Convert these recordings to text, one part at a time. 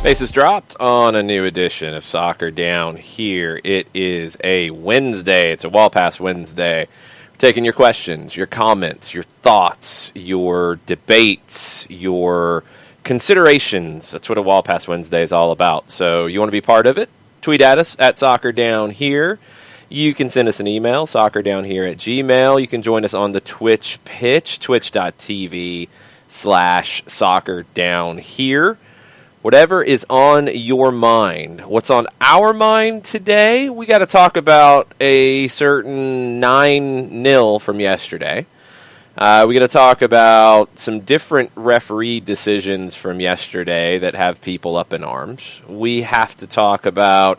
Bases dropped on a new edition of Soccer Down Here. It is a Wednesday. It's a Wall Pass Wednesday. We're taking your questions, your comments, your thoughts, your debates, your considerations. That's what a Wall Pass Wednesday is all about. So you want to be part of it? Tweet at us at Soccer Down Here. You can send us an email, soccerdownhere@gmail. You can join us on the Twitch pitch, twitch.tv/soccerdownhere. Whatever is on your mind. What's on our mind today? We got to talk about a certain 9-0 from yesterday. We got to talk about some different referee decisions from yesterday that have people up in arms. We have to talk about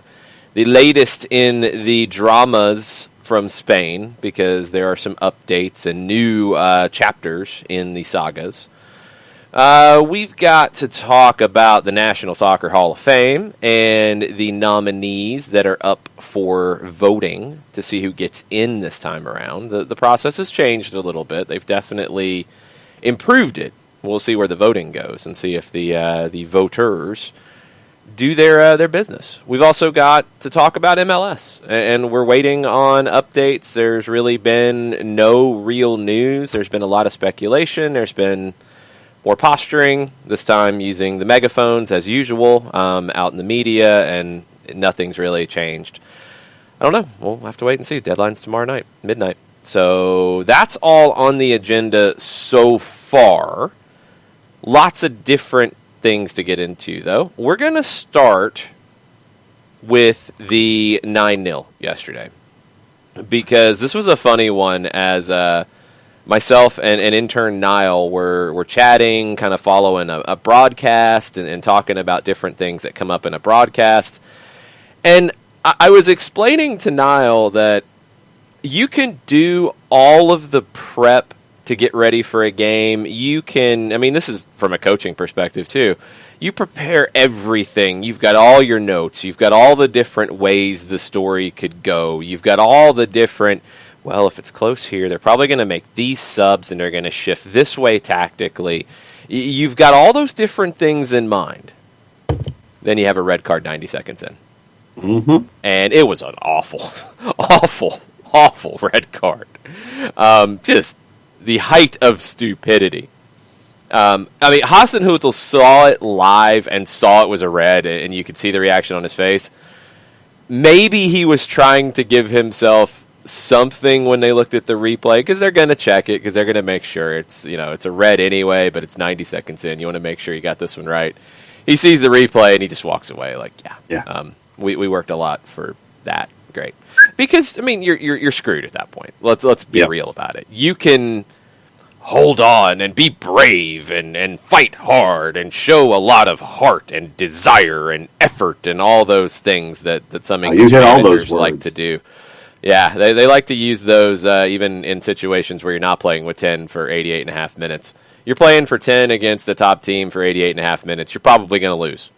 the latest in the dramas from Spain, because there are some updates and new chapters in the sagas. We've got to talk about the National Soccer Hall of Fame and the nominees that are up for voting to see who gets in this time around. The process has changed a little bit. They've definitely improved it. We'll see where the voting goes and see if the voters do their business. We've also got to talk about MLS, and we're waiting on updates. There's really been no real news. There's been a lot of speculation. There's been more posturing, this time using the megaphones as usual out in the media, and nothing's really changed. I don't know. We'll have to wait and see. Deadline's tomorrow night, midnight. So that's all on the agenda so far. Lots of different things to get into, though. We're going to start with the 9-0 yesterday, because this was a funny one as myself and intern Niall were chatting, kind of following a broadcast and talking about different things that come up in a broadcast. And I was explaining to Niall that you can do all of the prep to get ready for a game. You can, I mean, this is from a coaching perspective too. You prepare everything. You've got all your notes. You've got all the different ways the story could go. You've got all the different, well, if it's close here, they're probably going to make these subs and they're going to shift this way tactically. You've got all those different things in mind. Then you have a red card 90 seconds in. Mm-hmm. And it was an awful, awful red card. Just the height of stupidity. I mean, Hasenhüttl saw it live and saw it was a red, and you could see the reaction on his face. Maybe he was trying to give himself something when they looked at the replay, because they're going to check it, because they're going to make sure it's a red anyway, but it's 90 seconds in. You want to make sure you got this one right. He sees the replay and he just walks away like, yeah. We worked a lot for that. Great. Because, I mean, you're screwed at that point. Let's be real about it. You can hold on and be brave and fight hard and show a lot of heart and desire and effort and all those things that some English managers like to do. Yeah, they like to use those even in situations where you're not playing with 10 for 88 and a half minutes. You're playing for 10 against a top team for 88 and a half minutes. You're probably going to lose.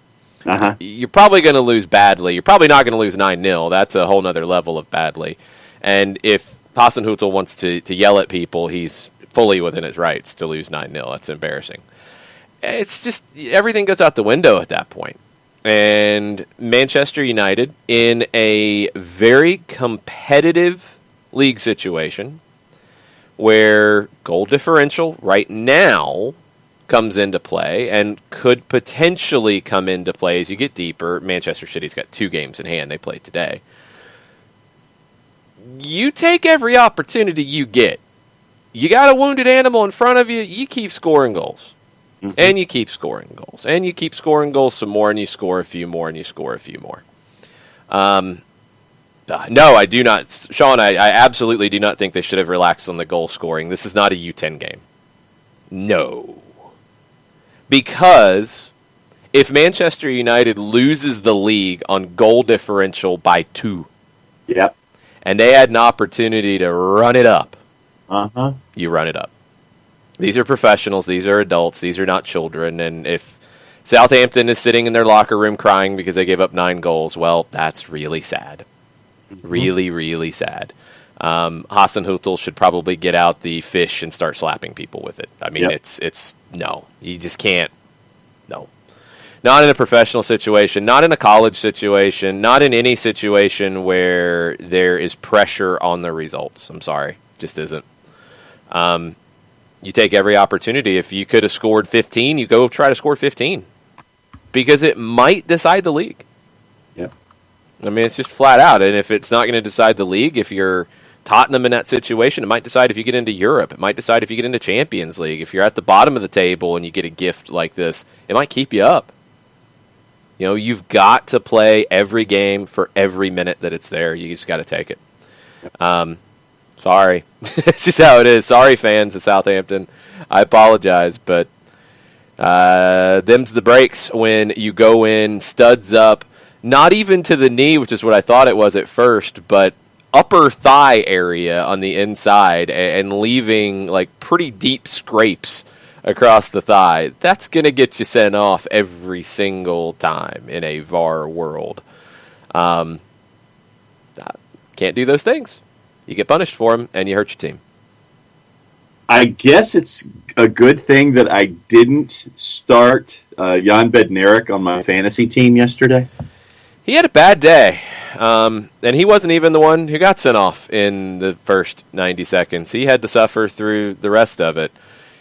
Uh-huh. You're probably going to lose badly. You're probably not going to lose 9-0. That's a whole other level of badly. And if Hasenhüttl wants to yell at people, he's fully within his rights to lose 9-0. That's embarrassing. It's just, everything goes out the window at that point. And Manchester United, in a very competitive league situation, where goal differential right now comes into play and could potentially come into play as you get deeper. Manchester City's got 2 games in hand. They played today. You take every opportunity you get. You got a wounded animal in front of you, you keep scoring goals. Mm-hmm. And you keep scoring goals. And you keep scoring goals some more, and you score a few more, and you score a few more. No, I do not. Sean, I absolutely do not think they should have relaxed on the goal scoring. This is not a U10 game. No. Because if Manchester United loses the league on goal differential by 2, yep, and they had an opportunity to run it up, you run it up. These are professionals. These are adults. These are not children. And if Southampton is sitting in their locker room crying because they gave up 9 goals, well, that's really sad. Really, really sad. Hasenhüttl should probably get out the fish and start slapping people with it. I mean, it's no. You just can't. No. Not in a professional situation, not in a college situation, not in any situation where there is pressure on the results. I'm sorry. Just isn't. You take every opportunity. If you could have scored 15, you go try to score 15. Because it might decide the league. Yeah. I mean, it's just flat out. And if it's not going to decide the league, if you're Tottenham in that situation, it might decide if you get into Europe. It might decide if you get into Champions League. If you're at the bottom of the table and you get a gift like this, it might keep you up. You know, you've got to play every game for every minute that it's there. You just got to take it. Sorry. It's just how it is. Sorry, fans of Southampton. I apologize, but them's the breaks when you go in, studs up, not even to the knee, which is what I thought it was at first, but upper thigh area on the inside and leaving like pretty deep scrapes across the thigh. That's going to get you sent off every single time in a VAR world. Can't do those things. You get punished for them, and you hurt your team. I guess it's a good thing that I didn't start Jan Bednarik on my fantasy team yesterday. He had a bad day, and he wasn't even the one who got sent off in the first 90 seconds. He had to suffer through the rest of it.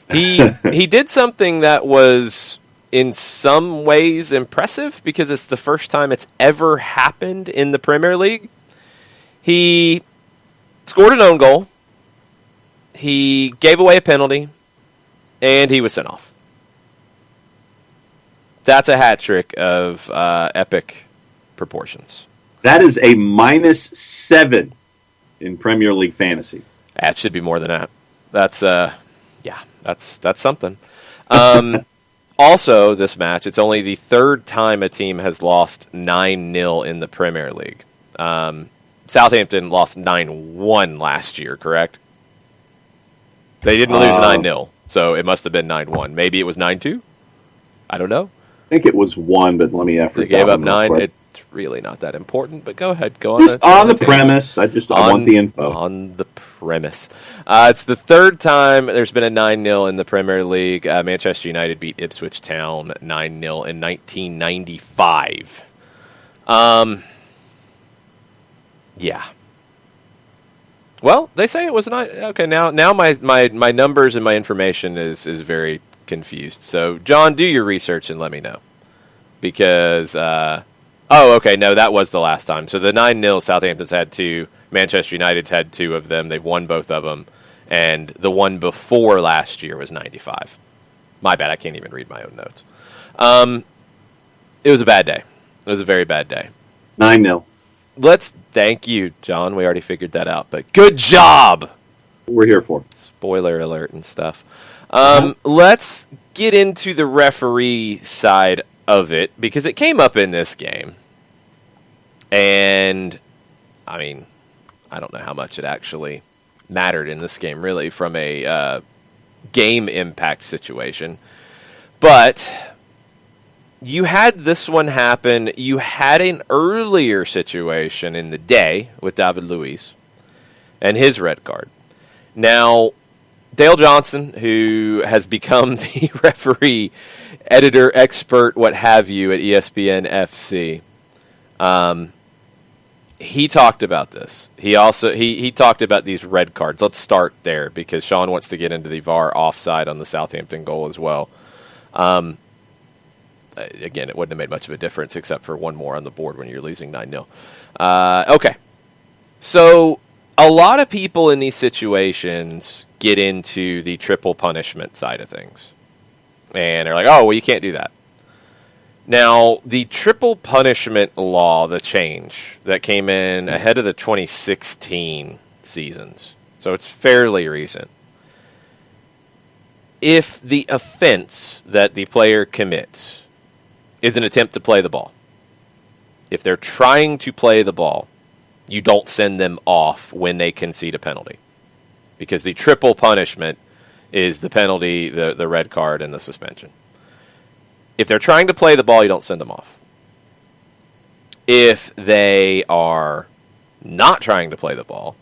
He did something that was in some ways impressive because it's the first time it's ever happened in the Premier League. He scored an own goal. He gave away a penalty, and he was sent off. That's a hat trick of epic proportions. That is a -7 in Premier League fantasy. That should be more than that. That's that's something. Also, this match, it's only the third time a team has lost 9-0 in the Premier League. Southampton lost 9-1 last year, correct? They didn't lose 9-0, so it must have been 9-1. Maybe it was 9-2? I don't know. I think it was 1, but let me effort. They gave up 9. It's really not that important, but go ahead. Go on. Just on the premise. I want the info. On the premise. It's the third time there's been a 9-0 in the Premier League. Manchester United beat Ipswich Town 9-0 in 1995. Yeah. Well, they say it was not okay. Now my numbers and my information is very confused. So, John, do your research and let me know because okay, no, that was the last time. So the 9-0 Southampton's had 2, Manchester United's had 2 of them. They've won both of them, and the one before last year was 95. My bad, I can't even read my own notes. It was a bad day. It was a very bad day. 9-0. Thank you, John. We already figured that out, but good job. We're here for. Spoiler alert and stuff. Let's get into the referee side of it because it came up in this game. And, I mean, I don't know how much it actually mattered in this game, really, from a game impact situation. But you had this one happen. You had an earlier situation in the day with David Luiz and his red card. Now, Dale Johnson, who has become the referee, editor, expert, what have you, at ESPN FC, he talked about this. He also he talked about these red cards. Let's start there because Sean wants to get into the VAR offside on the Southampton goal as well. Again, it wouldn't have made much of a difference except for one more on the board when you're losing 9-0. Okay. So a lot of people in these situations get into the triple punishment side of things. And they're like, oh, well, you can't do that. Now, the triple punishment law, the change that came in ahead of the 2016 seasons, so it's fairly recent. If the offense that the player commits is an attempt to play the ball, if they're trying to play the ball, you don't send them off when they concede a penalty. Because the triple punishment is the penalty, the red card, and the suspension. If they're trying to play the ball, you don't send them off. If they are not trying to play the ball,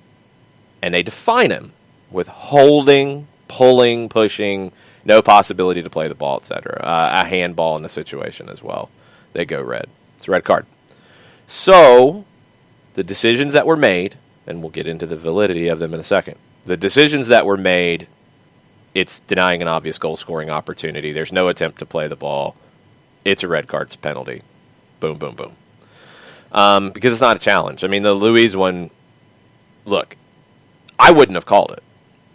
and they define them with holding, pulling, pushing, no possibility to play the ball, etc. A handball in the situation as well. They go red. It's a red card. So, the decisions that were made, and we'll get into the validity of them in a second. The decisions that were made, it's denying an obvious goal-scoring opportunity. There's no attempt to play the ball. It's a red card, it's a penalty. Boom, boom, boom. Because it's not a challenge. I mean, the Luiz one, look, I wouldn't have called it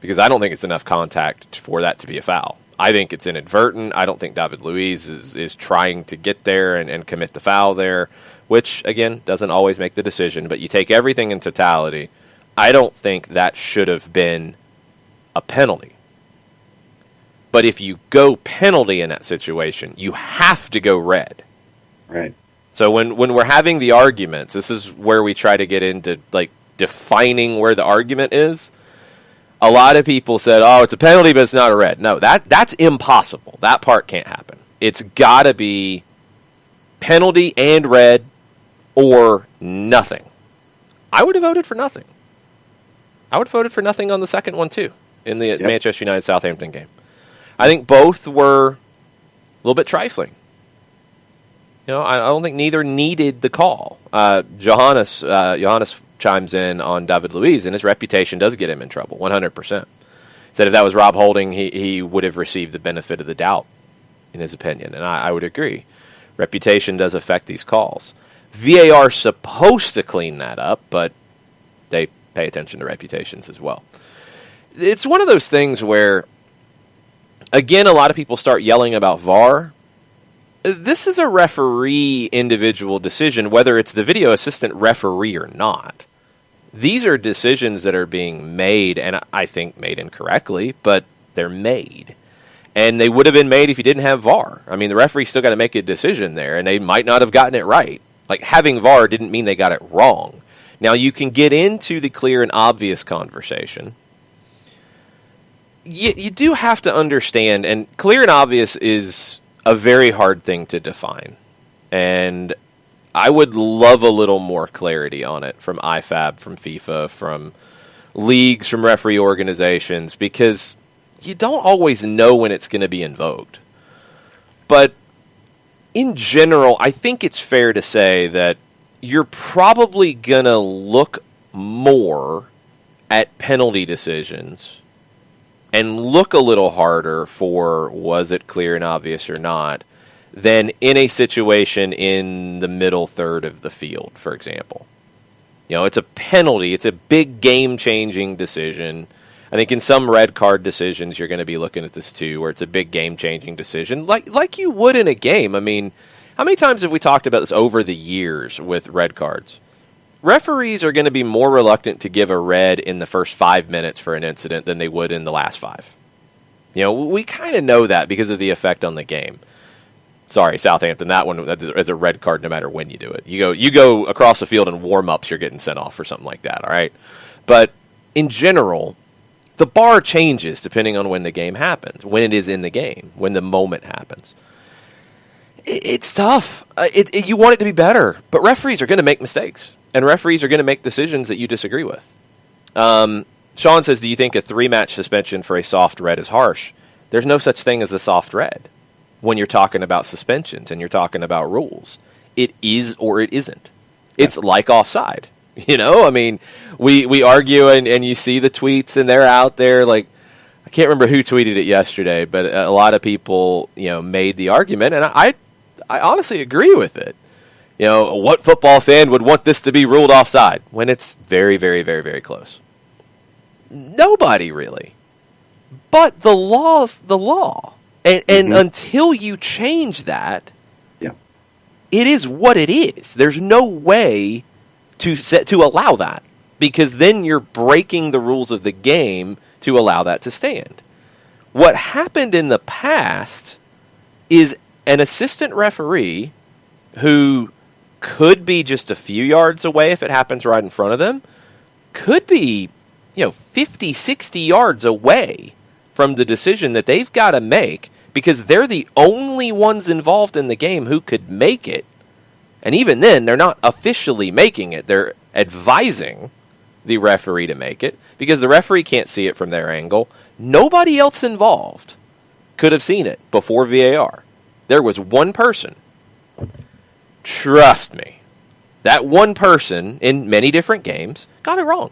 because I don't think it's enough contact for that to be a foul. I think it's inadvertent. I don't think David Luiz is trying to get there and commit the foul there, which, again, doesn't always make the decision. But you take everything in totality, I don't think that should have been a penalty. But if you go penalty in that situation, you have to go red. Right. So when we're having the arguments, this is where we try to get into like defining where the argument is. A lot of people said, "Oh, it's a penalty, but it's not a red." No, that's impossible. That part can't happen. It's got to be penalty and red or nothing. I would have voted for nothing. I would have voted for nothing on the second one too in the Manchester United Southampton game. I think both were a little bit trifling. You know, I don't think neither needed the call. Johannes chimes in on David Luiz, and his reputation does get him in trouble, 100%. Said if that was Rob Holding, he would have received the benefit of the doubt, in his opinion, and I would agree. Reputation does affect these calls. VAR's supposed to clean that up, but they pay attention to reputations as well. It's one of those things where, again, a lot of people start yelling about VAR. This is a referee individual decision, whether it's the video assistant referee or not. These are decisions that are being made, and I think made incorrectly, but they're made. And they would have been made if you didn't have VAR. I mean, the referee's still got to make a decision there, and they might not have gotten it right. Like, having VAR didn't mean they got it wrong. Now, you can get into the clear and obvious conversation. You do have to understand, and clear and obvious is a very hard thing to define. And I would love a little more clarity on it from IFAB, from FIFA, from leagues, from referee organizations, because you don't always know when it's going to be invoked. But in general, I think it's fair to say that you're probably going to look more at penalty decisions and look a little harder for was it clear and obvious or not than in a situation in the middle third of the field, for example. You know, it's a penalty. It's a big game-changing decision. I think in some red card decisions, you're going to be looking at this too, where it's a big game-changing decision, like you would in a game. I mean, how many times have we talked about this over the years with red cards? Referees are going to be more reluctant to give a red in the first 5 minutes for an incident than they would in the last 5. You know, we kind of know that because of the effect on the game. Sorry, Southampton, that one is a red card no matter when you do it. You go across the field in warm-ups, you're getting sent off or something like that, all right? But in general, the bar changes depending on when the game happens, when it is in the game, when the moment happens. It's tough. You want it to be better, but referees are going to make mistakes. And referees are going to make decisions that you disagree with. Sean says, do you think a 3-match suspension for a soft red is harsh? There's no such thing as a soft red when you're talking about suspensions and you're talking about rules. It is or it isn't. It's like offside. You know, I mean, we argue and you see the tweets and they're out there. Like, I can't remember who tweeted it yesterday, but a lot of people, you know, made the argument, and I honestly agree with it. You know, what football fan would want this to be ruled offside when it's very, very, very, very close? Nobody really. But the law's the law. And until you change that, it is what it is. There's no way to allow that, because then you're breaking the rules of the game to allow that to stand. What happened in the past is an assistant referee who could be just a few yards away if it happens right in front of them, could be, 50, 60 yards away from the decision that they've got to make, because they're the only ones involved in the game who could make it. And even then, they're not officially making it. They're advising the referee to make it, because the referee can't see it from their angle. Nobody else involved could have seen it before VAR. There was one person. Trust me. That one person in many different games got it wrong.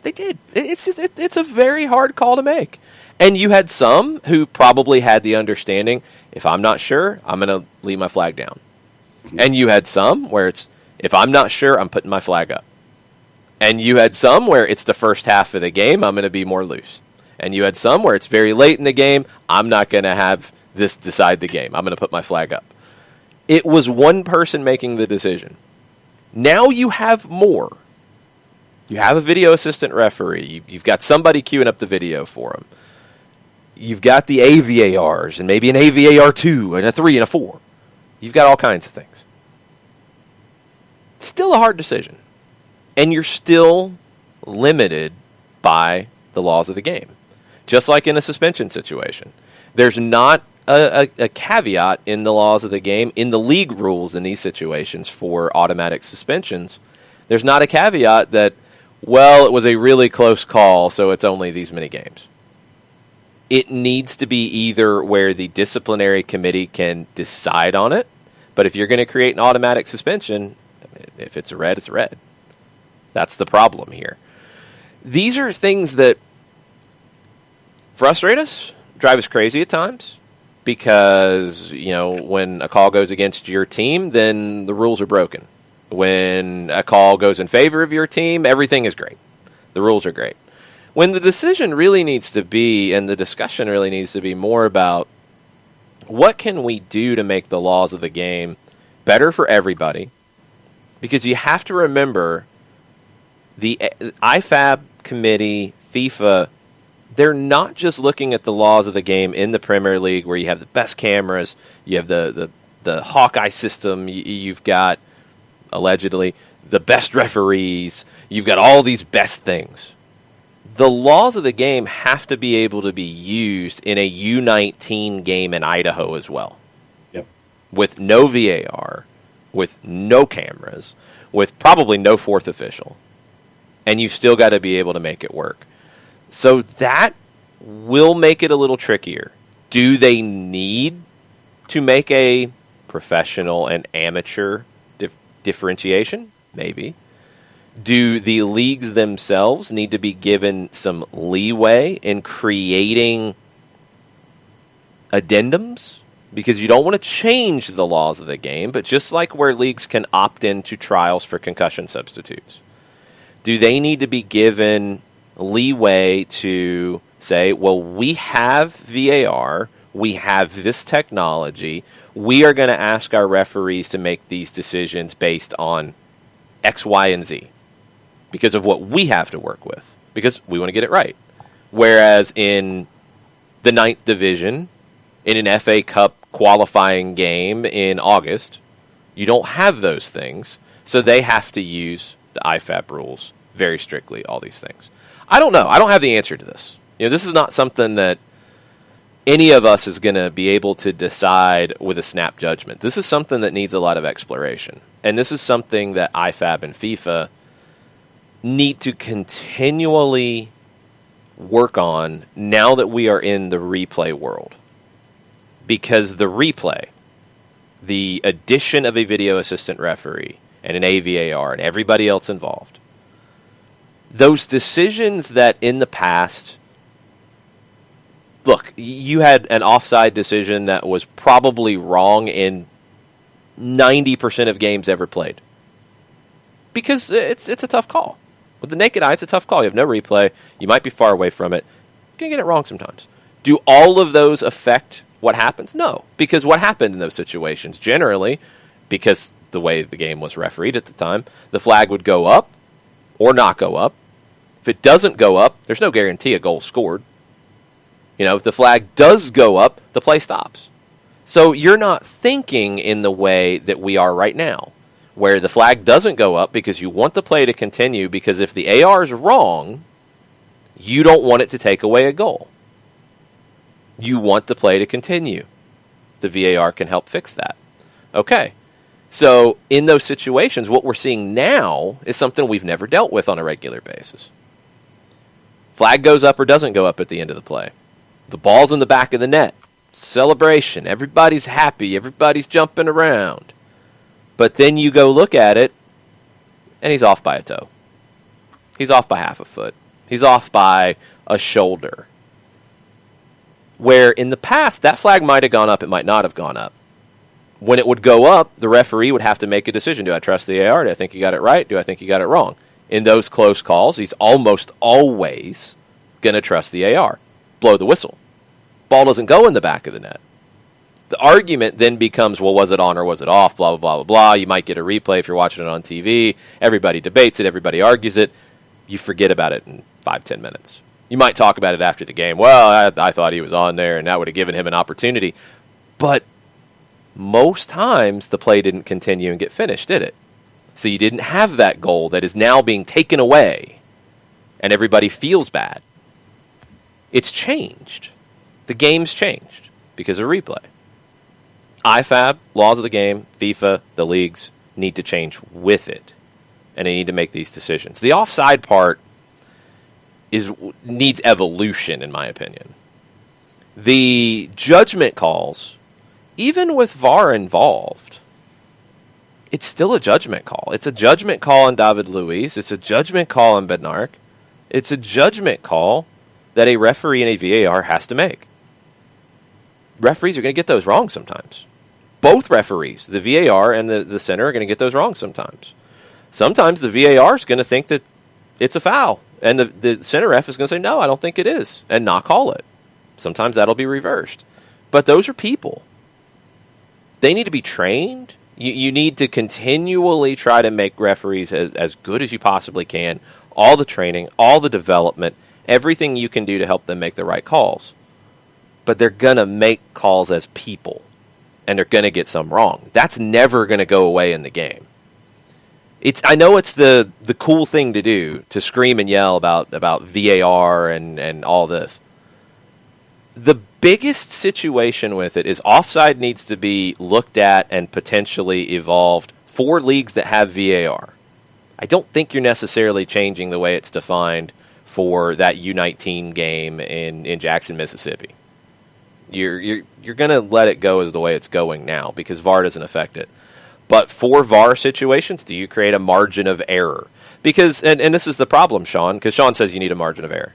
They did. It's a very hard call to make. And you had some who probably had the understanding, if I'm not sure, I'm going to leave my flag down. And you had some where it's, if I'm not sure, I'm putting my flag up. And you had some where it's the first half of the game, I'm going to be more loose. And you had some where it's very late in the game, I'm not going to have this decide the game. I'm going to put my flag up. It was one person making the decision. Now you have more. You have a video assistant referee. You've got somebody queuing up the video for them. You've got the AVARs and maybe an AVAR2 and a 3 and a 4. You've got all kinds of things. It's still a hard decision. And you're still limited by the laws of the game. Just like in a suspension situation. There's not a caveat in the laws of the game, in the league rules in these situations for automatic suspensions. There's not a caveat that, well, it was a really close call, so it's only these many games. It needs to be either where the disciplinary committee can decide on it, but if you're going to create an automatic suspension, if it's a red, it's a red. That's the problem here. These are things that frustrate us, drive us crazy at times, because, you know, when a call goes against your team, then the rules are broken. When a call goes in favor of your team, everything is great. The rules are great. When the decision really needs to be, and the discussion really needs to be more about what can we do to make the laws of the game better for everybody? Because you have to remember the IFAB committee, FIFA, they're not just looking at the laws of the game in the Premier League where you have the best cameras, you have the Hawkeye system, you've got, allegedly, the best referees, you've got all these best things. The laws of the game have to be able to be used in a U19 game in Idaho as well. Yep. With no VAR, with no cameras, with probably no fourth official. And you've still got to be able to make it work. So that will make it a little trickier. Do they need to make a professional and amateur differentiation? Maybe. Do the leagues themselves need to be given some leeway in creating addendums? Because you don't want to change the laws of the game, but just like where leagues can opt into trials for concussion substitutes, do they need to be given leeway to say, well, we have VAR, we have this technology, we are going to ask our referees to make these decisions based on X, Y, and Z because of what we have to work with, because we want to get it right. Whereas in the 9th Division, in an FA Cup qualifying game in August, you don't have those things, so they have to use the IFAB rules very strictly, all these things. I don't know. I don't have the answer to this. You know, this is not something that any of us is going to be able to decide with a snap judgment. This is something that needs a lot of exploration. And this is something that IFAB and FIFA need to continually work on now that we are in the replay world. Because the replay, the addition of a video assistant referee and an AVAR and everybody else involved, those decisions that in the past, look, you had an offside decision that was probably wrong in 90% of games ever played. Because it's a tough call. With the naked eye, it's a tough call. You have no replay. You might be far away from it. You can get it wrong sometimes. Do all of those affect what happens? No. Because what happened in those situations? Generally, because the way the game was refereed at the time, the flag would go up or not go up. If it doesn't go up, there's no guarantee a goal scored. You know, if the flag does go up, the play stops. So you're not thinking in the way that we are right now, where the flag doesn't go up because you want the play to continue, because if the AR is wrong, you don't want it to take away a goal. You want the play to continue. The VAR can help fix that. Okay. So in those situations, what we're seeing now is something we've never dealt with on a regular basis. Flag goes up or doesn't go up at the end of the play. The ball's in the back of the net. Celebration. Everybody's happy. Everybody's jumping around. But then you go look at it, and he's off by a toe. He's off by half a foot. He's off by a shoulder. Where in the past, that flag might have gone up, it might not have gone up. When it would go up, the referee would have to make a decision. Do I trust the AR? Do I think he got it right? Do I think he got it wrong? In those close calls, he's almost always going to trust the AR. Blow the whistle. Ball doesn't go in the back of the net. The argument then becomes, well, was it on or was it off? Blah, blah, blah, blah, blah. You might get a replay if you're watching it on TV. Everybody debates it. Everybody argues it. You forget about it in 5-10 minutes. You might talk about it after the game. Well, I thought he was on there, and that would have given him an opportunity. But most times, the play didn't continue and get finished, did it? So you didn't have that goal that is now being taken away, and everybody feels bad. It's changed. The game's changed because of replay. IFAB, laws of the game, FIFA, the leagues need to change with it, and they need to make these decisions. The offside part needs evolution, in my opinion. The judgment calls, even with VAR involved, it's still a judgment call. It's a judgment call on David Luiz. It's a judgment call on Bednark. It's a judgment call that a referee in a VAR has to make. Referees are going to get those wrong sometimes. Both referees, the VAR and the center, are going to get those wrong sometimes. Sometimes the VAR is going to think that it's a foul, and the center ref is going to say, no, I don't think it is, and not call it. Sometimes that'll be reversed. But those are people. They need to be trained. You need to continually try to make referees as good as you possibly can. All the training, all the development, everything you can do to help them make the right calls. But they're going to make calls as people, and they're going to get some wrong. That's never going to go away in the game. I know it's the cool thing to do, to scream and yell about VAR and all this. The biggest situation with it is offside needs to be looked at and potentially evolved for leagues that have VAR. I don't think you're necessarily changing the way it's defined for that U19 game in Jackson, Mississippi. You're going to let it go as the way it's going now because VAR doesn't affect it. But for VAR situations, do you create a margin of error? Because, and this is the problem, Sean, because Sean says you need a margin of error.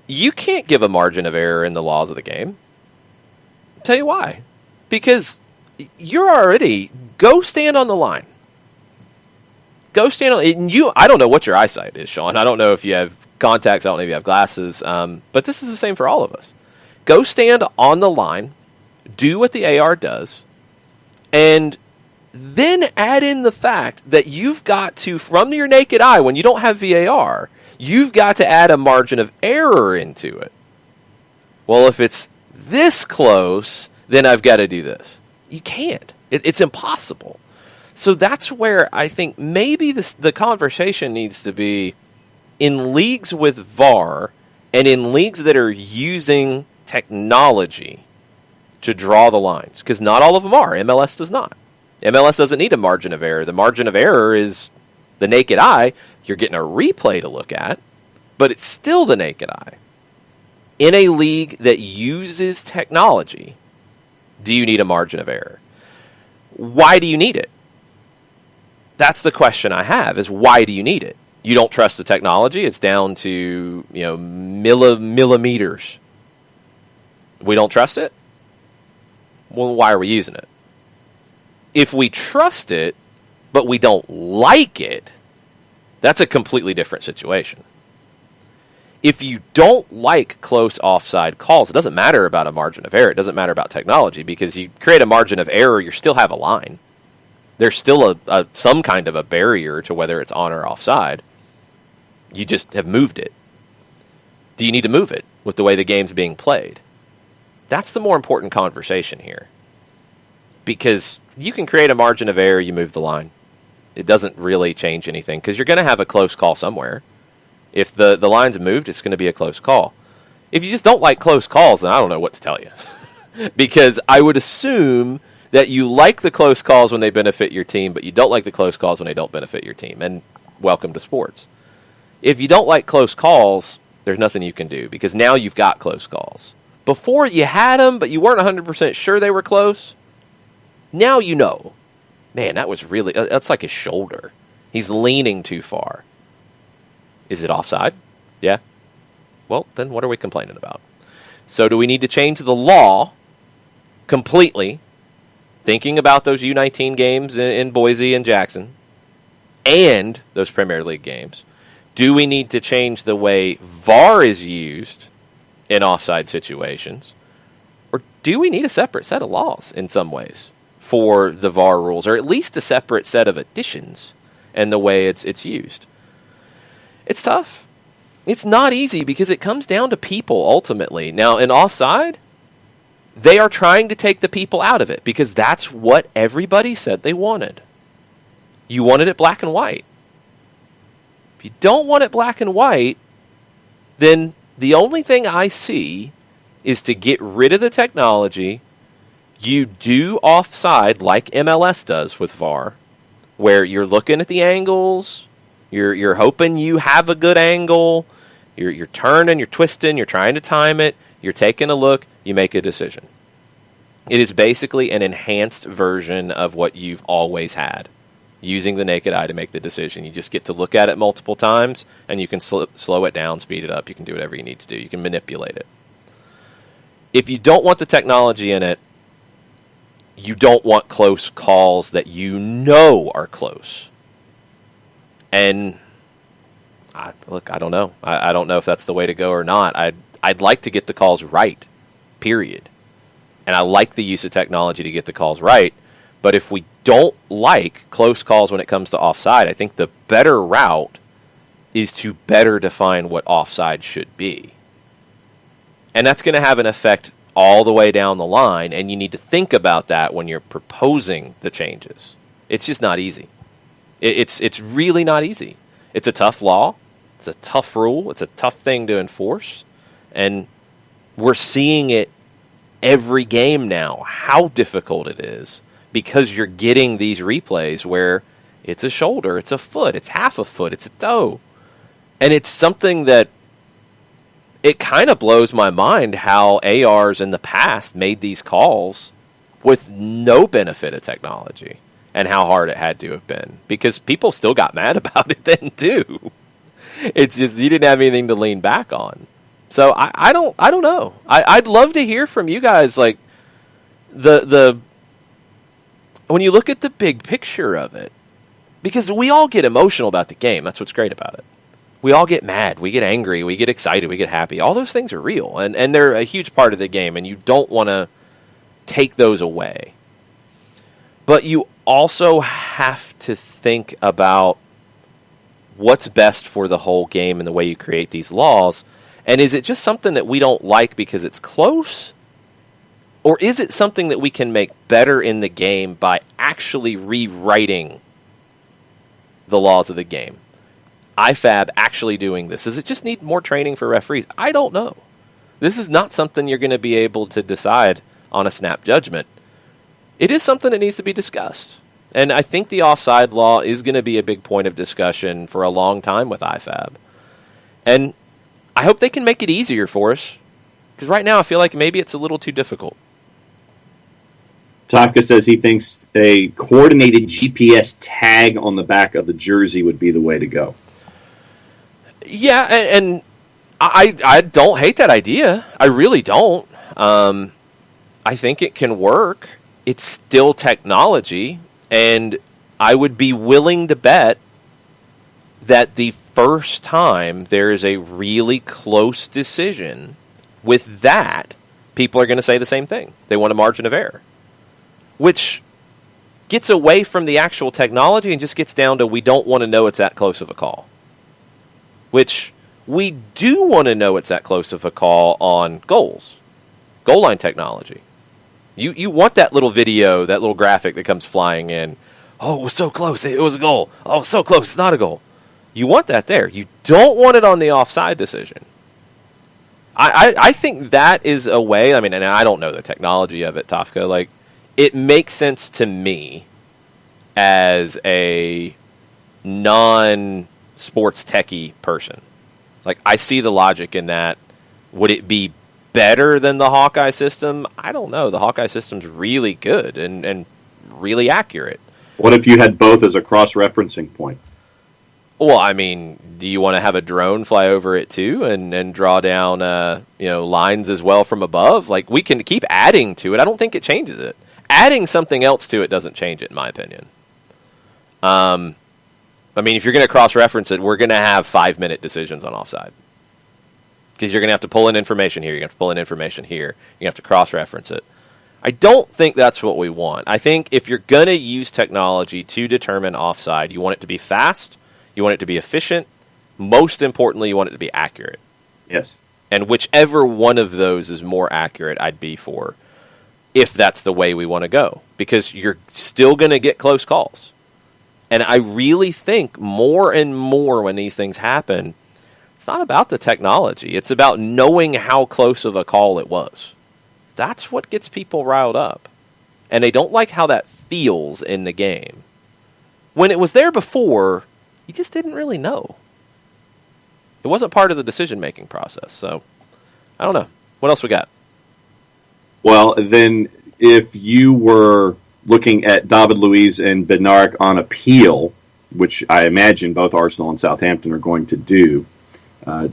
You can't give a margin of error in the laws of the game. I'll tell you why. Because you're already, go stand on the line. Go stand on, I don't know what your eyesight is, Sean. I don't know if you have contacts, I don't know if you have glasses, but this is the same for all of us. Go stand on the line, do what the AR does, and then add in the fact that you've got to, from your naked eye, when you don't have VAR, you've got to add a margin of error into it. Well, if it's this close, then I've got to do this. You can't. It's impossible. So that's where I think maybe the conversation needs to be in leagues with VAR and in leagues that are using technology to draw the lines. Because not all of them are. MLS does not. MLS doesn't need a margin of error. The margin of error is the naked eye. You're getting a replay to look at, but it's still the naked eye. In a league that uses technology, do you need a margin of error? Why do you need it? That's the question I have, is why do you need it? You don't trust the technology. It's down to, millimeters. We don't trust it? Well, why are we using it? If we trust it, but we don't like it, that's a completely different situation. If you don't like close offside calls, it doesn't matter about a margin of error. It doesn't matter about technology, because you create a margin of error, you still have a line. There's still some kind of a barrier to whether it's on or offside. You just have moved it. Do you need to move it with the way the game's being played? That's the more important conversation here. Because you can create a margin of error, you move the line. It doesn't really change anything, because you're going to have a close call somewhere. If the line's moved, it's going to be a close call. If you just don't like close calls, then I don't know what to tell you. Because I would assume that you like the close calls when they benefit your team, but you don't like the close calls when they don't benefit your team. And welcome to sports. If you don't like close calls, There's nothing you can do because now you've got close calls. Before you had them, but you weren't 100% sure they were close. Now you know. Man, that's like his shoulder. He's leaning too far. Is it offside? Yeah. Well, then what are we complaining about? So do we need to change the law completely, thinking about those U19 games in Boise and Jackson and those Premier League games? Do we need to change the way VAR is used in offside situations? Or do we need a separate set of laws in some ways for the VAR rules, or at least a separate set of additions and the way it's used? It's tough. It's not easy because it comes down to people ultimately. Now, in offside, they are trying to take the people out of it because that's what everybody said they wanted. You wanted it black and white. If you don't want it black and white, then the only thing I see is to get rid of the technology. You do offside like MLS does with VAR, where you're looking at the angles, you're hoping you have a good angle, you're turning, you're twisting, you're trying to time it, you're taking a look, you make a decision. It is basically an enhanced version of what you've always had, using the naked eye to make the decision. You just get to look at it multiple times, and you can slow it down, speed it up. You can do whatever you need to do. You can manipulate it. If you don't want the technology in it, you don't want close calls that you know are close. And, I don't know. I don't know if that's the way to go or not. I'd like to get the calls right, period. And I like the use of technology to get the calls right. But if we don't like close calls when it comes to offside, I think the better route is to better define what offside should be. And that's going to have an effect all the way down the line, and you need to think about that when you're proposing the changes. It's just not easy. It's really not easy. It's a tough law. It's a tough rule. It's a tough thing to enforce. And we're seeing it every game now, how difficult it is, because you're getting these replays where it's a shoulder, it's a foot, it's half a foot, it's a toe. And it's something that it kind of blows my mind how ARs in the past made these calls with no benefit of technology and how hard it had to have been, because people still got mad about it then too. It's just you didn't have anything to lean back on. So I don't know. I'd love to hear from you guys, like the when you look at the big picture of it, because we all get emotional about the game. That's what's great about it. We all get mad, we get angry, we get excited, we get happy. All those things are real, and they're a huge part of the game, and you don't want to take those away. But you also have to think about what's best for the whole game and the way you create these laws. And is it just something that we don't like because it's close? Or is it something that we can make better in the game by actually rewriting the laws of the game? IFAB actually doing this? Does it just need more training for referees? I don't know. This is not something you're going to be able to decide on a snap judgment. It is something that needs to be discussed. And I think the offside law is going to be a big point of discussion for a long time with IFAB. And I hope they can make it easier for us, because right now I feel like maybe it's a little too difficult. Tafka says he thinks a coordinated GPS tag on the back of the jersey would be the way to go. Yeah, and I don't hate that idea. I really don't. I think it can work. It's still technology, and I would be willing to bet that the first time there is a really close decision with that, people are going to say the same thing. They want a margin of error, which gets away from the actual technology and just gets down to we don't want to know it's that close of a call, which we do want to know it's that close of a call on goals, goal line technology. You want that little video, that little graphic that comes flying in. Oh, it was so close. It was a goal. Oh, it was so close. It's not a goal. You want that there. You don't want it on the offside decision. I think that is a way, I mean, and I don't know the technology of it, Tafka. Like, it makes sense to me as a non-sports techie person. Like, I see the logic in that. Would it be better than the Hawkeye system? I don't know. The Hawkeye system's really good and really accurate. What if you had both as a cross-referencing point? Well, I mean, do you want to have a drone fly over it too and draw down lines as well from above? Like, we can keep adding to it. I don't think it changes it. Adding something else to it doesn't change it, in my opinion. I mean, if you're going to cross-reference it, we're going to have 5-minute decisions on offside. Because you're going to have to pull in information here, you're going to have to pull in information here, you have to cross-reference it. I don't think that's what we want. I think if you're going to use technology to determine offside, you want it to be fast, you want it to be efficient, most importantly, you want it to be accurate. Yes. And whichever one of those is more accurate, I'd be for, if that's the way we want to go. Because you're still going to get close calls. And I really think more and more when these things happen, it's not about the technology. It's about knowing how close of a call it was. That's what gets people riled up. And they don't like how that feels in the game. When it was there before, you just didn't really know. It wasn't part of the decision-making process. So, I don't know. What else we got? Well, then, if you were looking at David Luiz and Bednarik on appeal, which I imagine both Arsenal and Southampton are going to do,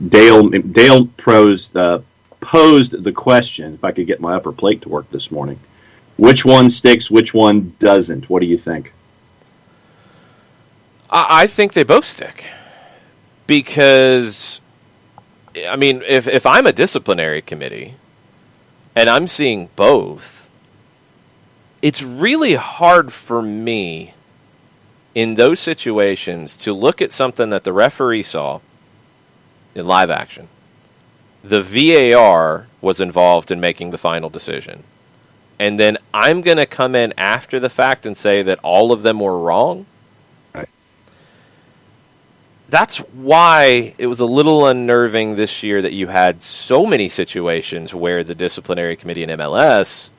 Dale posed the question, if I could get my upper plate to work this morning, which one sticks, which one doesn't? What do you think? I think they both stick. Because, I mean, if I'm a disciplinary committee and I'm seeing both, it's really hard for me in those situations to look at something that the referee saw in live action. The VAR was involved in making the final decision. And then I'm going to come in after the fact and say that all of them were wrong. Right. That's why it was a little unnerving this year that you had so many situations where the disciplinary committee in MLS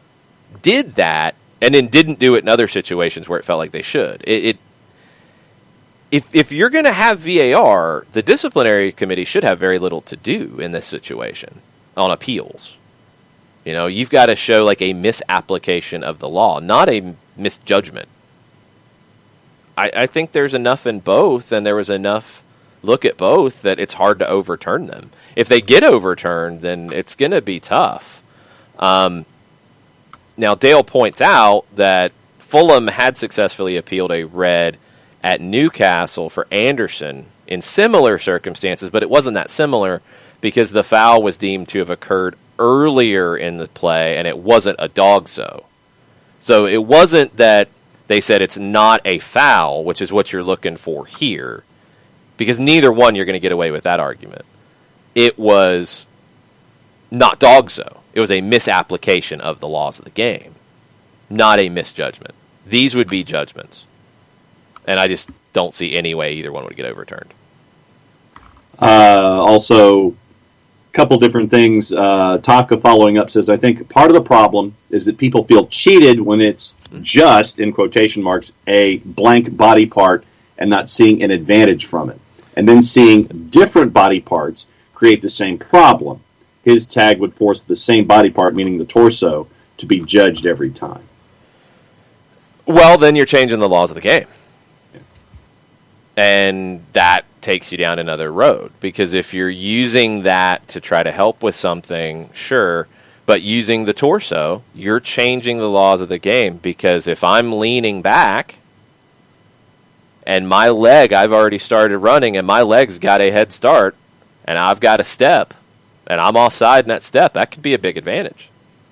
did that and then didn't do it in other situations where it felt like they should. If you're going to have VAR, the disciplinary committee should have very little to do in this situation on appeals. You know, you've got to show like a misapplication of the law, not a misjudgment. I think there's enough in both, and there was enough look at both that it's hard to overturn them. If they get overturned, then it's going to be tough. Now, Dale points out that Fulham had successfully appealed a red at Newcastle for Anderson in similar circumstances, but it wasn't that similar because the foul was deemed to have occurred earlier in the play, and it wasn't a dogso. So it wasn't that they said it's not a foul, which is what you're looking for here, because neither one you're going to get away with that argument. It was not dogso. It was a misapplication of the laws of the game, not a misjudgment. These would be judgments. And I just don't see any way either one would get overturned. Also, a couple different things. Tafka following up says, I think part of the problem is that people feel cheated when it's just, in quotation marks, a blank body part and not seeing an advantage from it. And then seeing different body parts create the same problem. His tag would force the same body part, meaning the torso, to be judged every time. Well, then you're changing the laws of the game. And that takes you down another road. Because if you're using that to try to help with something, sure, but using the torso, you're changing the laws of the game. Because if I'm leaning back and my leg, I've already started running, and my leg's got a head start, and I've got a step, and I'm offside in that step, that could be a big advantage.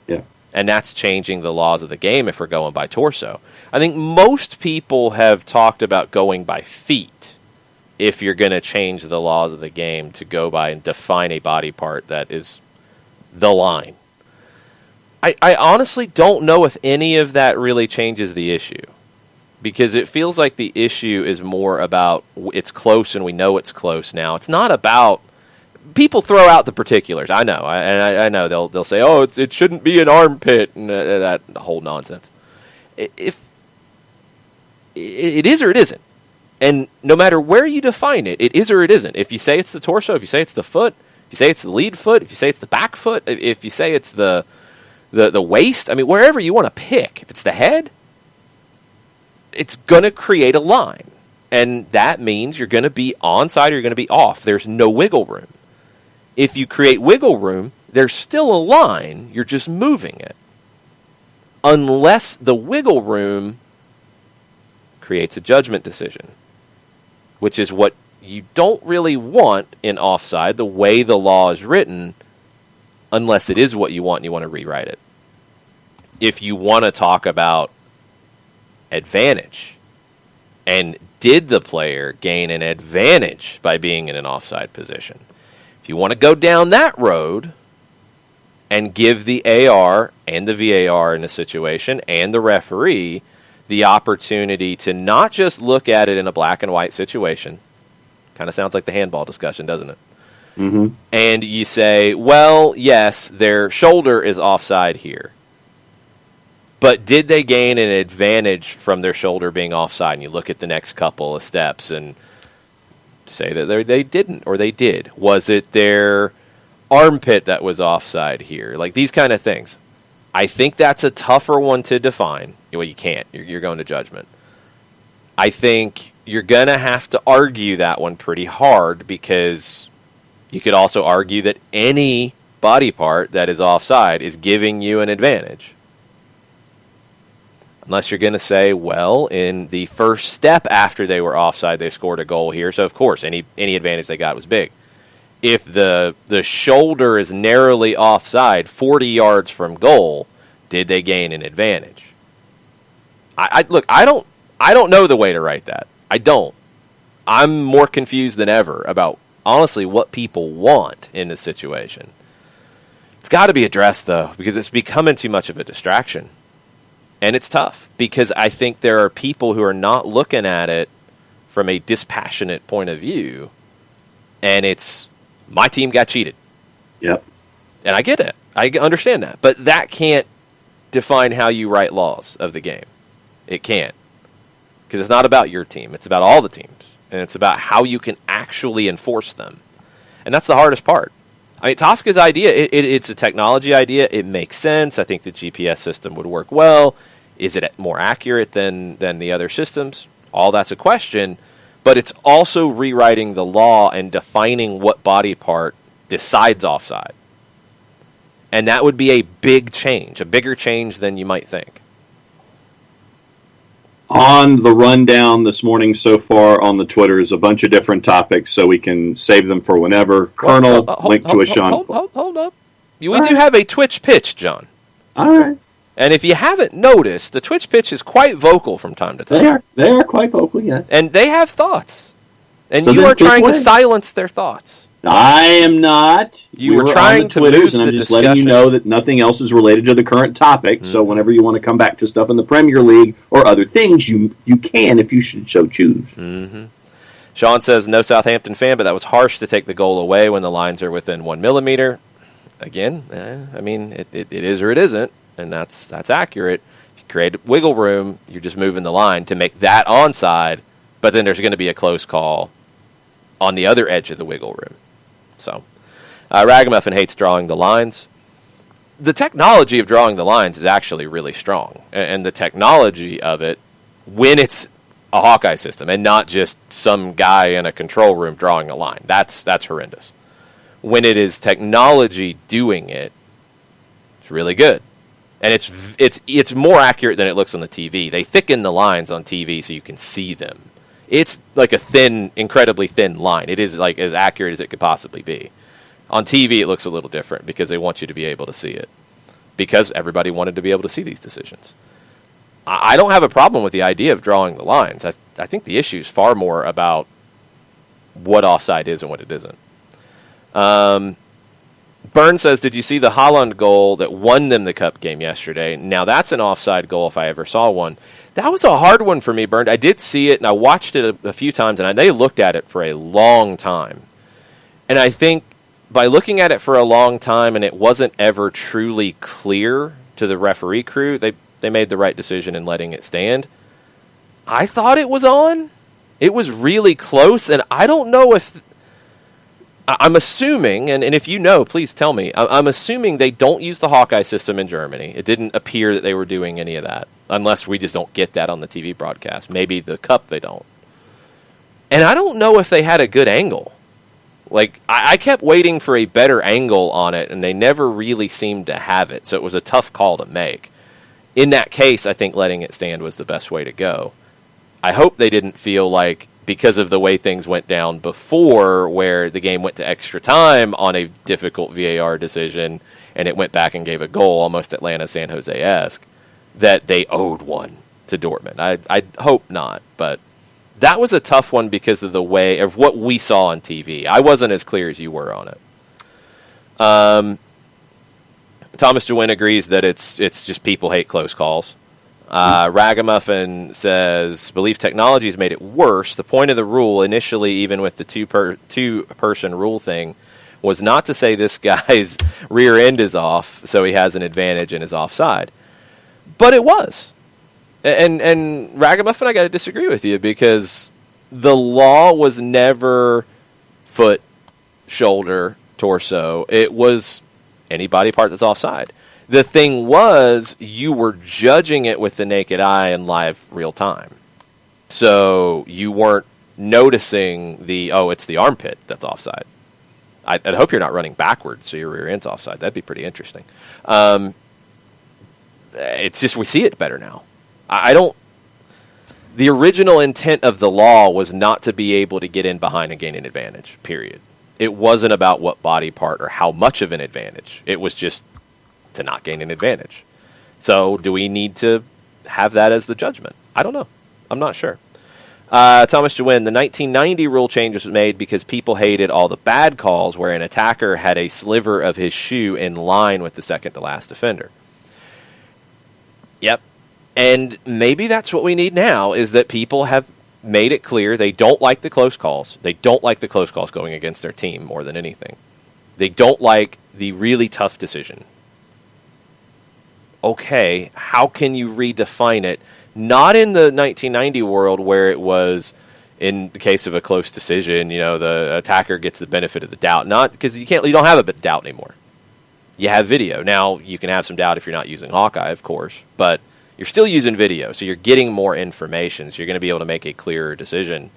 Yeah. And that's changing the laws of the game if we're going by torso. I think most people have talked about going by feet if you're going to change the laws of the game to go by and define a body part that is the line. I honestly don't know if any of that really changes the issue, because it feels like the issue is more about it's close and we know it's close now. It's not about... People throw out the particulars. I know, I know they'll say, "Oh, it shouldn't be an armpit," and that whole nonsense. If it is or it isn't, And no matter where you define it, it is or it isn't. If you say it's the torso, if you say it's the foot, if you say it's the lead foot, if you say it's the back foot, if you say it's the waist, I mean, wherever you want to pick, if it's the head, it's going to create a line. And that means you're going to be onside or you're going to be off. There's no wiggle room. If you create wiggle room, there's still a line. You're just moving it. Unless the wiggle room creates a judgment decision, which is what you don't really want in offside, the way the law is written, unless it is what you want and you want to rewrite it. If you want to talk about advantage, and did the player gain an advantage by being in an offside position? If you want to go down that road and give the AR and the VAR in a situation and the referee the opportunity to not just look at it in a black and white situation, kind of sounds like the handball discussion, doesn't it? Mm-hmm. And you say, well, yes, their shoulder is offside here. But did they gain an advantage from their shoulder being offside? And you look at the next couple of steps and say that they didn't or they did. Was it their armpit that was offside here? Like these kind of things. I think that's a tougher one to define. Well, you can't. You're going to judgment. I think you're going to have to argue that one pretty hard because you could also argue that any body part that is offside is giving you an advantage. Unless you're going to say, well, in the first step after they were offside, they scored a goal here. So, of course, any advantage they got was big. If the shoulder is narrowly offside 40 yards from goal, did they gain an advantage? Look, I don't know the way to write that. I don't. I'm more confused than ever about, honestly, what people want in this situation. It's got to be addressed, though, because it's becoming too much of a distraction. And it's tough because I think there are people who are not looking at it from a dispassionate point of view. And it's, my team got cheated. Yep. And I get it. I understand that. But that can't define how you write laws of the game. It can't. Because it's not about your team. It's about all the teams. And it's about how you can actually enforce them. And that's the hardest part. I mean, Tafka's idea, it's a technology idea. It makes sense. I think the GPS system would work well. Is it more accurate than the other systems? All that's a question. But it's also rewriting the law and defining what body part decides offside. And that would be a big change, a bigger change than you might think. On the rundown this morning so far on the Twitter is a bunch of different topics, so we can save them for whenever. Colonel, link to a Sean. Hold up. We do have a Twitch pitch, John. All right. And if you haven't noticed, the Twitch pitch is quite vocal from time to time. They are quite vocal, yes. And they have thoughts. And so you are trying to silence their thoughts. I am not. You were trying to Twitters, move and I'm the just discussion. letting you know that nothing else is related to the current topic. So whenever you want to come back to stuff in the Premier League or other things, you can if you should so choose. Mm-hmm. Sean says, no Southampton fan, but that was harsh to take the goal away when the lines are within 1 millimeter. Again, I mean, it is or it isn't, and that's accurate. If you create wiggle room, you're just moving the line to make that onside, but then there's going to be a close call on the other edge of the wiggle room. So, Ragamuffin hates drawing the lines. The technology of drawing the lines is actually really strong. And the technology of it, when it's a Hawkeye system and not just some guy in a control room drawing a line, that's horrendous. When it is technology doing it, it's really good. And it's more accurate than it looks on the TV. They thicken the lines on TV so you can see them. It's like a thin, incredibly thin line. It is like as accurate as it could possibly be. On TV, it looks a little different because they want you to be able to see it. Because everybody wanted to be able to see these decisions. I don't have a problem with the idea of drawing the lines. I think the issue is far more about what offside is and what it isn't. Byrne says, did you see the Haaland goal that won them the cup game yesterday? Now, that's an offside goal if I ever saw one. That was a hard one for me, Byrne. I did see it, and I watched it a few times, and they looked at it for a long time. And I think by looking at it for a long time and it wasn't ever truly clear to the referee crew, they made the right decision in letting it stand. I thought it was on, It was really close, and I don't know if... I'm assuming, and if you know, please tell me, I'm assuming they don't use the Hawkeye system in Germany. It didn't appear that they were doing any of that, unless we just don't get that on the TV broadcast. Maybe the Cup they don't. And I don't know if they had a good angle. Like, I kept waiting for a better angle on it, and they never really seemed to have it, so it was a tough call to make. In that case, I think letting it stand was the best way to go. I hope they didn't feel like, because of the way things went down before, where the game went to extra time on a difficult VAR decision, and it went back and gave a goal, almost Atlanta-San Jose-esque, that they owed one to Dortmund. I hope not, but that was a tough one because of the way of what we saw on TV. I wasn't as clear as you were on it. Thomas DeWin agrees that it's just people hate close calls. Ragamuffin says, believe technology has made it worse. The point of the rule, initially, even with the two-person rule thing, was not to say this guy's rear end is off, so he has an advantage and is offside. But it was. And Ragamuffin, I got to disagree with you, because the law was never foot, shoulder, torso. It was any body part that's offside. The thing was, you were judging it with the naked eye in live real time. So you weren't noticing it's the armpit that's offside. I'd hope you're not running backwards so your rear end's offside. That'd be pretty interesting. It's just we see it better now. The original intent of the law was not to be able to get in behind and gain an advantage, period. It wasn't about what body part or how much of an advantage. It was just to not gain an advantage. So do we need to have that as the judgment? I don't know. I'm not sure. Thomas Jewin, the 1990 rule change was made because people hated all the bad calls where an attacker had a sliver of his shoe in line with the second to last defender. Yep. And maybe that's what we need now, is that people have made it clear they don't like the close calls. They don't like the close calls going against their team more than anything. They don't like the really tough decision. Okay, how can you redefine it? Not in the 1990 world where it was, in the case of a close decision, the attacker gets the benefit of the doubt. Not because you don't have a doubt anymore. You have video. Now, you can have some doubt if you're not using Hawkeye, of course, but you're still using video, so you're getting more information, so you're going to be able to make a clearer decision.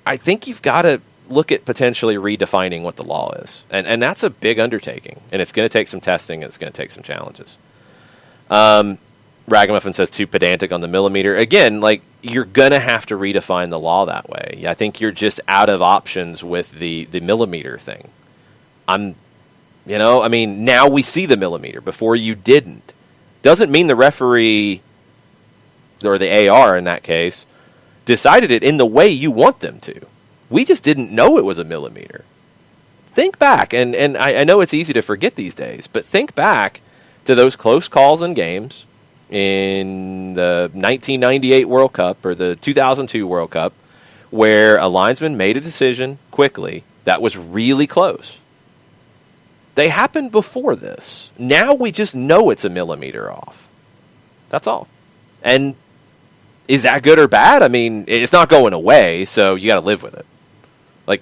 I think you've got to look at potentially redefining what the law is. And that's a big undertaking, and it's going to take some testing, and it's going to take some challenges. Ragamuffin says too pedantic on the millimeter. Again, you're going to have to redefine the law that way. I think you're just out of options with the millimeter thing. Now we see the millimeter. Before you didn't. Doesn't mean the referee, or the AR in that case, decided it in the way you want them to. We just didn't know it was a millimeter. Think back, and I know it's easy to forget these days, but think back to those close calls in games in the 1998 World Cup or the 2002 World Cup where a linesman made a decision quickly that was really close. They happened before this. Now we just know it's a millimeter off. That's all. And is that good or bad? It's not going away, so you got to live with it.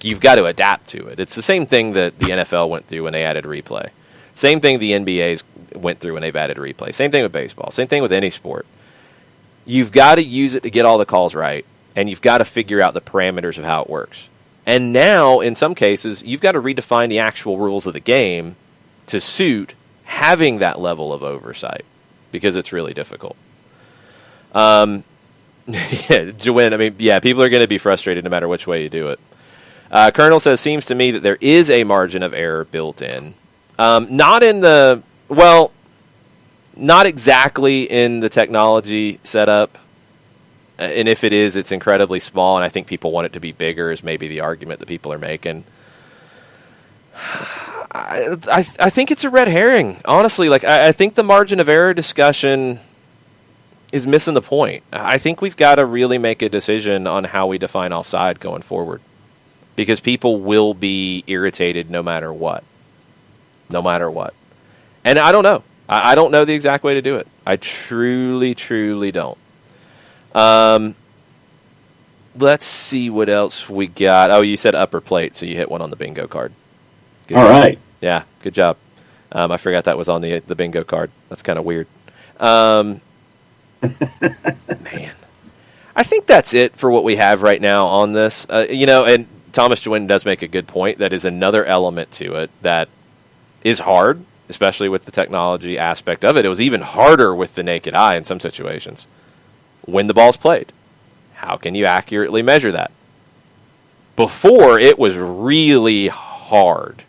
You've got to adapt to it. It's the same thing that the NFL went through when they added replay. Same thing the NBA's went through when they've added replay. Same thing with baseball. Same thing with any sport. You've got to use it to get all the calls right, and you've got to figure out the parameters of how it works. And now, in some cases, you've got to redefine the actual rules of the game to suit having that level of oversight, because it's really difficult. Jawin, people are going to be frustrated no matter which way you do it. Colonel says, seems to me that there is a margin of error built in. Not exactly in the technology setup. And if it is, it's incredibly small, and I think people want it to be bigger is maybe the argument that people are making. I think it's a red herring, honestly. I think the margin of error discussion is missing the point. I think we've got to really make a decision on how we define offside going forward, because people will be irritated no matter what. No matter what. And I don't know. I don't know the exact way to do it. I truly, truly don't. Let's see what else we got. Oh, you said upper plate, so you hit one on the bingo card. Good. All right. Yeah, good job. I forgot that was on the bingo card. That's kind of weird. Man. I think that's it for what we have right now on this. And Thomas Jewin does make a good point. That is another element to it that is hard, especially with the technology aspect of it. It was even harder with the naked eye in some situations. When the ball's played, how can you accurately measure that? Before, it was really hard.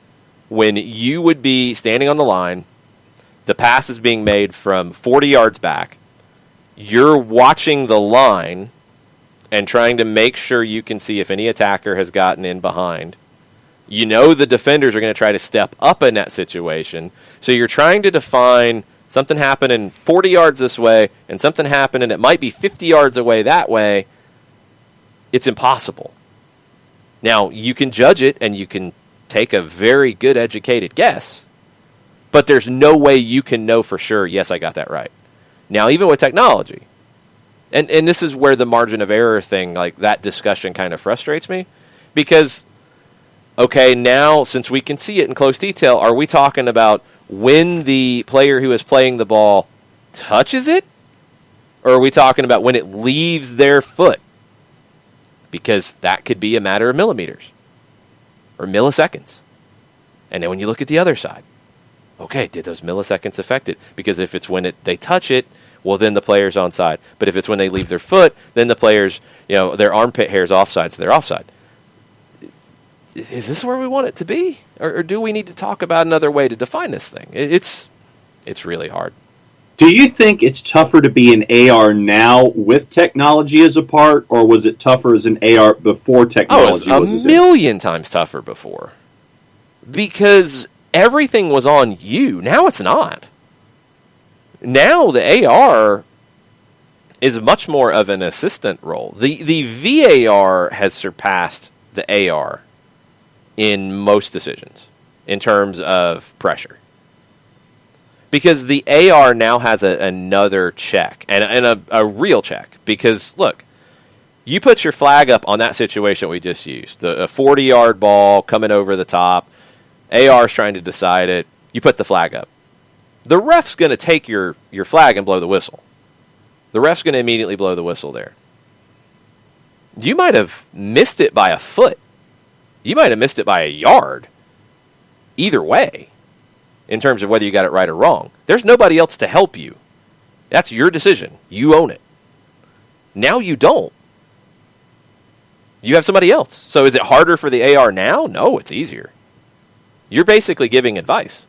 When you would be standing on the line, the pass is being made from 40 yards back, you're watching the line and trying to make sure you can see if any attacker has gotten in behind. You know the defenders are going to try to step up in that situation, so you're trying to define something happening 40 yards this way and something happening it might be 50 yards away that way. It's impossible. Now, you can judge it and you can take a very good educated guess, but there's no way you can know for sure, yes, I got that right. Now, even with technology, and this is where the margin of error thing, like that discussion kind of frustrates me, because, okay, now since we can see it in close detail, are we talking about when the player who is playing the ball touches it, or are we talking about when it leaves their foot? Because that could be a matter of millimeters or milliseconds. And then when you look at the other side, okay, did those milliseconds affect it? Because if it's when they touch it, well, then the player's onside. But if it's when they leave their foot, then the player's, their armpit hair's offside, so they're offside. Is this where we want it to be? Or do we need to talk about another way to define this thing? It's really hard. Do you think it's tougher to be an AR now with technology as a part, or was it tougher as an AR before technology? Oh, it was a million times tougher before. Because everything was on you. Now it's not. Now the AR is much more of an assistant role. The VAR has surpassed the AR in most decisions in terms of pressure. Because the AR now has another check, and a real check. Because, look, you put your flag up on that situation we just used. A 40-yard ball coming over the top. AR's trying to decide it. You put the flag up. The ref's going to take your flag and blow the whistle. The ref's going to immediately blow the whistle there. You might have missed it by a foot. You might have missed it by a yard. Either way, in terms of whether you got it right or wrong. There's nobody else to help you. That's your decision. You own it. Now you don't. You have somebody else. So is it harder for the AR now? No, it's easier. You're basically giving advice.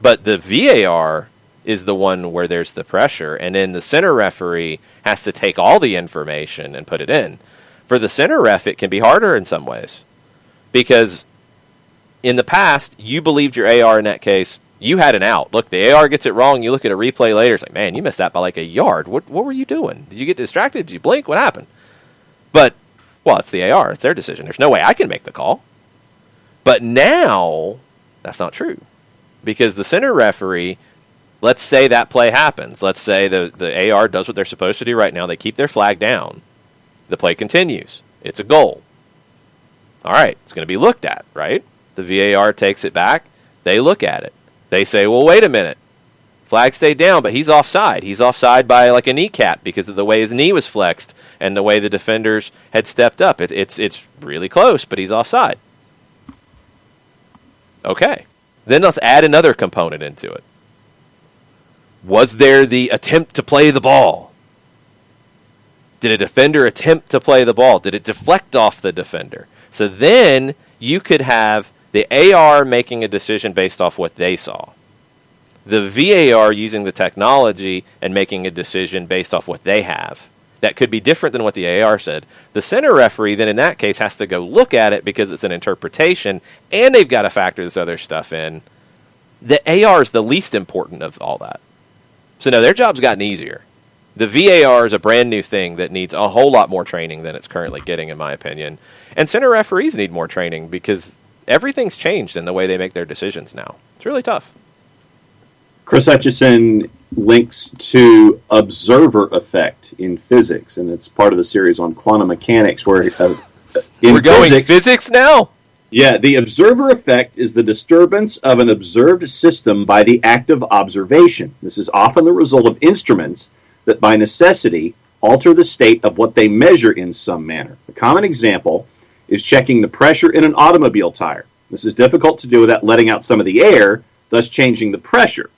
But the VAR is the one where there's the pressure, and then the center referee has to take all the information and put it in. For the center ref, it can be harder in some ways. Because in the past, you believed your AR in that case. You had an out. Look, the AR gets it wrong. You look at a replay later. It's like, man, you missed that by like a yard. What were you doing? Did you get distracted? Did you blink? What happened? But, well, it's the AR. It's their decision. There's no way I can make the call. But now, that's not true. Because the center referee, let's say that play happens. Let's say the AR does what they're supposed to do right now. They keep their flag down. The play continues. It's a goal. All right, it's going to be looked at, right? The VAR takes it back. They look at it. They say, well, wait a minute. Flag stayed down, but he's offside. He's offside by like a kneecap because of the way his knee was flexed and the way the defenders had stepped up. It's really close, but he's offside. Okay. Then let's add another component into it. Was there the attempt to play the ball? Did a defender attempt to play the ball? Did it deflect off the defender? So then you could have the AR making a decision based off what they saw. The VAR using the technology and making a decision based off what they have. That could be different than what the AR said. The center referee then in that case has to go look at it because it's an interpretation and they've got to factor this other stuff in. The AR is the least important of all that. So no, their job's gotten easier. The VAR is a brand new thing that needs a whole lot more training than it's currently getting, in my opinion. And center referees need more training because everything's changed in the way they make their decisions now. It's really tough. Chris Hutchison links to observer effect in physics, and it's part of the series on quantum mechanics where we're going physics now? Yeah, the observer effect is the disturbance of an observed system by the act of observation. This is often the result of instruments that by necessity alter the state of what they measure in some manner. A common example is checking the pressure in an automobile tire. This is difficult to do without letting out some of the air, thus changing the pressure.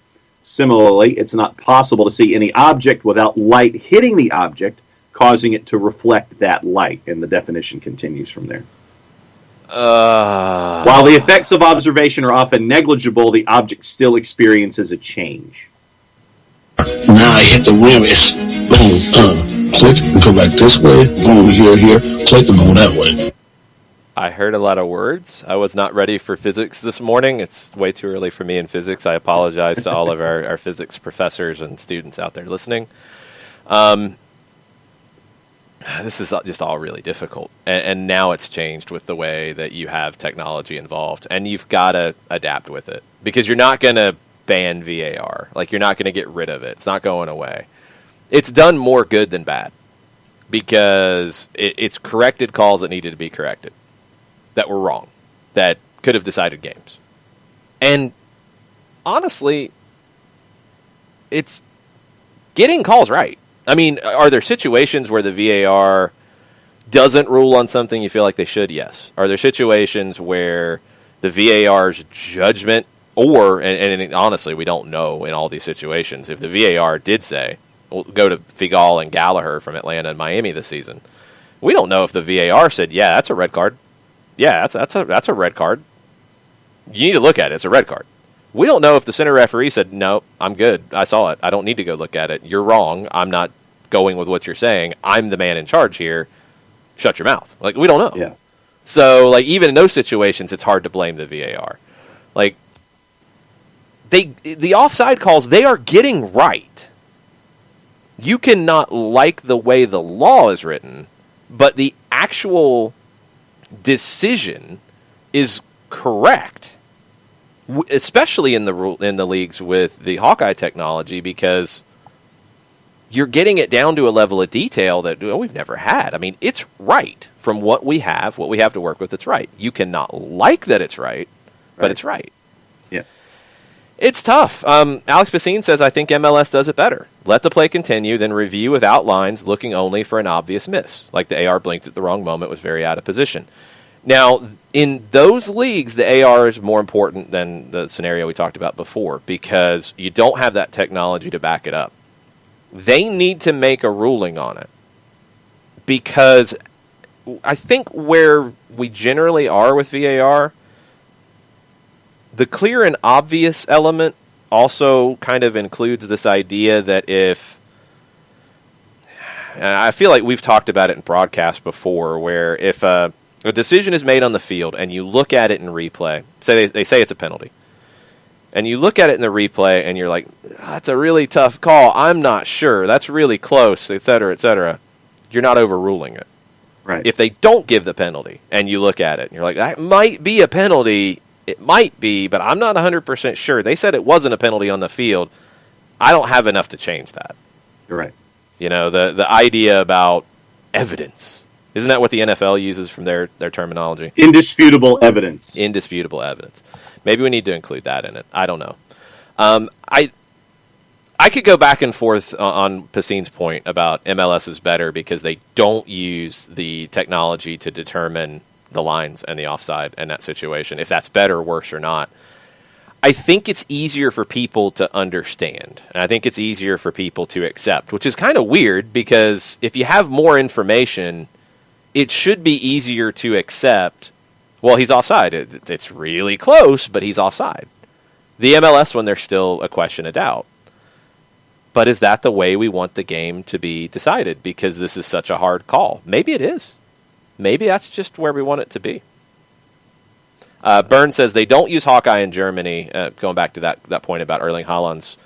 Similarly, it's not possible to see any object without light hitting the object, causing it to reflect that light, and the definition continues from there. While the effects of observation are often negligible, the object still experiences a change. Now I hit the rim, it's boom, click and go back this way, boom, here, click and go that way. I heard a lot of words. I was not ready for physics this morning. It's way too early for me in physics. I apologize to all of our physics professors and students out there listening. This is just all really difficult. And now it's changed with the way that you have technology involved. And you've got to adapt with it. Because you're not going to ban VAR. Like, you're not going to get rid of it. It's not going away. It's done more good than bad. Because it's corrected calls that needed to be corrected. That were wrong, that could have decided games. And honestly, it's getting calls right. I mean, are there situations where the VAR doesn't rule on something you feel like they should? Yes. Are there situations where the VAR's judgment, and honestly, we don't know in all these situations, if the VAR did say, we'll go to Figal and Gallagher from Atlanta and Miami this season, we don't know if the VAR said, yeah, that's a red card. Yeah, that's a red card. You need to look at it. It's a red card. We don't know if the center referee said, no, I'm good. I saw it. I don't need to go look at it. You're wrong. I'm not going with what you're saying. I'm the man in charge here. Shut your mouth. Like, we don't know. Yeah. So, like, even in those situations, it's hard to blame the VAR. Like, the offside calls, they are getting right. You cannot like the way the law is written, but the actual decision is correct, especially in the leagues with the Hawkeye technology, because you're getting it down to a level of detail that we've never had. I mean, it's right from what we have to work with. It's right. You cannot like that it's right, but it's right. Yes. It's tough. Alex Bassine says, I think MLS does it better. Let the play continue, then review without lines, looking only for an obvious miss. Like the AR blinked at the wrong moment, was very out of position. Now, in those leagues, the AR is more important than the scenario we talked about before, because you don't have that technology to back it up. They need to make a ruling on it. Because I think where we generally are with VAR, the clear and obvious element also kind of includes this idea that if, and I feel like we've talked about it in broadcast before, where if a decision is made on the field and you look at it in replay, say they say it's a penalty, and you look at it in the replay and you're like, that's a really tough call, I'm not sure, that's really close, etc., you're not overruling it. Right. If they don't give the penalty and you look at it and you're like, that might be a penalty, it might be, but I'm not 100% sure. They said it wasn't a penalty on the field. I don't have enough to change that. You're right. You know, the idea about evidence. Isn't that what the NFL uses from their terminology? Indisputable evidence. Indisputable evidence. Maybe we need to include that in it. I don't know. I could go back and forth on Passine's point about MLS is better because they don't use the technology to determine the lines and the offside in that situation, if that's better, worse, or not. I think it's easier for people to understand, and I think it's easier for people to accept, which is kind of weird because if you have more information, it should be easier to accept, well, he's offside. It's really close, but he's offside. The MLS one, there's still a question of doubt. But is that the way we want the game to be decided because this is such a hard call? Maybe it is. Maybe that's just where we want it to be. Byrne says they don't use Hawkeye in Germany, going back to that point about Erling Haaland's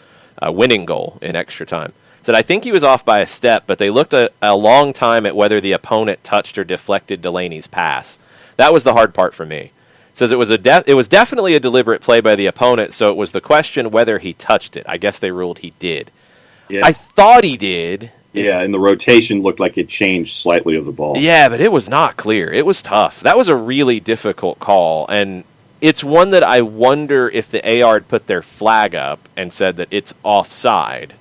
winning goal in extra time. Said, I think he was off by a step, but they looked a long time at whether the opponent touched or deflected Delaney's pass. That was the hard part for me. Says it was it was definitely a deliberate play by the opponent, so it was the question whether he touched it. I guess they ruled he did. Yeah. I thought he did. Yeah, and the rotation looked like it changed slightly of the ball. Yeah, but it was not clear. It was tough. That was a really difficult call, and it's one that I wonder if the AR had put their flag up and said that it's offside,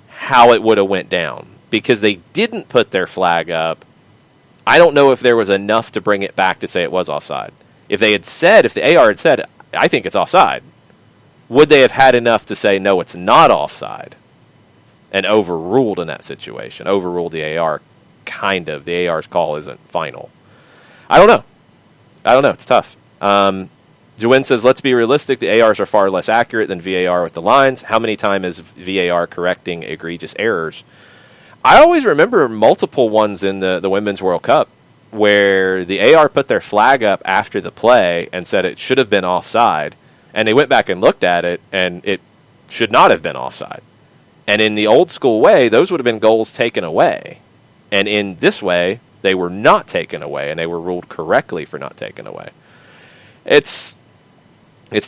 how it would have went down. Because they didn't put their flag up, I don't know if there was enough to bring it back to say it was offside. If the AR had said, I think it's offside, would they have had enough to say, no, it's not offside, and overruled in that situation? Overruled the AR, kind of. The AR's call isn't final. I don't know. It's tough. Jawin says, let's be realistic. The ARs are far less accurate than VAR with the lines. How many times is VAR correcting egregious errors? I always remember multiple ones in the Women's World Cup where the AR put their flag up after the play and said it should have been offside, and they went back and looked at it, and it should not have been offside. And in the old school way, those would have been goals taken away. And in this way, they were not taken away, and they were ruled correctly for not taken away. It's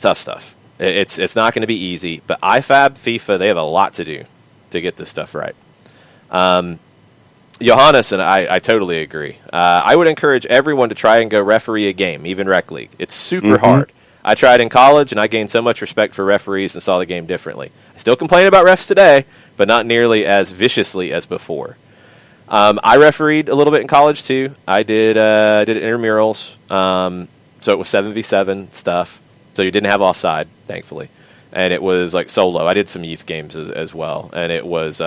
tough stuff. It's not going to be easy, but IFAB, FIFA, they have a lot to do to get this stuff right. Johannes and I totally agree. I would encourage everyone to try and go referee a game, even rec league. It's super hard. I tried in college, and I gained so much respect for referees and saw the game differently. I still complain about refs today, but not nearly as viciously as before. I refereed a little bit in college, too. I did intramurals, so it was 7v7 stuff. So you didn't have offside, thankfully. And it was like solo. I did some youth games as well, and it was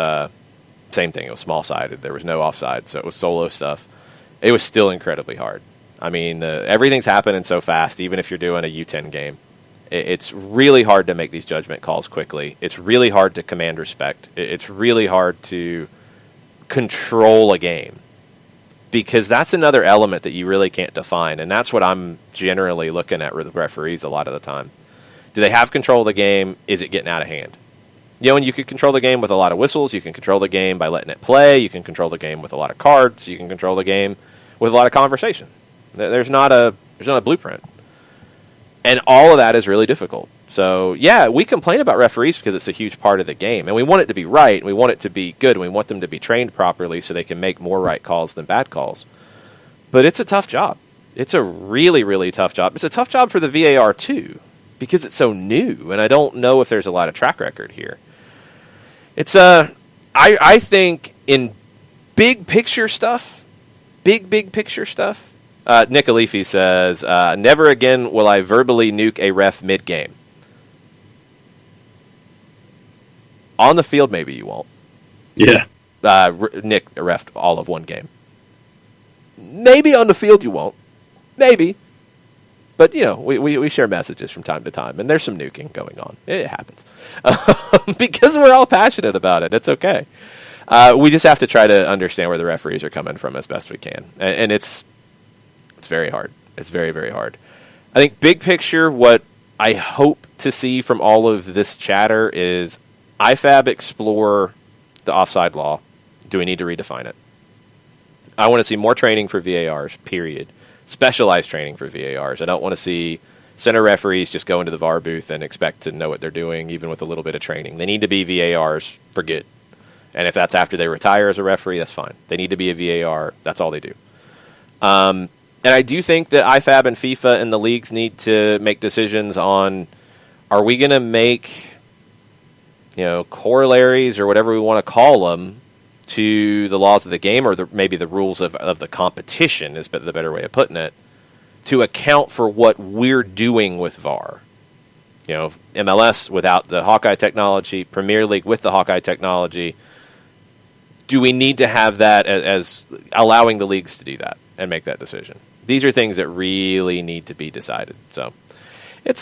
same thing. It was small-sided. There was no offside, so it was solo stuff. It was still incredibly hard. I mean, everything's happening so fast, even if you're doing a U10 game. It's really hard to make these judgment calls quickly. It's really hard to command respect. It's really hard to control a game, because that's another element that you really can't define, and that's what I'm generally looking at with referees a lot of the time. Do they have control of the game? Is it getting out of hand? And you can control the game with a lot of whistles. You can control the game by letting it play. You can control the game with a lot of cards. You can control the game with a lot of conversation. There's not a blueprint. And all of that is really difficult. So, yeah, we complain about referees because it's a huge part of the game. And we want it to be right, and we want it to be good, and we want them to be trained properly so they can make more right calls than bad calls. But it's a tough job. It's a really, really tough job. It's a tough job for the VAR, too, because it's so new, and I don't know if there's a lot of track record here. It's I think in big picture stuff, Nick Alifi says, never again will I verbally nuke a ref mid-game. On the field, maybe you won't. Yeah. Nick refed all of one game. Maybe on the field you won't. Maybe. But, we share messages from time to time, and there's some nuking going on. It happens. Because we're all passionate about it. It's okay. We just have to try to understand where the referees are coming from as best we can. And it's very hard. It's very, very hard. I think big picture, what I hope to see from all of this chatter is IFAB explore the offside law. Do we need to redefine it? I want to see more training for VARs, period. Specialized training for VARs. I don't want to see center referees just go into the VAR booth and expect to know what they're doing, even with a little bit of training. They need to be VARs for good. And if that's after they retire as a referee, that's fine. They need to be a VAR. That's all they do. And I do think that IFAB and FIFA and the leagues need to make decisions on, are we going to make, corollaries or whatever we want to call them to the laws of the game, or maybe the rules of the competition is the better way of putting it, to account for what we're doing with VAR. MLS without the Hawkeye technology, Premier League with the Hawkeye technology. Do we need to have that as allowing the leagues to do that and make that decision? These are things that really need to be decided. So it's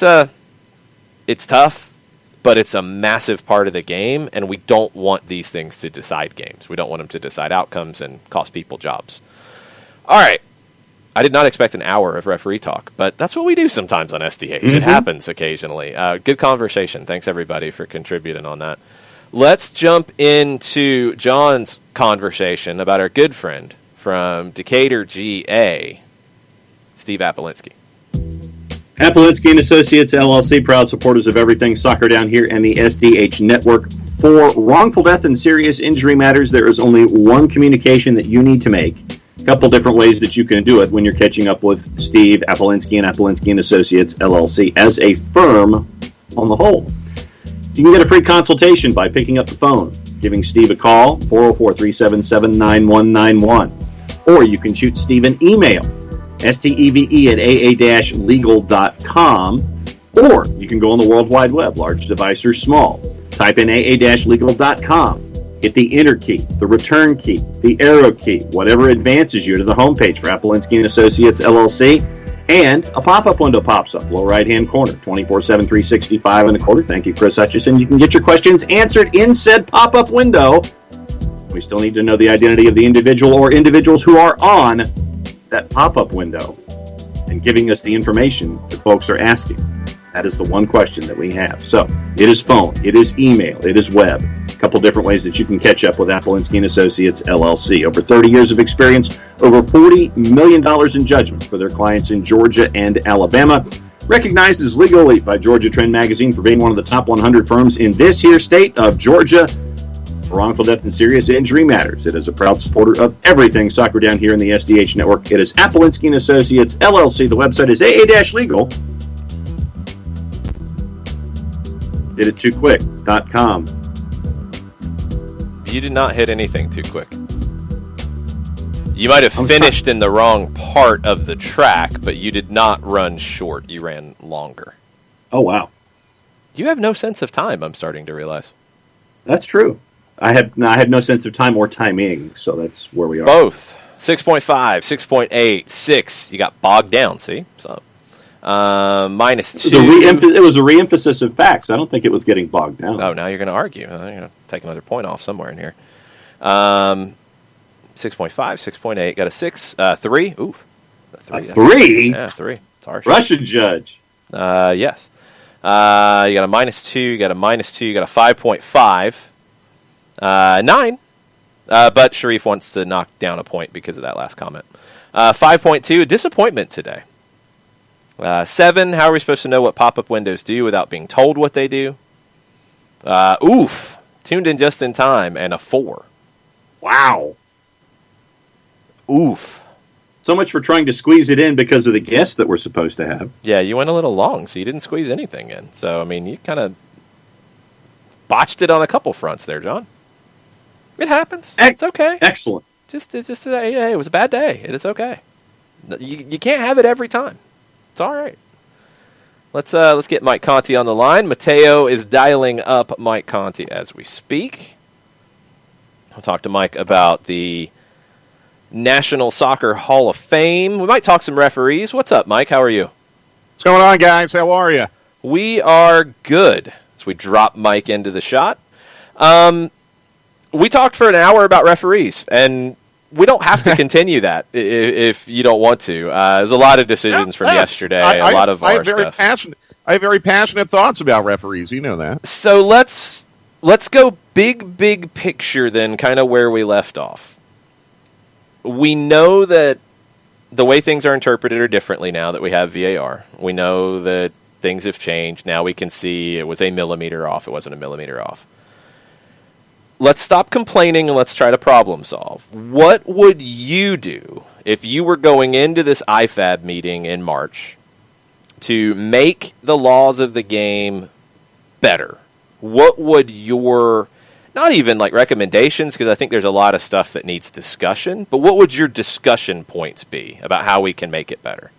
tough, but it's a massive part of the game, and we don't want these things to decide games. We don't want them to decide outcomes and cost people jobs. All right. I did not expect an hour of referee talk, but that's what we do sometimes on SDH. It happens occasionally. Good conversation. Thanks, everybody, for contributing on that. Let's jump into John's conversation about our good friend from Decatur, GA, Steve Apolinsky. Appolinsky and Associates, LLC, proud supporters of everything soccer down here and the SDH network. For wrongful death and serious injury matters, there is only one communication that you need to make. A couple different ways that you can do it when you're catching up with Steve Appolinsky and Appolinsky and Associates, LLC, as a firm on the whole. You can get a free consultation by picking up the phone, giving Steve a call, 404-377-9191. Or you can shoot Steve an email, steve@aa-legal.com, or you can go on the World Wide Web, large device or small. Type in aa-legal.com, hit the enter key, the return key, the arrow key, whatever advances you to the homepage for Appolinsky and Associates, LLC, and a pop-up window pops up, lower right-hand corner, 24/7, 365 and a quarter. Thank you, Chris Hutchison. You can get your questions answered in said pop-up window. We still need to know the identity of the individual or individuals who are on that pop-up window and giving us the information that folks are asking. That is the one question that we have. So it is phone, it is email, it is web. A couple different ways that you can catch up with Appolinsky and Associates, LLC. Over 30 years of experience, over $40 million in judgments for their clients in Georgia and Alabama. Recognized as Legal Elite by Georgia Trend Magazine for being one of the top 100 firms in this here state of Georgia. Wrongful death and serious injury matters. It is a proud supporter of everything soccer down here in the SDH network. It is Appolinsky and Associates, LLC. The website is aa-legal. Did it too quick.com. You did not hit anything too quick. You might have finished in the wrong part of the track, but you did not run short. You ran longer. Oh, wow. You have no sense of time, I'm starting to realize. That's true. I have no sense of time or timing, so that's where we are. Both. 6.5, 6.8, 6. You got bogged down, see? So, minus 2. It was a re-emphasis of facts. I don't think it was getting bogged down. Oh, now you're going to argue. You're going to take another point off somewhere in here. 6.5, 6.8. Got a 6. 3. Oof. A 3? Yeah, 3. It's harsh. Russian judge. Yes. You got a minus 2. You got a minus 2. You got a 5.5. 9. But Sharif wants to knock down a point because of that last comment. 5.2, a disappointment today. 7, how are we supposed to know what pop-up windows do without being told what they do? Oof, tuned in just in time, and a 4. Wow. Oof. So much for trying to squeeze it in because of the guests that we're supposed to have. Yeah, you went a little long, so you didn't squeeze anything in. So, I mean, you kind of botched it on a couple fronts there, John. It happens. It's okay. Excellent. It's just it was a bad day. It is okay. You can't have it every time. It's all right. Let's get Mike Conti on the line. Mateo is dialing up Mike Conti as we speak. We'll talk to Mike about the National Soccer Hall of Fame. We might talk some referees. What's up, Mike? How are you? What's going on, guys? How are you? We are good. So we drop Mike into the shot. We talked for an hour about referees, and we don't have to continue that if you don't want to. There's a lot of decisions from yesterday, a lot of VAR stuff. I have very passionate thoughts about referees. You know that. So let's go big picture then, kind of where we left off. We know that the way things are interpreted are differently now that we have VAR. We know that things have changed. Now we can see it was a millimeter off. It wasn't a millimeter off. Let's stop complaining and let's try to problem solve. What would you do if you were going into this IFAB meeting in March to make the laws of the game better? What would your, not even like recommendations, because I think there's a lot of stuff that needs discussion, but what would your discussion points be about how we can make it better?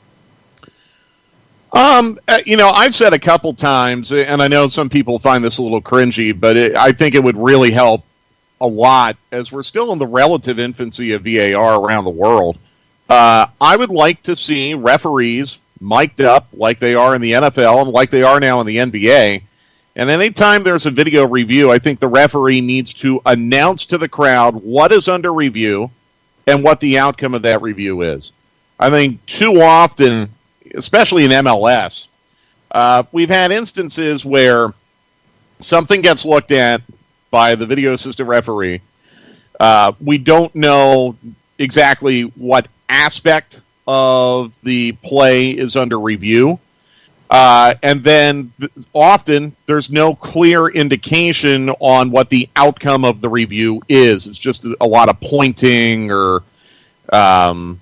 I've said a couple times, and I know some people find this a little cringy, but I think it would really help a lot, as we're still in the relative infancy of VAR around the world. I would like to see referees mic'd up like they are in the NFL and like they are now in the NBA. And anytime there's a video review, I think the referee needs to announce to the crowd what is under review and what the outcome of that review is. I think too often, especially in MLS, we've had instances where something gets looked at by the video assistant referee. We don't know exactly what aspect of the play is under review. And then often there's no clear indication on what the outcome of the review is. It's just a lot of pointing or, a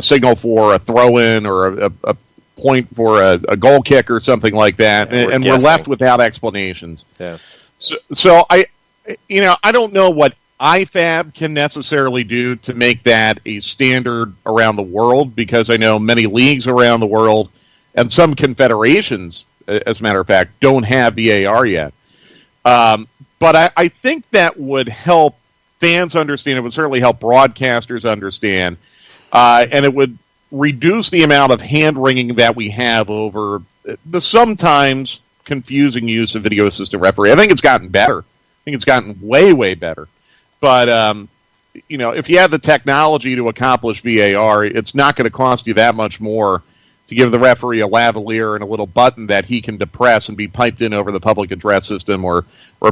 signal for a throw-in or a point for a goal kick or something like that. Yeah, and we're left without explanations. Yeah. So I don't know what IFAB can necessarily do to make that a standard around the world, because I know many leagues around the world and some confederations, as a matter of fact, don't have VAR yet. But I think that would help fans understand. It would certainly help broadcasters understand. And it would reduce the amount of hand-wringing that we have over the sometimes confusing use of video assistant referee. I think it's gotten better. I think it's gotten way, way better. But, if you have the technology to accomplish VAR, it's not going to cost you that much more to give the referee a lavalier and a little button that he can depress and be piped in over the public address system or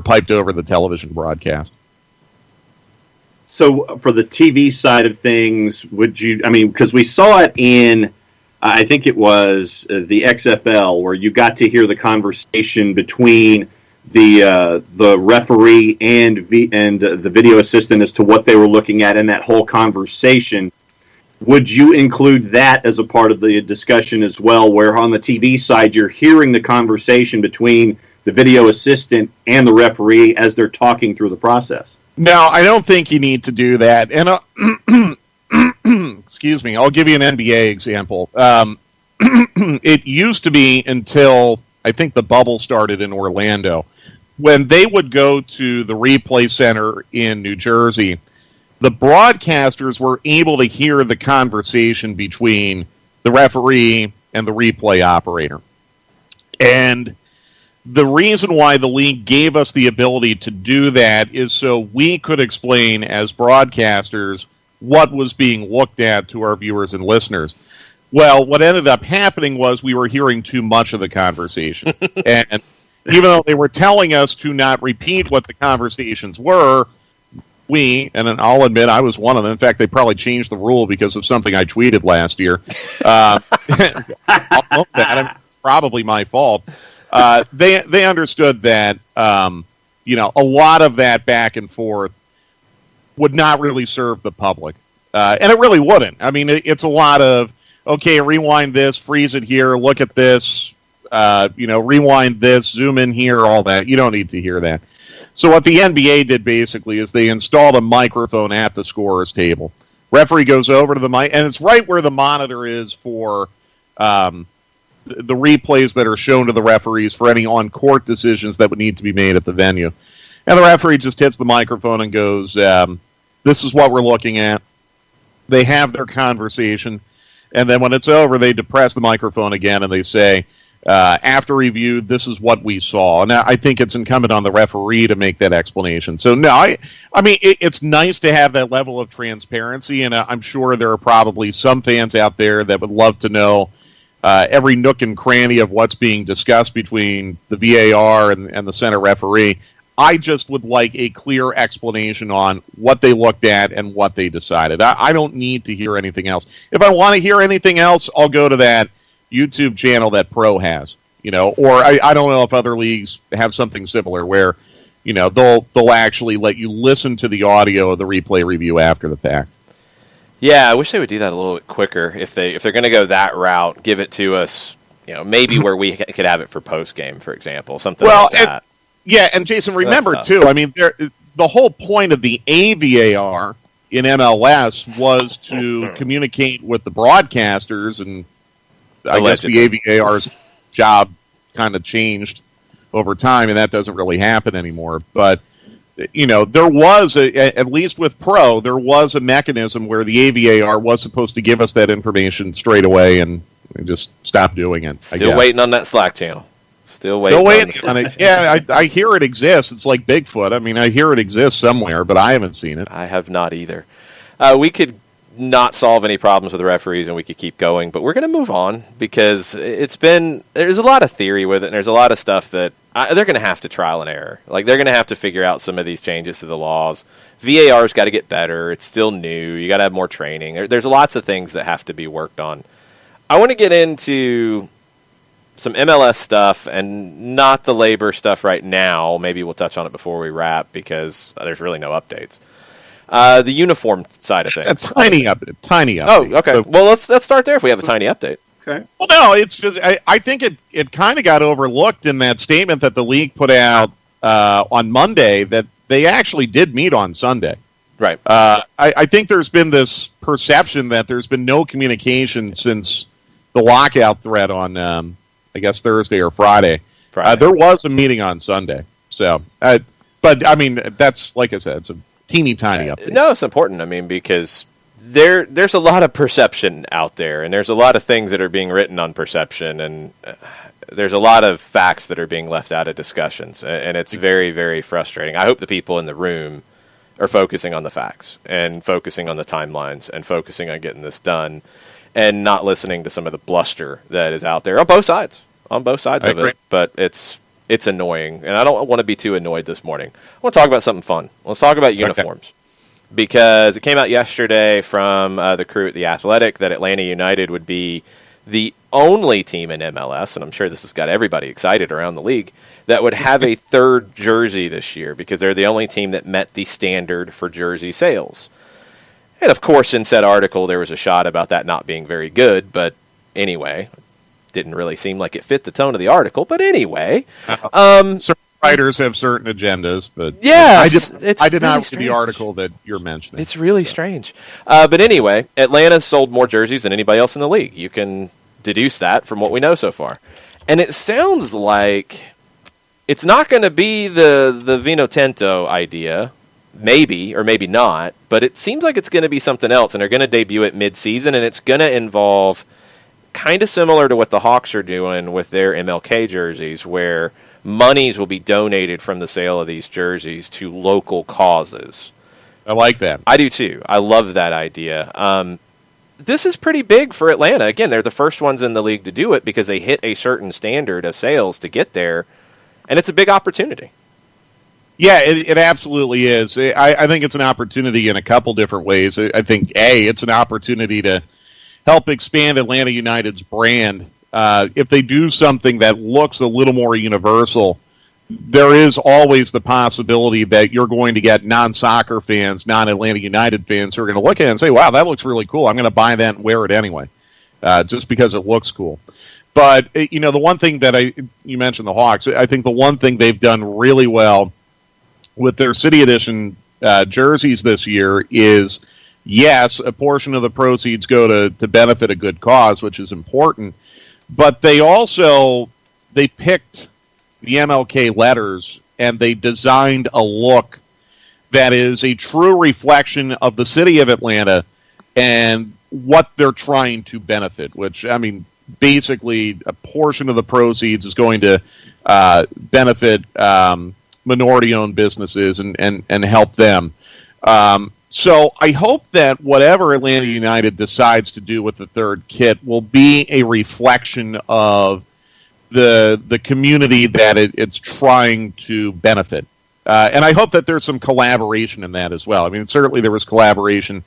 piped over the television broadcast. So for the TV side of things, because we saw it in, I think it was the XFL, where you got to hear the conversation between the referee and the video assistant as to what they were looking at in that whole conversation. Would you include that as a part of the discussion as well, where on the TV side you're hearing the conversation between the video assistant and the referee as they're talking through the process? No, I don't think you need to do that. And excuse me, I'll give you an NBA example. It used to be, until I think the bubble started in Orlando, when they would go to the replay center in New Jersey, the broadcasters were able to hear the conversation between the referee and the replay operator. And the reason why the league gave us the ability to do that is so we could explain as broadcasters what was being looked at to our viewers and listeners. Well, what ended up happening was we were hearing too much of the conversation. And even though they were telling us to not repeat what the conversations were, and I'll admit I was one of them. In fact, they probably changed the rule because of something I tweeted last year. I'll note that. It's probably my fault. They understood that, a lot of that back and forth would not really serve the public. And it really wouldn't. I mean, it's a lot of, okay, rewind this, freeze it here, look at this, rewind this, zoom in here, all that. You don't need to hear that. So what the NBA did basically is they installed a microphone at the scorer's table. Referee goes over to the mic, and it's right where the monitor is for the replays that are shown to the referees for any on-court decisions that would need to be made at the venue. And the referee just hits the microphone and goes, this is what we're looking at. They have their conversation, and then when it's over, they depress the microphone again, and they say, after review, this is what we saw. Now, I think it's incumbent on the referee to make that explanation. So, no, I mean, it's nice to have that level of transparency, and I'm sure there are probably some fans out there that would love to know every nook and cranny of what's being discussed between the VAR and the center referee. I just would like a clear explanation on what they looked at and what they decided. I don't need to hear anything else. If I want to hear anything else, I'll go to that YouTube channel that Pro has, or I don't know if other leagues have something similar where, they'll actually let you listen to the audio of the replay review after the fact. Yeah, I wish they would do that a little bit quicker. If they're going to go that route, give it to us, maybe where we could have it for post game, for example, something like that. And Jason, remember too. I mean, the whole point of the AVAR in MLS was to communicate with the broadcasters, and I guess the AVAR's job kind of changed over time, and that doesn't really happen anymore. But there was, at least with Pro, there was a mechanism where the AVAR was supposed to give us that information straight away, and we just stopped doing it. Still waiting on that Slack channel. Still waiting on it. Yeah, I hear it exists. It's like Bigfoot. I mean, I hear it exists somewhere, but I haven't seen it. I have not either. We could not solve any problems with the referees, and we could keep going, but we're going to move on because there's a lot of theory with it, and there's a lot of stuff that they're going to have to trial and error. Like, they're going to have to figure out some of these changes to the laws. VAR's got to get better. It's still new. You got to have more training. There's lots of things that have to be worked on. I want to get into some MLS stuff and not the labor stuff right now. Maybe we'll touch on it before we wrap because there's really no updates. The uniform side of things. A tiny update. Oh, okay. Well, let's start there if we have a tiny update. Okay. Well, no, it's just I think it kind of got overlooked in that statement that the league put out on Monday that they actually did meet on Sunday. Right. I think there's been this perception that there's been no communication since the lockout threat on, I guess, Thursday or Friday. There was a meeting on Sunday. So, but, I mean, that's, like I said, it's a teeny tiny update. No, it's important. I mean, because there's a lot of perception out there, and there's a lot of things that are being written on perception, and there's a lot of facts that are being left out of discussions, and it's very, very frustrating. I hope the people in the room are focusing on the facts and focusing on the timelines and focusing on getting this done and not listening to some of the bluster that is out there on both sides of it. But it's annoying, and I don't want to be too annoyed this morning. I want to talk about something fun. Let's talk about uniforms. Because it came out yesterday from the crew at The Athletic that Atlanta United would be the only team in MLS, and I'm sure this has got everybody excited around the league, that would have a third jersey this year because they're the only team that met the standard for jersey sales. And, of course, in said article, there was a shot about that not being very good, but anyway, didn't really seem like it fit the tone of the article. But anyway. Certain writers have certain agendas, but yes, I did not read the article that you're mentioning. It's really strange. But anyway, Atlanta's sold more jerseys than anybody else in the league. You can deduce that from what we know so far. And it sounds like it's not going to be the Vino Tinto idea, maybe or maybe not, but it seems like it's going to be something else, and they're going to debut it mid-season, and it's going to involve kind of similar to what the Hawks are doing with their MLK jerseys, where monies will be donated from the sale of these jerseys to local causes. I like that. I do too. I love that idea. This is pretty big for Atlanta. Again, they're the first ones in the league to do it because they hit a certain standard of sales to get there, and it's a big opportunity. Yeah, it absolutely is. I think it's an opportunity in a couple different ways. I think, it's an opportunity to help expand Atlanta United's brand. If they do something that looks a little more universal, there is always the possibility that you're going to get non-soccer fans, non-Atlanta United fans who are going to look at it and say, wow, that looks really cool. I'm going to buy that and wear it anyway, just because it looks cool. But, the one thing that you mentioned the Hawks, I think the one thing they've done really well with their City Edition jerseys this year is, yes, a portion of the proceeds go to benefit a good cause, which is important. But they picked the MLK letters and they designed a look that is a true reflection of the city of Atlanta and what they're trying to benefit, which, I mean, basically a portion of the proceeds is going to benefit minority-owned businesses and help them. So I hope that whatever Atlanta United decides to do with the third kit will be a reflection of the community that it's trying to benefit. And I hope that there's some collaboration in that as well. I mean, certainly there was collaboration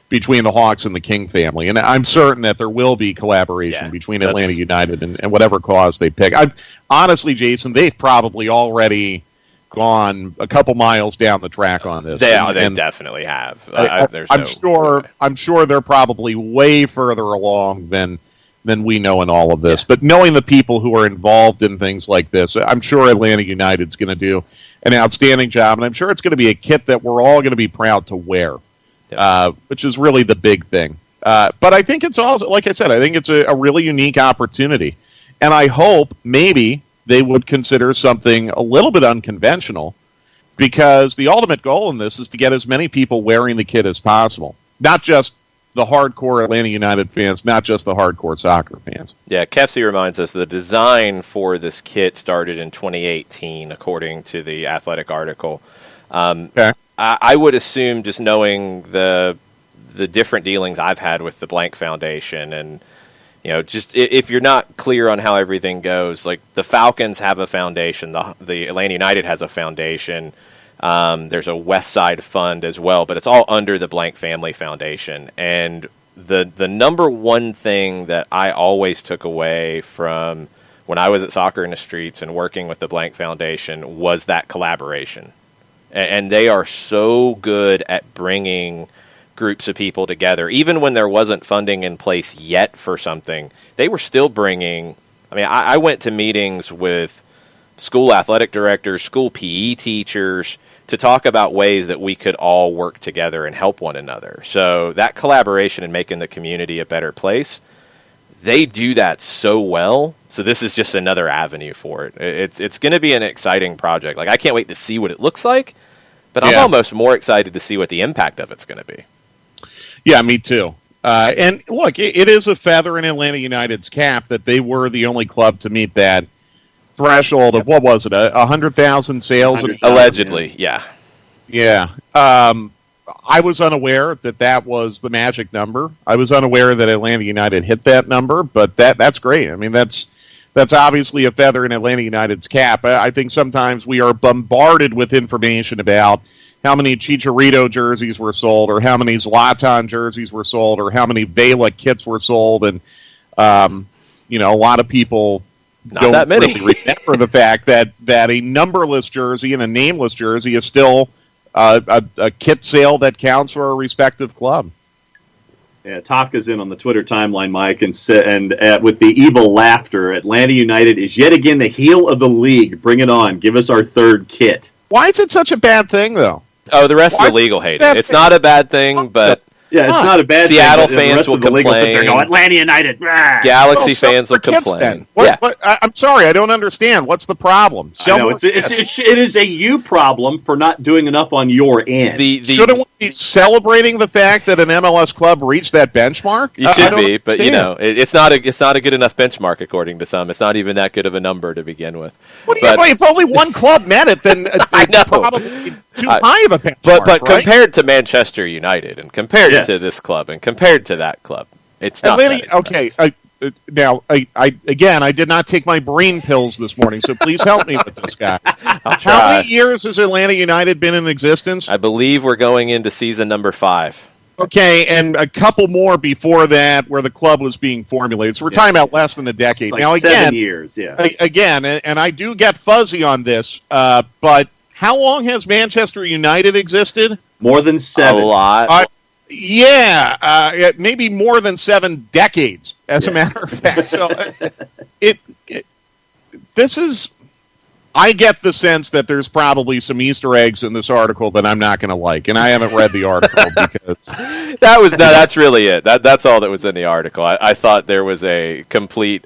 between the Hawks and the King family, and I'm certain that there will be collaboration between Atlanta United and whatever cause they pick. Honestly, Jason, they've probably already gone a couple miles down the track on this. They definitely have. I'm sure they're probably way further along than we know in all of this. But knowing the people who are involved in things like this, I'm sure Atlanta United's going to do an outstanding job, and I'm sure it's going to be a kit that we're all going to be proud to wear, which is really the big thing. But I think it's also, like I said, I think it's a really unique opportunity. And I hope maybe they would consider something a little bit unconventional, because the ultimate goal in this is to get as many people wearing the kit as possible. Not just the hardcore Atlanta United fans, not just the hardcore soccer fans. Yeah, Kefsey reminds us the design for this kit started in 2018, according to the Athletic article. I would assume, just knowing the different dealings I've had with the Blank Foundation, and just if you're not clear on how everything goes, like the Falcons have a foundation, the Atlanta United has a foundation. There's a West Side Fund as well, but it's all under the Blank Family Foundation. And the number one thing that I always took away from when I was at Soccer in the Streets and working with the Blank Foundation was that collaboration. And they are so good at bringing groups of people together. Even when there wasn't funding in place yet for something, they were still bringing... I mean, I went to meetings with school athletic directors, school PE teachers, to talk about ways that we could all work together and help one another. So that collaboration and making the community a better place, they do that so well. So this is just another avenue for it. It's going to be an exciting project. Like, I can't wait to see what it looks like, but I'm almost more excited to see what the impact of it's going to be. Yeah, me too. And look, it is a feather in Atlanta United's cap that they were the only club to meet that threshold of, what was it, 100,000 sales? 100,000, Allegedly, yeah. Yeah. I was unaware that was the magic number. I was unaware that Atlanta United hit that number, but that's great. I mean, that's obviously a feather in Atlanta United's cap. I think sometimes we are bombarded with information about how many Chicharito jerseys were sold, or how many Zlatan jerseys were sold, or how many Vela kits were sold, and a lot of people don't that many. really remember the fact that a numberless jersey and a nameless jersey is still a kit sale that counts for a respective club. Yeah, Tafka's in on the Twitter timeline, Mike, and with the evil laughter, Atlanta United is yet again the heel of the league. Bring it on. Give us our third kit. Why is it such a bad thing, though? Oh, the rest of the league will hate it. It's not a bad thing, but... Yeah, it's not a bad Seattle thing. fans will complain. Go, Atlanta United. Galaxy fans will complain. I'm sorry, I don't understand. What's the problem? It is a you problem for not doing enough on your end. Shouldn't we be celebrating the fact that an MLS club reached that benchmark? You should be, but it's not a good enough benchmark according to some. It's not even that good of a number to begin with. What do you mean? If only one club met it, then it's probably too high of a benchmark. But compared to Manchester United and compared to this club and compared to that club, it's not Atlanta, okay. I did not take my brain pills this morning, so please help me with this guy. How many years has Atlanta United been in existence? I believe we're going into season number 5. Okay, and a couple more before that where the club was being formulated. So we're talking about less than a decade. Like now, again, 7 years, Again, and I do get fuzzy on this, but how long has Manchester United existed? More than 7. A lot. Maybe more than 7 decades, as a matter of fact. So this is... I get the sense that there's probably some Easter eggs in this article that I'm not going to like, and I haven't read the article because... That's really it. That's all that was in the article. I thought there was a complete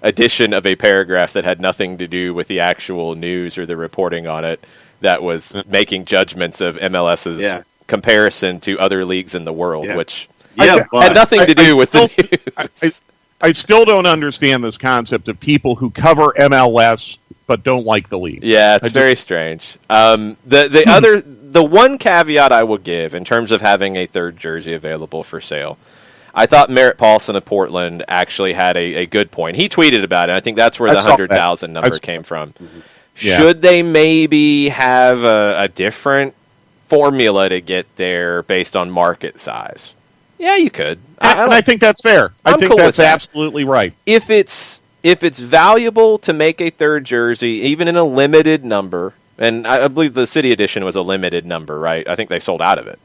addition of a paragraph that had nothing to do with the actual news or the reporting on it that was making judgments of MLS's comparison to other leagues in the world, which had nothing to do with the news. I still don't understand this concept of people who cover MLS but don't like the league. Yeah, it's very strange. The one caveat I will give in terms of having a third jersey available for sale, I thought Merritt Paulson of Portland actually had a good point. He tweeted about it. I think that's where the 100,000 number came from. Mm-hmm. Yeah. Should they maybe have a different formula to get there based on market size? Yeah, you could. I think that's fair. I think that's absolutely right. If it's valuable to make a third jersey, even in a limited number, and I believe the City Edition was a limited number, right? I think they sold out of it.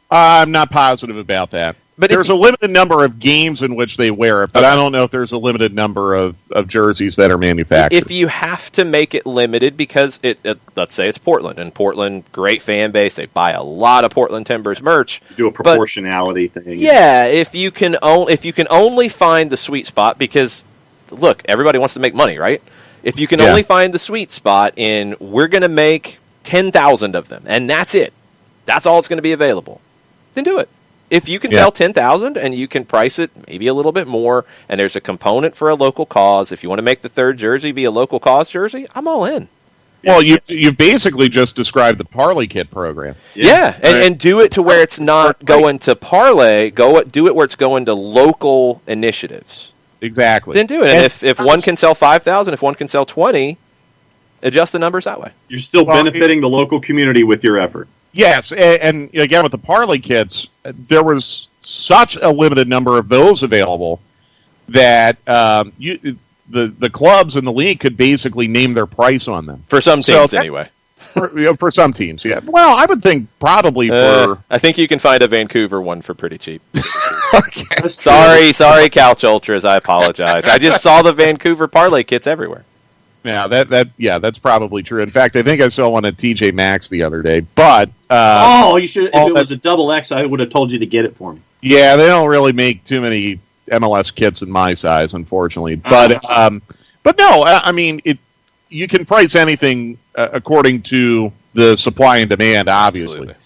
I'm not positive about that. But there's a limited number of games in which they wear it, but I don't know if there's a limited number of jerseys that are manufactured. If you have to make it limited because let's say it's Portland, and Portland, great fan base, they buy a lot of Portland Timbers merch. Do a proportionality thing. Yeah, if you can only find the sweet spot, because look, everybody wants to make money, right? If you can only find the sweet spot in, we're going to make 10,000 of them, and that's it. That's all it's going to be available. Then do it. If you can sell 10,000 and you can price it maybe a little bit more, and there's a component for a local cause, if you want to make the third jersey be a local cause jersey, I'm all in. Well, you basically just described the Parlay Kit program. Yeah, and do it to where it's not going to parlay. Do it where it's going to local initiatives. Exactly. Then do it. And if one can sell 5,000, if one can sell 20, adjust the numbers that way. You're still benefiting the local community with your effort. Yes, and again, with the Parlay Kits, there was such a limited number of those available that the clubs in the league could basically name their price on them. For some teams, anyway. For some teams, yeah. Well, I would think probably for... I think you can find a Vancouver one for pretty cheap. Okay. Sorry, Couch Ultras. I apologize. I just saw the Vancouver parlay kits everywhere. Yeah, that's probably true. In fact, I think I saw one at TJ Maxx the other day. But you should. If it was a double X, I would have told you to get it for me. Yeah, they don't really make too many MLS kits in my size, unfortunately. But no, I mean, you can price anything according to the supply and demand, obviously. Absolutely.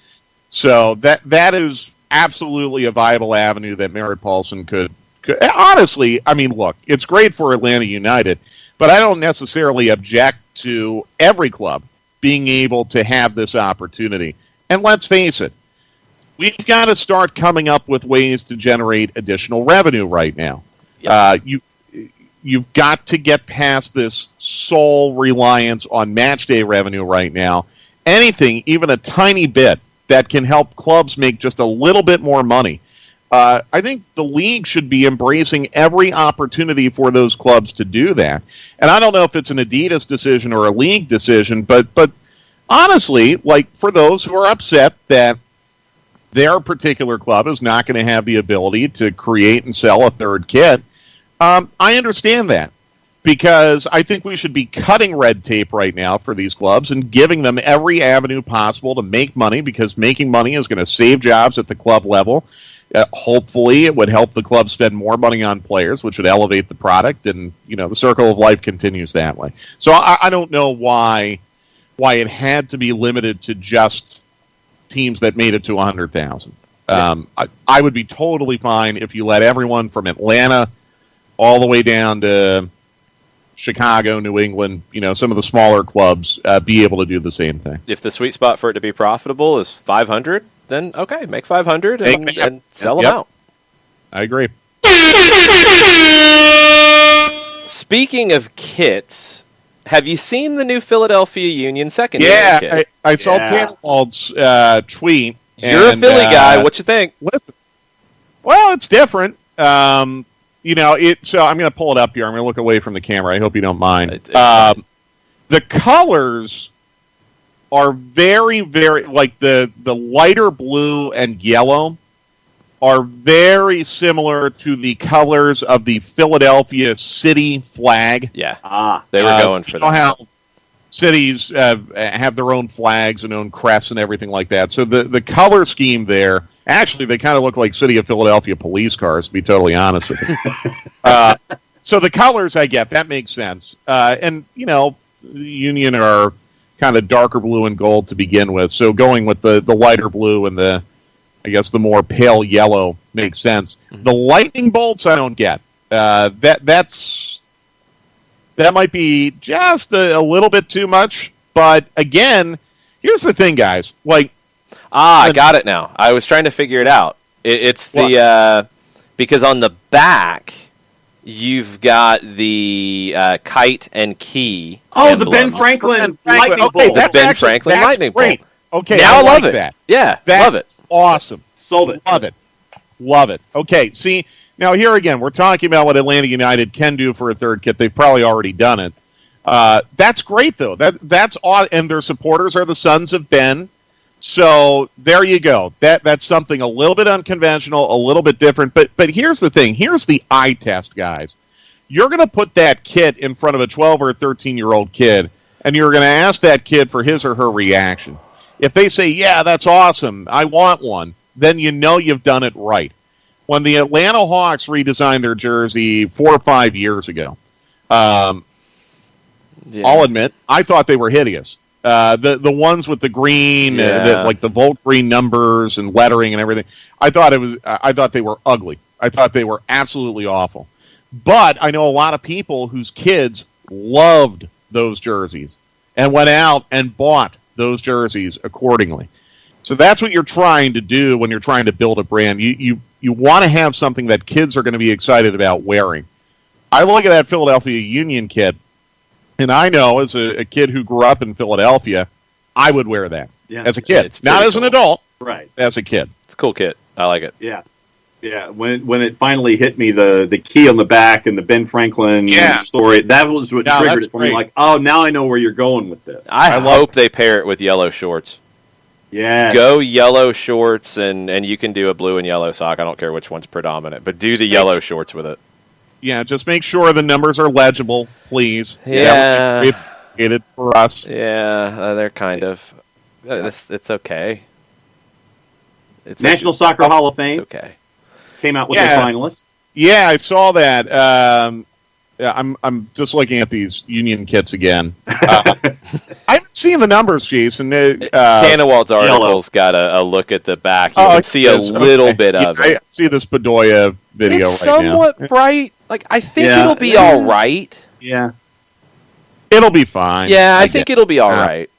So that is absolutely a viable avenue that Merritt Paulson could. Honestly, I mean, look, it's great for Atlanta United, but I don't necessarily object to every club being able to have this opportunity. And let's face it, we've got to start coming up with ways to generate additional revenue right now. Yep. You've got to get past this sole reliance on match day revenue right now. Anything, even a tiny bit, that can help clubs make just a little bit more money. I think the league should be embracing every opportunity for those clubs to do that. And I don't know if it's an Adidas decision or a league decision, but honestly, like for those who are upset that their particular club is not going to have the ability to create and sell a third kit, I understand that, because I think we should be cutting red tape right now for these clubs and giving them every avenue possible to make money, because making money is going to save jobs at the club level. Hopefully, it would help the club spend more money on players, which would elevate the product, and the circle of life continues that way. So I don't know why it had to be limited to just teams that made it to 100,000. I would be totally fine if you let everyone from Atlanta all the way down to Chicago, New England, some of the smaller clubs be able to do the same thing. If the sweet spot for it to be profitable is 500, then okay, make 500 and sell them out. I agree. Speaking of kits, have you seen the new Philadelphia Union secondary kit? Yeah, I saw Tannenwald's tweet. You're a Philly guy. What you think? Listen, well, it's different. So I'm going to pull it up here. I'm going to look away from the camera. I hope you don't mind. The colors are very, very, like the lighter blue and yellow are very similar to the colors of the Philadelphia city flag. Yeah, they were going for that. You know how cities have their own flags and own crests and everything like that. So the color scheme there, actually, they kind of look like City of Philadelphia police cars, to be totally honest with you. So the colors, I get. That makes sense. And, the Union are kind of darker blue and gold to begin with. So going with the lighter blue and the more pale yellow makes sense. Mm-hmm. The lightning bolts, I don't get. That might be just a little bit too much. But again, here's the thing, guys. I got it now. I was trying to figure it out. It's the because on the back you've got the kite and key. Oh, the Ben Franklin lightning bolt. The Ben Franklin lightning bolt. Okay, now I love like it. That. Yeah, that's love it. Awesome. Sold it. Love it. Okay, see, now here again, we're talking about what Atlanta United can do for a third kit. They've probably already done it. That's great, though. That's awesome. And their supporters are the Sons of Ben. So there you go. That's something a little bit unconventional, a little bit different. But here's the thing. Here's the eye test, guys. You're going to put that kid in front of a 12 or 13-year-old kid, and you're going to ask that kid for his or her reaction. If they say, yeah, that's awesome, I want one, then you know you've done it right. When the Atlanta Hawks redesigned their jersey 4 or 5 years ago, I'll admit, I thought they were hideous. The ones with the green, like the Volt green numbers and lettering and everything, I thought they were ugly. I thought they were absolutely awful. But I know a lot of people whose kids loved those jerseys and went out and bought those jerseys accordingly. So that's what you're trying to do when you're trying to build a brand. You want to have something that kids are going to be excited about wearing. I look at that Philadelphia Union kit, and I know as a kid who grew up in Philadelphia, I would wear that as a kid. Not as an adult, right? As a kid. It's a cool kit. I like it. Yeah. Yeah, when it finally hit me, the key on the back and the Ben Franklin story, that was what triggered it for me. Like, oh, now I know where you're going with this. I hope they pair it with yellow shorts. Yes. Go yellow shorts, and you can do a blue and yellow sock. I don't care which one's predominant, but do the yellow shorts with it. Yeah, just make sure the numbers are legible, please. Yeah. That would be appreciated for us. Yeah, they're kind of. It's okay. It's National Soccer Hall of Fame. It's okay. Came out with their finalists. Yeah, I saw that. I'm just looking at these union kits again. I haven't seen the numbers, Jason. Tannewald's article's got a look at the back. You can see a little bit of it. I see this Bedoya video it's right now. somewhat bright. Like, I think it'll be all right. Yeah. It'll be fine. Yeah, I think it'll be all right.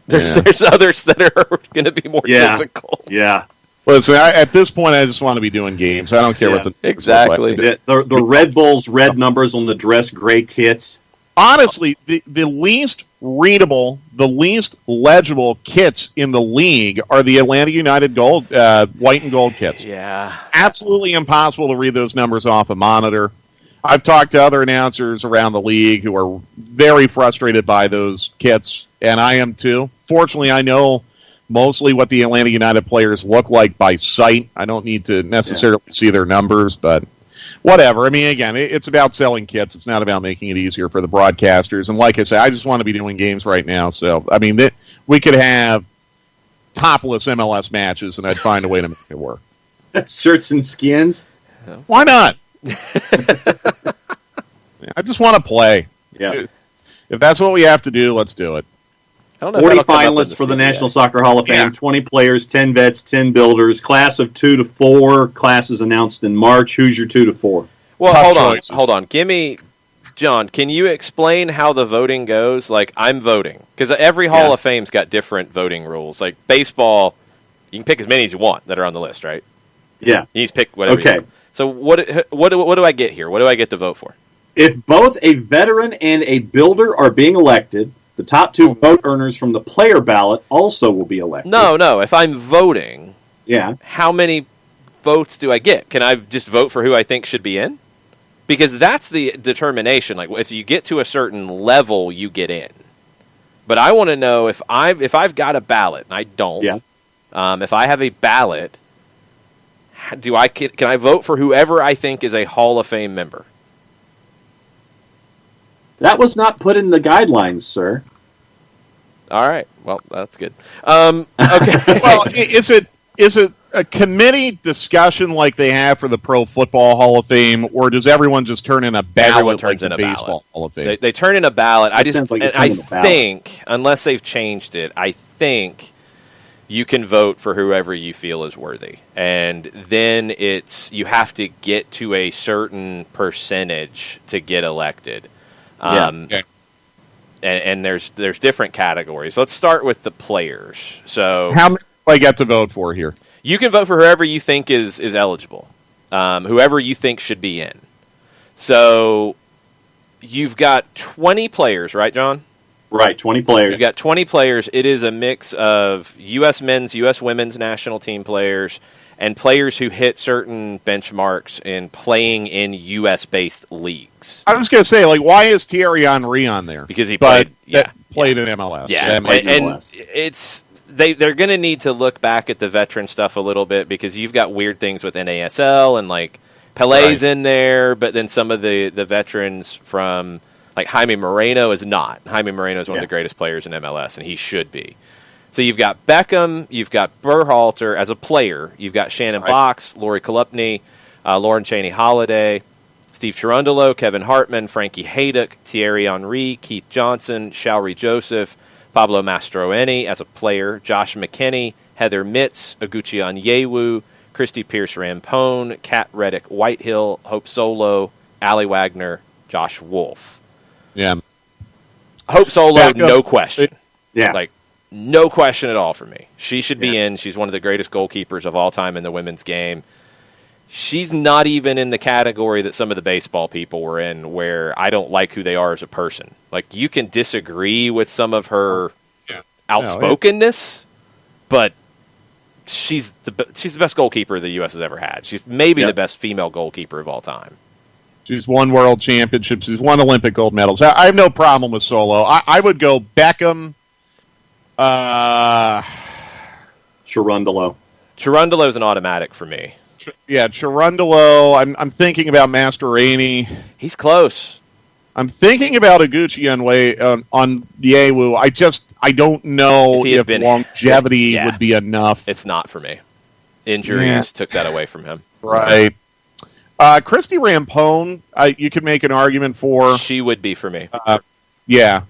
There's others that are going to be more difficult. Yeah. Listen, at this point, I just want to be doing games. I don't care what the exactly. The Red Bulls red numbers on the dress gray kits. Honestly, the least readable, the least legible kits in the league are the Atlanta United gold, white and gold kits. Yeah, absolutely impossible to read those numbers off a monitor. I've talked to other announcers around the league who are very frustrated by those kits, and I am too. Fortunately, I know mostly what the Atlanta United players look like by sight. I don't need to necessarily see their numbers, but whatever. I mean, again, it's about selling kits. It's not about making it easier for the broadcasters. And like I said, I just want to be doing games right now. So, I mean, we could have topless MLS matches, and I'd find a way to make it work. Shirts and skins? Why not? I just want to play. Yeah. If that's what we have to do, let's do it. I don't know 40 finalists for the National Soccer Hall of Fame, 20 players, 10 vets, 10 builders, class of 2 to 4, classes announced in March. Who's your 2 to 4? Well, hold on. Give me, John, can you explain how the voting goes? Like, I'm voting. Because every Hall of Fame's got different voting rules. Like, baseball, you can pick as many as you want that are on the list, right? Yeah. You just pick whatever you want. So what do I get here? What do I get to vote for? If both a veteran and a builder are being elected, the top 2 vote earners from the player ballot also will be elected. No. If I'm voting, how many votes do I get? Can I just vote for who I think should be in? Because that's the determination. Like, if you get to a certain level, you get in. But I want to know if I've got a ballot, and I don't. Yeah. If I have a ballot, can I vote for whoever I think is a Hall of Fame member? That was not put in the guidelines, sir. All right. Well, that's good. Okay. Well, is it a committee discussion like they have for the Pro Football Hall of Fame, or does everyone just turn in a ballot? Everyone turns like in a Baseball ballot. Hall of Fame? They turn in a ballot. I think, unless they've changed it, I think you can vote for whoever you feel is worthy, and then you have to get to a certain percentage to get elected. Okay. And there's different categories. Let's start with the players. So how many do I get to vote for here? You can vote for whoever you think is eligible, whoever you think should be in. So you've got 20 players, right, John? Right, 20 players. You've got 20 players. It is a mix of U.S. men's, U.S. women's national team players, and players who hit certain benchmarks in playing in U.S.-based leagues. I was going to say, like, why is Thierry Henry on there? Because he played in MLS. Yeah, and it's they're going to need to look back at the veteran stuff a little bit, because you've got weird things with NASL, and, like, Pele's in there, but then some of the veterans from, like, Jaime Moreno is not. Jaime Moreno is one of the greatest players in MLS, and he should be. So you've got Beckham, you've got Berhalter as a player, you've got Shannon Box, Lori Kolupny, Lauren Cheney-Holiday, Steve Cherundolo, Kevin Hartman, Frankie Haydock, Thierry Henry, Keith Johnson, Shauri Joseph, Pablo Mastroeni as a player, Josh McKinney, Heather Mitz, Oguchi Onyewu, Christy Pierce-Rampone, Kat Reddick Whitehill, Hope Solo, Allie Wagner, Josh Wolf. Yeah. Hope Solo, no question. Yeah. Like, no question at all for me. She should be in. She's one of the greatest goalkeepers of all time in the women's game. She's not even in the category that some of the baseball people were in, where I don't like who they are as a person. Like, you can disagree with some of her outspokenness, but she's the best goalkeeper the U.S. has ever had. She's maybe the best female goalkeeper of all time. She's won world championships. She's won Olympic gold medals. I have no problem with Solo. I would go Beckham. Cherundolo. Cherundolo is an automatic for me. Yeah, Cherundolo. I'm thinking about Mastroeni. He's close. I'm thinking about Iguchi on Yewu. I don't know if longevity would be enough. It's not for me. Injuries took that away from him. Right. Christy Rampone, you could make an argument for. She would be for me. Yeah.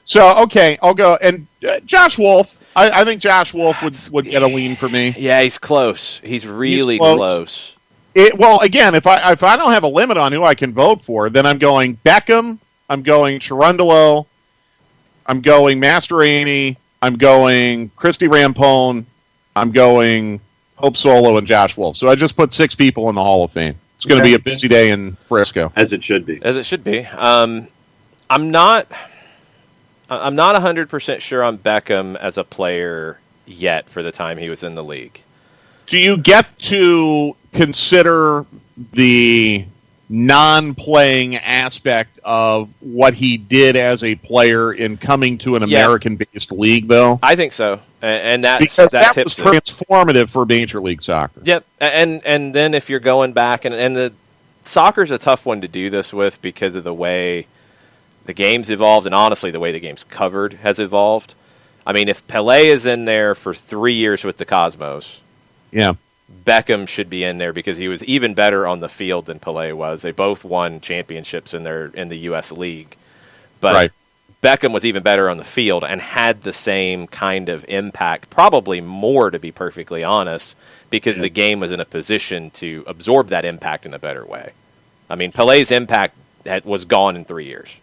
So, okay, I'll go. And Josh Wolf. I think Josh Wolf would get a lean for me. Yeah, he's close. He's really close. Well, again, if I don't have a limit on who I can vote for, then I'm going Beckham, I'm going Cherundolo, I'm going Mastroeni, I'm going Christy Rampone, I'm going Hope Solo, and Josh Wolf. So I just put 6 people in the Hall of Fame. It's going to be a busy day in Frisco. As it should be. I'm not 100% sure on Beckham as a player yet for the time he was in the league. Do you get to consider the non-playing aspect of what he did as a player in coming to an American-based league, though? I think so, and that was transformative for Major League Soccer. Yep, and then if you're going back, and the soccer's a tough one to do this with because of the way the game's evolved, and honestly, the way the game's covered has evolved. I mean, if Pelé is in there for 3 years with the Cosmos, Beckham should be in there because he was even better on the field than Pelé was. They both won championships in the U.S. League. But Beckham was even better on the field and had the same kind of impact, probably more, to be perfectly honest, because the game was in a position to absorb that impact in a better way. I mean, Pelé's impact was gone in 3 years.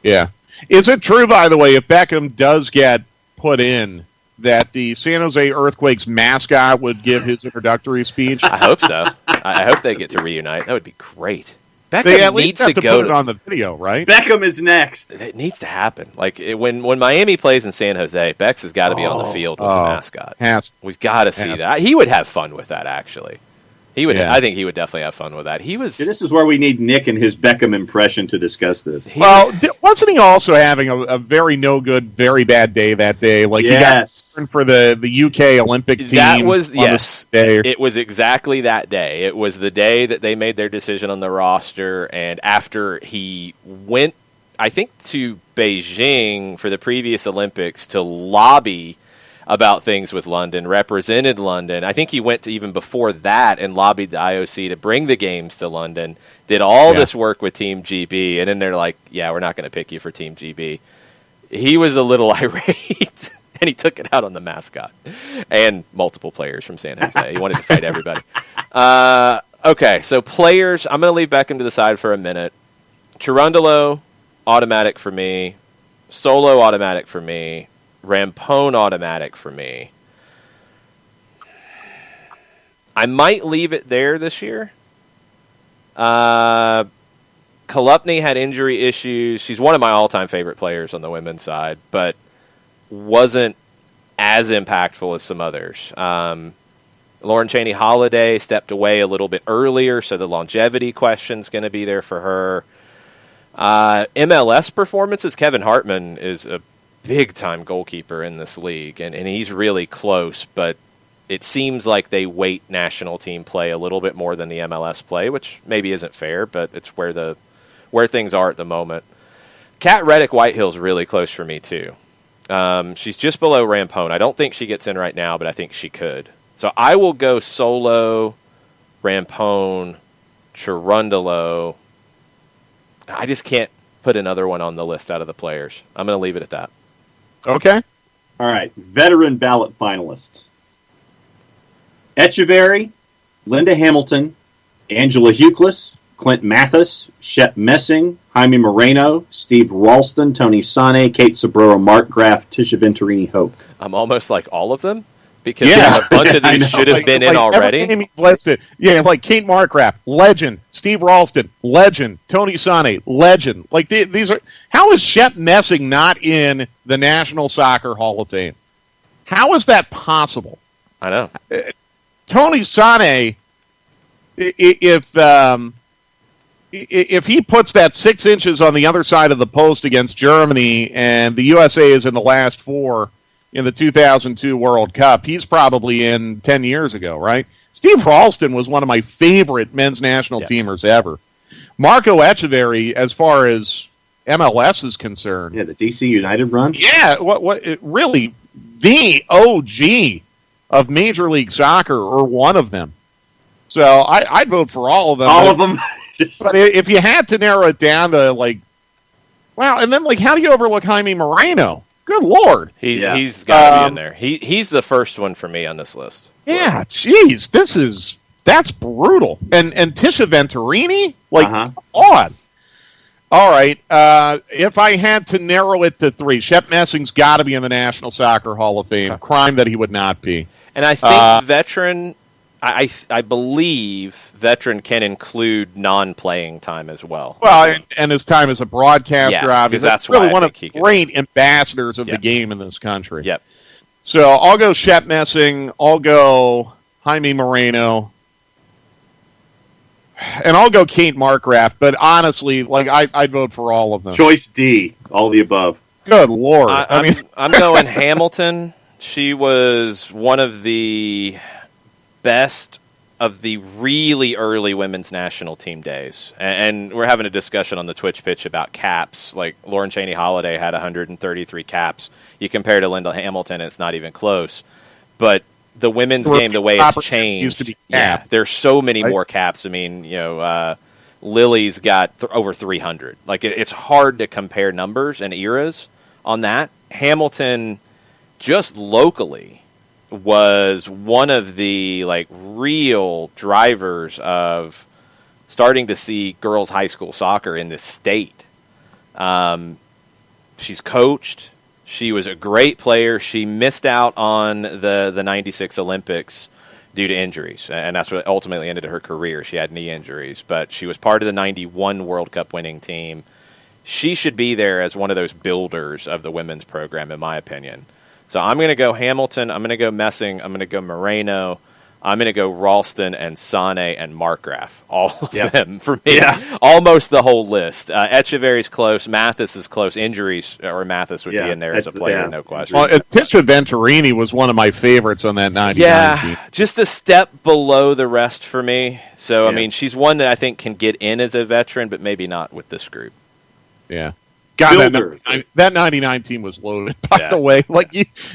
Yeah. Is it true, by the way, if Beckham does get put in, that the San Jose Earthquakes mascot would give his introductory speech? I hope so. I hope they get to reunite. That would be great. Beckham needs to go put it on the video, right? Beckham is next. It needs to happen. Like when Miami plays in San Jose, Bex has got to be on the field with the mascot. We've got to see that. He would have fun with that. Actually, he would. I think he would definitely have fun with that. This is where we need Nick and his Beckham impression to discuss this. Well, wasn't he also having a very no good, very bad day that day? Like he got for the UK Olympic team. That was It was exactly that day. It was the day that they made their decision on the roster, and after he went, I think, to Beijing for the previous Olympics to lobby about things with London, represented London. I think he went to even before that and lobbied the IOC to bring the games to London, did all this work with Team GB, and then they're like, yeah, we're not going to pick you for Team GB. He was a little irate, and he took it out on the mascot and multiple players from San Jose. He wanted to fight everybody. Okay, so players, I'm going to leave Beckham to the side for a minute. Cherundolo, automatic for me. Solo, automatic for me. Rampone, automatic for me. I might leave it there this year. Kalupny had injury issues. She's one of my all-time favorite players on the women's side, but wasn't as impactful as some others. Lauren Cheney-Holiday stepped away a little bit earlier, so the longevity question's going to be there for her. MLS performances, Kevin Hartman is a big-time goalkeeper in this league, and he's really close, but it seems like they weight national team play a little bit more than the MLS play, which maybe isn't fair, but it's where things are at the moment. Kat Reddick-Whitehill's really close for me, too. She's just below Rampone. I don't think she gets in right now, but I think she could. So I will go Solo, Rampone, Cherundolo. I just can't put another one on the list out of the players. I'm going to leave it at that. Okay. All right. Veteran ballot finalists. Echeverry, Linda Hamilton, Angela Hucless, Clint Mathis, Shep Messing, Jaime Moreno, Steve Ralston, Tony Sane, Kate Sabro, Mark Graf, Tisha Venturini Hope. I'm almost like all of them because a bunch of these should have been in already. Listed. Yeah, like Kate Markgraf, legend. Steve Ralston, legend. Tony Sane, legend. Like these are. How is Shep Messing not in the National Soccer Hall of Fame? How is that possible? I know. Tony Sané, if he puts that 6 inches on the other side of the post against Germany, and the USA is in the last 4 in the 2002 World Cup, he's probably in 10 years ago, right? Steve Ralston was one of my favorite men's national teamers ever. Marco Echeverry, as far as MLS is concerned. Yeah, the DC United run. Yeah, really the OG of Major League Soccer, or one of them. So I'd vote for all of them. All of them. But if you had to narrow it down to wow, and then how do you overlook Jaime Moreno? Good Lord, he's got to be in there. He's the first one for me on this list. Yeah, jeez, that's brutal. And Tisha Venturini, come on. All right, if I had to narrow it to 3, Shep Messing's got to be in the National Soccer Hall of Fame. Crime that he would not be. And I think veteran. I believe veteran can include non-playing time as well. Well, and his time as a broadcaster, obviously. That's really one of the great ambassadors of the game in this country. Yep. So I'll go Shep Messing. I'll go Jaime Moreno. And I'll go Kate Markgraf. But honestly, I'd vote for all of them. Choice D, all the above. Good Lord. I'm going Hamilton. She was one of the best of the really early women's national team days. And we're having a discussion on the Twitch pitch about caps. Like Lauren Cheney Holiday had 133 caps. You compare to Linda Hamilton, it's not even close. But the women's game, the way it's changed, used to be capped. There's so many more caps. I mean, Lily's got over 300. It's hard to compare numbers and eras on that. Hamilton, just locally, was one of the real drivers of starting to see girls high school soccer in this state. She's coached. She was a great player. She missed out on the 96 Olympics due to injuries, and that's what ultimately ended her career. She had knee injuries, but she was part of the 91 World Cup winning team. She should be there as one of those builders of the women's program, in my opinion. So I'm going to go Hamilton, I'm going to go Messing, I'm going to go Moreno, I'm going to go Ralston and Sané and Markgraf. All of them for me. Yeah. Almost the whole list. Echeverry's close. Mathis is close. Injuries, or Mathis would be in there as a player, no question. Well, Tisha Venturini was one of my favorites on that 99 team. Just a step below the rest for me. So, I mean, she's one that I think can get in as a veteran, but maybe not with this group. Yeah. God, that 99 team was loaded, by the way.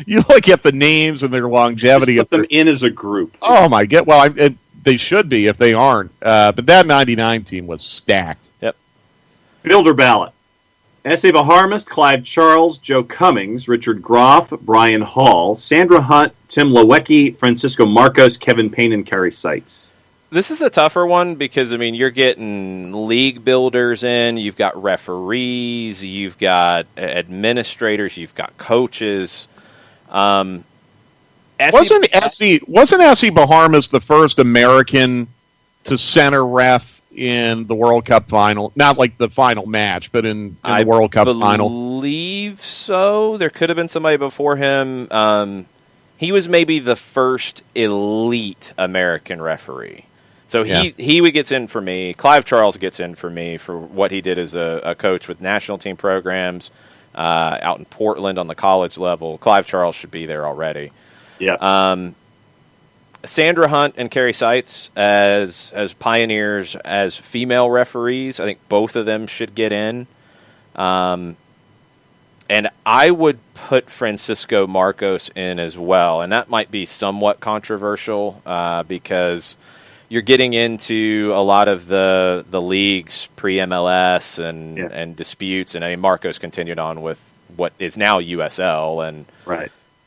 You look at the names and their longevity. Put them in as a group. Oh, my God. Well, they should be if they aren't. But that 99 team was stacked. Yep. Builder ballot. S.A. Baharmist, Clive Charles, Joe Cummings, Richard Groff, Brian Hall, Sandra Hunt, Tim Lewicki, Francisco Marcos, Kevin Payne, and Carrie Seitz. This is a tougher one because, I mean, you're getting league builders in, you've got referees, you've got administrators, you've got coaches. Wasn't S.C. Baharmist the first American to center ref in the World Cup final? Not the final match, but in the World Cup final. I believe so. There could have been somebody before him. He was maybe the first elite American referee. So he gets in for me. Clive Charles gets in for me for what he did as a coach with national team programs out in Portland on the college level. Clive Charles should be there already. Yeah. Sandra Hunt and Carrie Seitz as pioneers, as female referees, I think both of them should get in. And I would put Francisco Marcos in as well. And that might be somewhat controversial because you're getting into a lot of the leagues pre-MLS and disputes. And I mean, Marcos continued on with what is now USL, and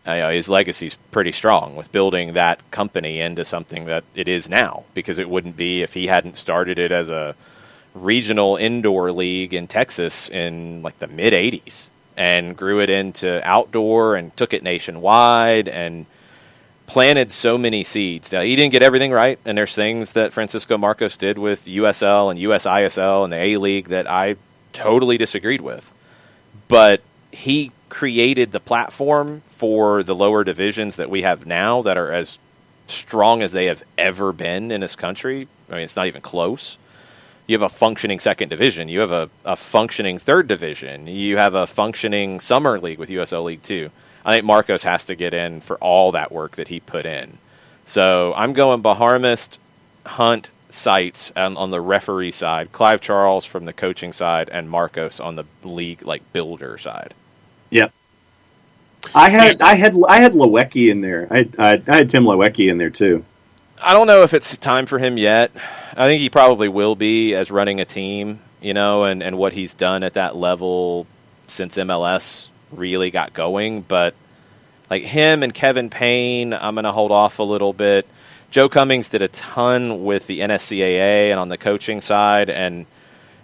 his legacy's pretty strong with building that company into something that it is now, because it wouldn't be if he hadn't started it as a regional indoor league in Texas in the mid-'80s and grew it into outdoor and took it nationwide and planted so many seeds. Now, he didn't get everything right, and there's things that Francisco Marcos did with USL and USISL and the A-League that I totally disagreed with. But he created the platform for the lower divisions that we have now that are as strong as they have ever been in this country. I mean, it's not even close. You have a functioning second division. You have a functioning third division. You have a functioning summer league with USL League 2. I think Marcos has to get in for all that work that he put in. So I'm going Baharmist, Hunt, Seitz on the referee side, Clive Charles from the coaching side, and Marcos on the league builder side. Yep. I had Lewecki in there. I had Tim Lewecki in there too. I don't know if it's time for him yet. I think he probably will be as running a team, and what he's done at that level since MLS really got going. But like him and Kevin Payne, I'm going to hold off a little bit. Joe Cummings did a ton with the NSCAA and on the coaching side, and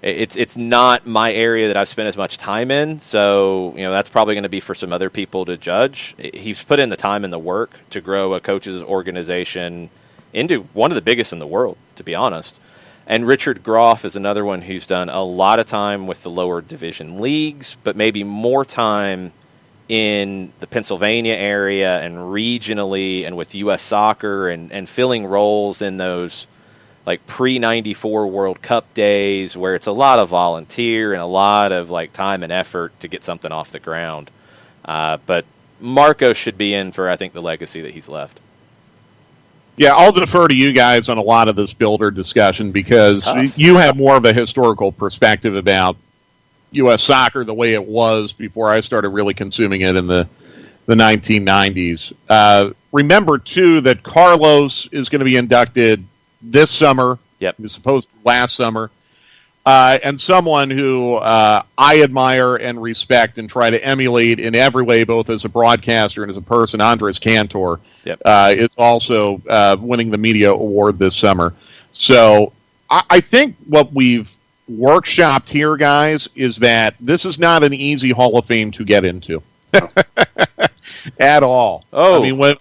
it's not my area that I've spent as much time in. So, that's probably going to be for some other people to judge. He's put in the time and the work to grow a coach's organization into one of the biggest in the world, to be honest. And Richard Groff is another one who's done a lot of time with the lower division leagues, but maybe more time in the Pennsylvania area and regionally and with U.S. soccer and filling roles in those pre-94 World Cup days where it's a lot of volunteer and a lot of time and effort to get something off the ground. But Marco should be in for, I think, the legacy that he's left. Yeah, I'll defer to you guys on a lot of this builder discussion because you have more of a historical perspective about U.S. soccer the way it was before I started really consuming it in the 1990s. Remember, too, that Carlos is going to be inducted this summer. Yep. He was supposed to last summer. And someone who I admire and respect and try to emulate in every way, both as a broadcaster and as a person, Andres Cantor, is also winning the media award this summer. So I think what we've workshopped here, guys, is that this is not an easy Hall of Fame to get into. At all. Oh, I mean,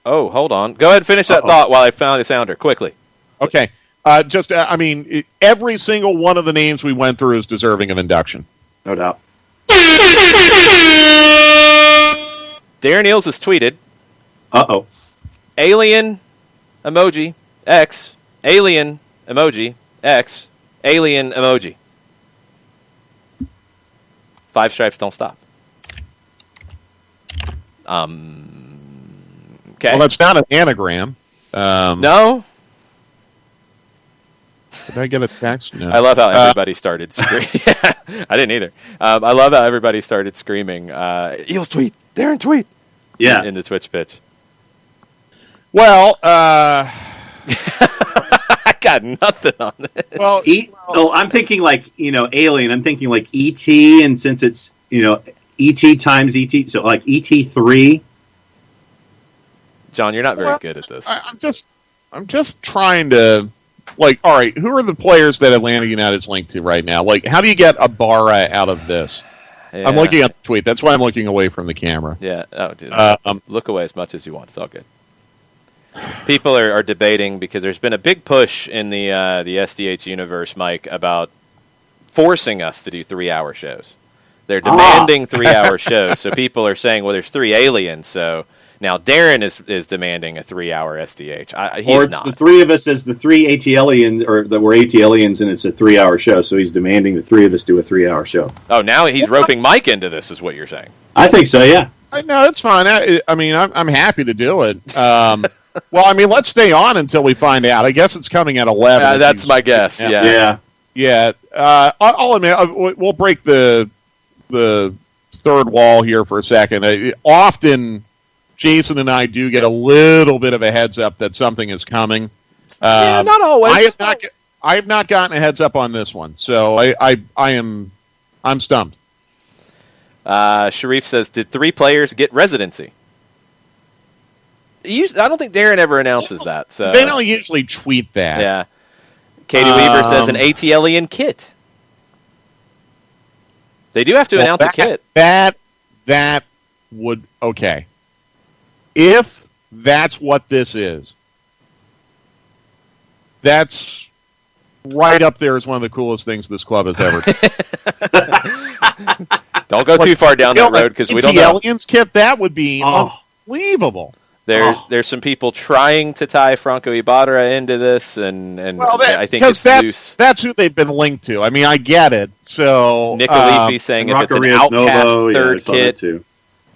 hold on. Go ahead and finish that thought while I found the sounder, quickly. Okay. Every single one of the names we went through is deserving of induction. No doubt. Darren Eels has tweeted. Uh-oh. Alien emoji X. Alien emoji X. Alien emoji. 5 stripes don't stop. Okay. Well, that's not an anagram. No. Did I get a text? No. I love how everybody started screaming. I didn't either. I love how everybody started screaming, Eels tweet, Darren tweet. Yeah. In the Twitch pitch. Well, I got nothing on this. Well, I'm thinking Alien. I'm thinking E.T. and since it's, E.T. times E.T. So E.T. 3. John, you're not very good at this. I'm just trying to, all right, who are the players that Atlanta United's linked to right now? How do you get Ibarra out of this? Yeah. I'm looking at the tweet. That's why I'm looking away from the camera. Yeah. Oh, dude. Look away as much as you want. It's all good. People are debating because there's been a big push in the SDH universe, Mike, about forcing us to do 3-hour shows. They're demanding 3-hour shows. So people are saying, well, there's 3 aliens. So now Darren is demanding a 3-hour SDH. He's or it's not. The 3 of us as the 3 ATLians, or that we're ATLians, and it's a 3-hour show. So he's demanding the 3 of us do a 3-hour show. Oh, now he's roping Mike into this, is what you're saying. I think so. Yeah. No, it's fine. I'm happy to do it. Well, let's stay on until we find out. I guess it's coming at 11. That's my guess. Yeah. I'll admit we'll break the third wall here for a second. Often, Jason and I do get a little bit of a heads up that something is coming. Not always. I have not gotten a heads up on this one, so I'm stumped. Sharif says, did 3 players get residency? I don't think Darren ever announces that. So they don't usually tweet that. Yeah. Katie Weaver says an ATLian kit. They do have to announce a kit. That would okay. If that's what this is, that's right up there as one of the coolest things this club has ever done. Don't go too far down that road because we don't know. Aliens kit, that would be unbelievable. There's some people trying to tie Franco Ibarra into this, and I think it's loose. That's who they've been linked to. I mean, I get it. So Nick Alifi saying if it's an Outcast third kit, too.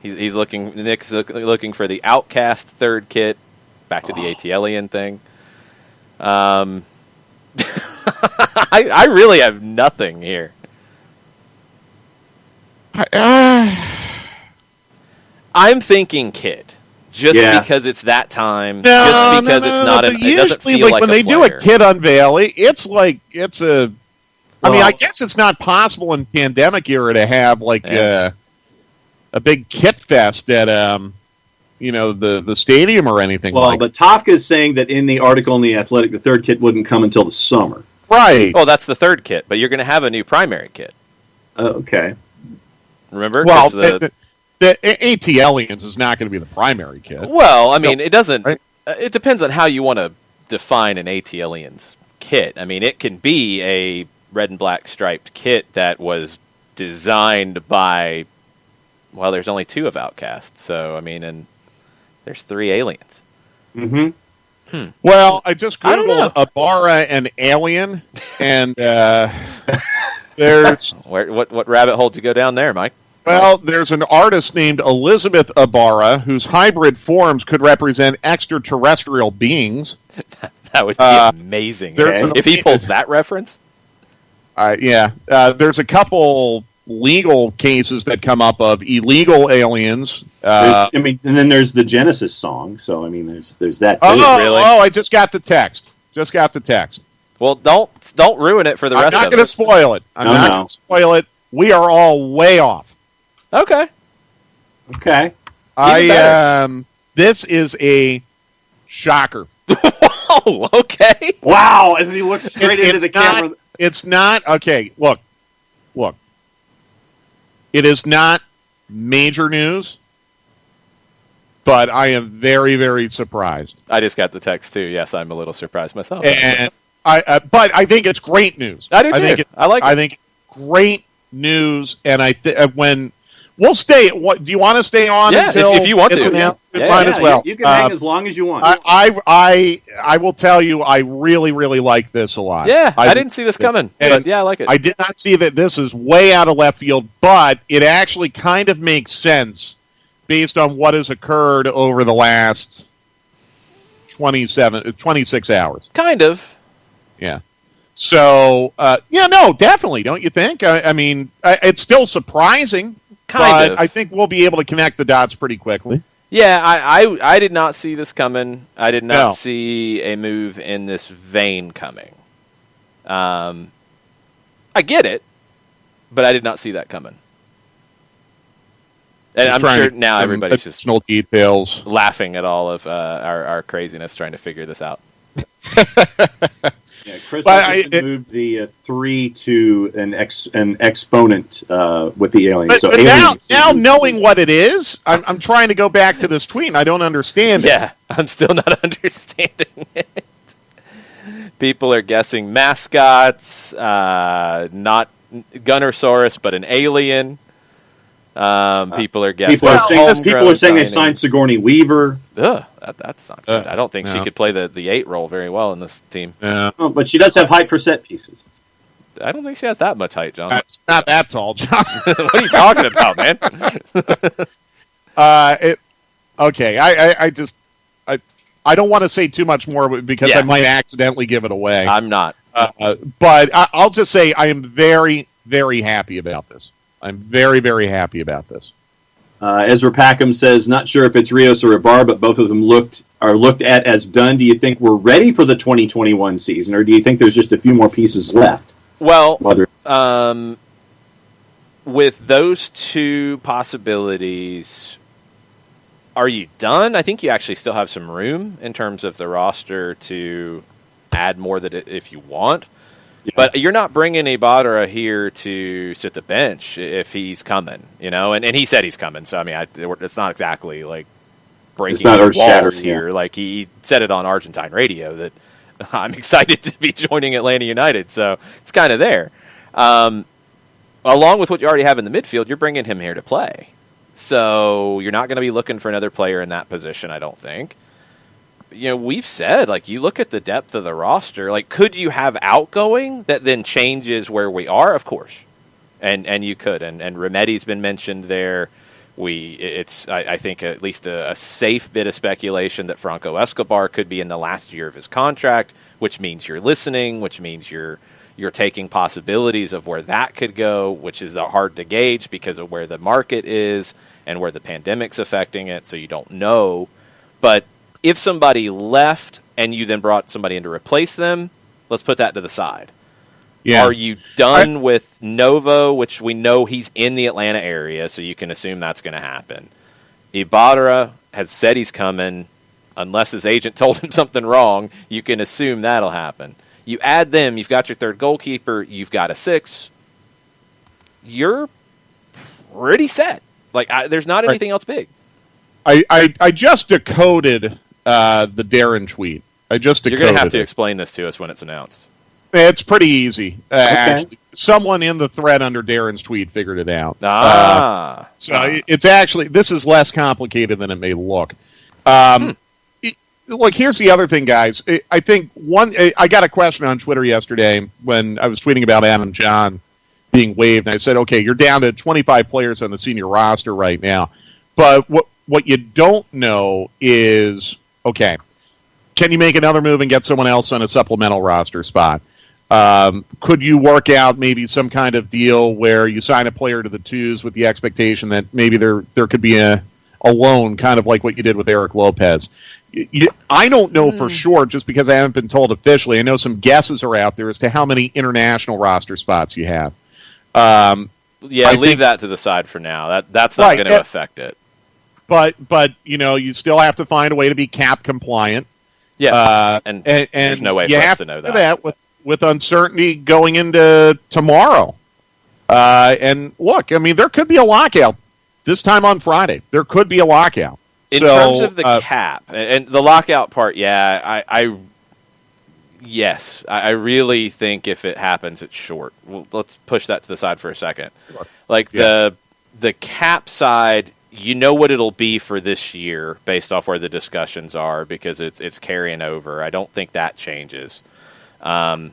Nick's looking for the Outcast third kit. Back to the ATLian thing. I really have nothing here. I'm thinking kit. Because it's that time. Just because it's not an. It doesn't feel like when they do a kit unveil, it's like it's a. I mean, I guess it's not possible in pandemic era to have like a big kit fest at the stadium or anything. Well, but Tafka is saying that in the article in the Athletic, the third kit wouldn't come until the summer. Right. Oh, that's the third kit, but you're going to have a new primary kit. Okay. Remember? Well, the ATLians is not going to be the primary kit. Well, I mean, it doesn't. Right? It depends on how you want to define an ATLians kit. I mean, it can be a red and black striped kit that was designed by. Well, there's only 2 of Outcast, so I mean, and there's 3 aliens. Mm-hmm. Well, I just googled Ibarra and alien, and there's what rabbit hole did you go down there, Mike? Well, there's an artist named Elizabeth Ibarra whose hybrid forms could represent extraterrestrial beings. That would be amazing if he pulls that reference. There's a couple legal cases that come up of illegal aliens. And then there's the Genesis song. So I mean, there's that too. I just got the text. Well, don't ruin it for the rest of us. I'm not going to spoil it. I'm not going to spoil it. We are all way off. Okay. This is a shocker. Whoa, okay. Wow, as he looks straight into the camera. It's not, okay, look. It is not major news, but I am very, very surprised. I just got the text, too. Yes, I'm a little surprised myself. And but I think it's great news. I do, too. I like it. I think it's great news, and when... We'll stay. What do you want to stay on until if you want it's to? Might as well. You can hang as long as you want. I will tell you, I really, really like this a lot. Yeah, I didn't see this coming, but I like it. I did not see that this is way out of left field, but it actually kind of makes sense based on what has occurred over the last 26 hours. Kind of. Yeah. So, definitely, don't you think? I mean, it's still surprising. But I think we'll be able to connect the dots pretty quickly. Yeah, I did not see this coming. I did not see a move in this vein coming. I get it, but I did not see that coming. And I'm sure now everybody's just details laughing at all of our craziness trying to figure this out. Yeah, Chris moved the 3 to an exponent with the aliens. But now knowing what it is, I'm trying to go back to this tweet, and I don't understand it. Yeah, I'm still not understanding it. People are guessing mascots, not Gunnersaurus, but an alien. People are guessing. People are saying they signed Sigourney Weaver. Ugh, that's not good. I don't think she could play the 8 role very well in this team. Oh, but she does have height for set pieces. I don't think she has that much height, John. It's not that tall, John. What are you talking about, man? Okay. I don't want to say too much more because I might accidentally give it away. I'm not. But I'll just say I am very, very happy about this. I'm very, very happy about this. Ezra Packham says, not sure if it's Rios or Ibarra, but both of them are looked at as done. Do you think we're ready for the 2021 season, or do you think there's just a few more pieces left? Well, with those 2 possibilities, are you done? I think you actually still have some room in terms of the roster to add more if you want. Yeah. But you're not bringing Ibarra here to sit the bench if he's coming, and he said he's coming. So, I mean, it's not exactly like breaking walls here. Yeah. Like he said it on Argentine radio that I'm excited to be joining Atlanta United. So it's kind of there. Along with what you already have in the midfield, you're bringing him here to play. So you're not going to be looking for another player in that position, I don't think. We've said, you look at the depth of the roster, could you have outgoing that then changes where we are? Of course. And you could. And Remedi's been mentioned there. I think at least a safe bit of speculation that Franco Escobar could be in the last year of his contract, which means you're listening, which means you're taking possibilities of where that could go, which is hard to gauge because of where the market is and where the pandemic's affecting it, so you don't know. But if somebody left and you then brought somebody in to replace them, let's put that to the side. Yeah. Are you done with Novo, which we know he's in the Atlanta area, so you can assume that's going to happen? Ibarra has said he's coming. Unless his agent told him something wrong, you can assume that'll happen. You add them, you've got your third goalkeeper, you've got a 6. You're pretty set. There's not anything else big. I just decoded the Darren tweet. You're going to have to explain this to us when it's announced. It's pretty easy. Actually, someone in the thread under Darren's tweet figured it out. It's actually, this is less complicated than it may look. Look, here's the other thing, guys. I think I got a question on Twitter yesterday when I was tweeting about Adam John being waived, and I said, okay, you're down to 25 players on the senior roster right now. But what you don't know is, okay, can you make another move and get someone else on a supplemental roster spot? Could you work out maybe some kind of deal where you sign a player to the 2s with the expectation that maybe there could be a loan, kind of like what you did with Eric Lopez? I don't know for sure, just because I haven't been told officially. I know some guesses are out there as to how many international roster spots you have. Leave that to the side for now. That's not going to affect it. But you still have to find a way to be cap compliant. Yeah, and there's no way for us to know that with uncertainty going into tomorrow. And look, I mean, there could be a lockout this time on Friday. There could be a lockout. In terms of the cap and the lockout part, I really think if it happens, it's short. Well, let's push that to the side for a second. Sure. The cap side, you know what it'll be for this year based off where the discussions are because it's carrying over. I don't think that changes. I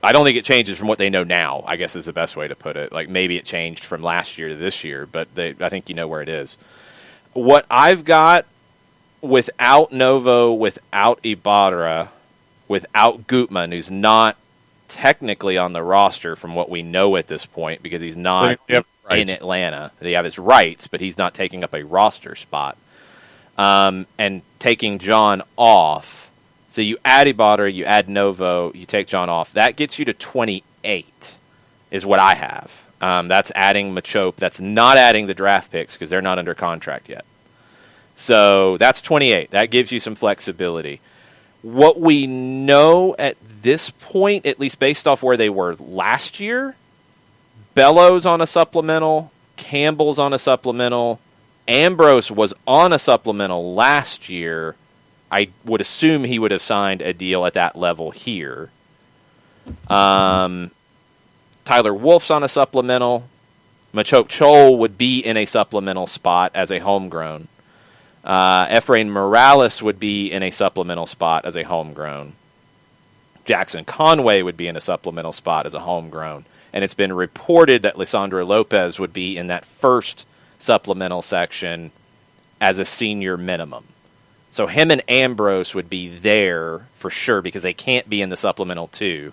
don't think it changes from what they know now, I guess is the best way to put it. Maybe it changed from last year to this year, but I think you know where it is. What I've got without Novo, without Ibarra, without Gutman, who's not technically on the roster from what we know at this point because he's not in Atlanta. They have his rights, but he's not taking up a roster spot. And taking John off. So you add Ibarra, you add Novo, you take John off. That gets you to 28 is what I have. That's adding Machope. That's not adding the draft picks because they're not under contract yet. So that's 28. That gives you some flexibility. What we know at this point, at least based off where they were last year, Bellows on a supplemental, Campbell's on a supplemental, Ambrose was on a supplemental last year. I would assume he would have signed a deal at that level here. Tyler Wolf's on a supplemental. Machoke Chol would be in a supplemental spot as a homegrown. Efrain Morales would be in a supplemental spot as a homegrown. Jackson Conway would be in a supplemental spot as a homegrown. And it's been reported that Lisandro Lopez would be in that first supplemental section as a senior minimum. So him and Ambrose would be there for sure because they can't be in the supplemental 2.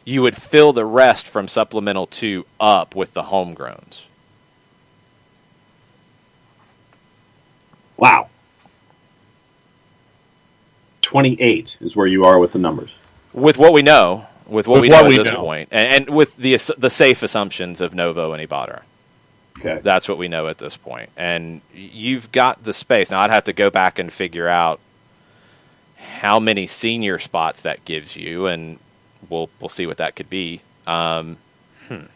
You would fill the rest from supplemental 2 up with the homegrowns. Wow. 28 is where you are with the numbers. With what we know. With what we know at this point. And with the safe assumptions of Novo and Ibarra. Okay. That's what we know at this point. And you've got the space. Now, I'd have to go back and figure out how many senior spots that gives you, and we'll see what that could be. So you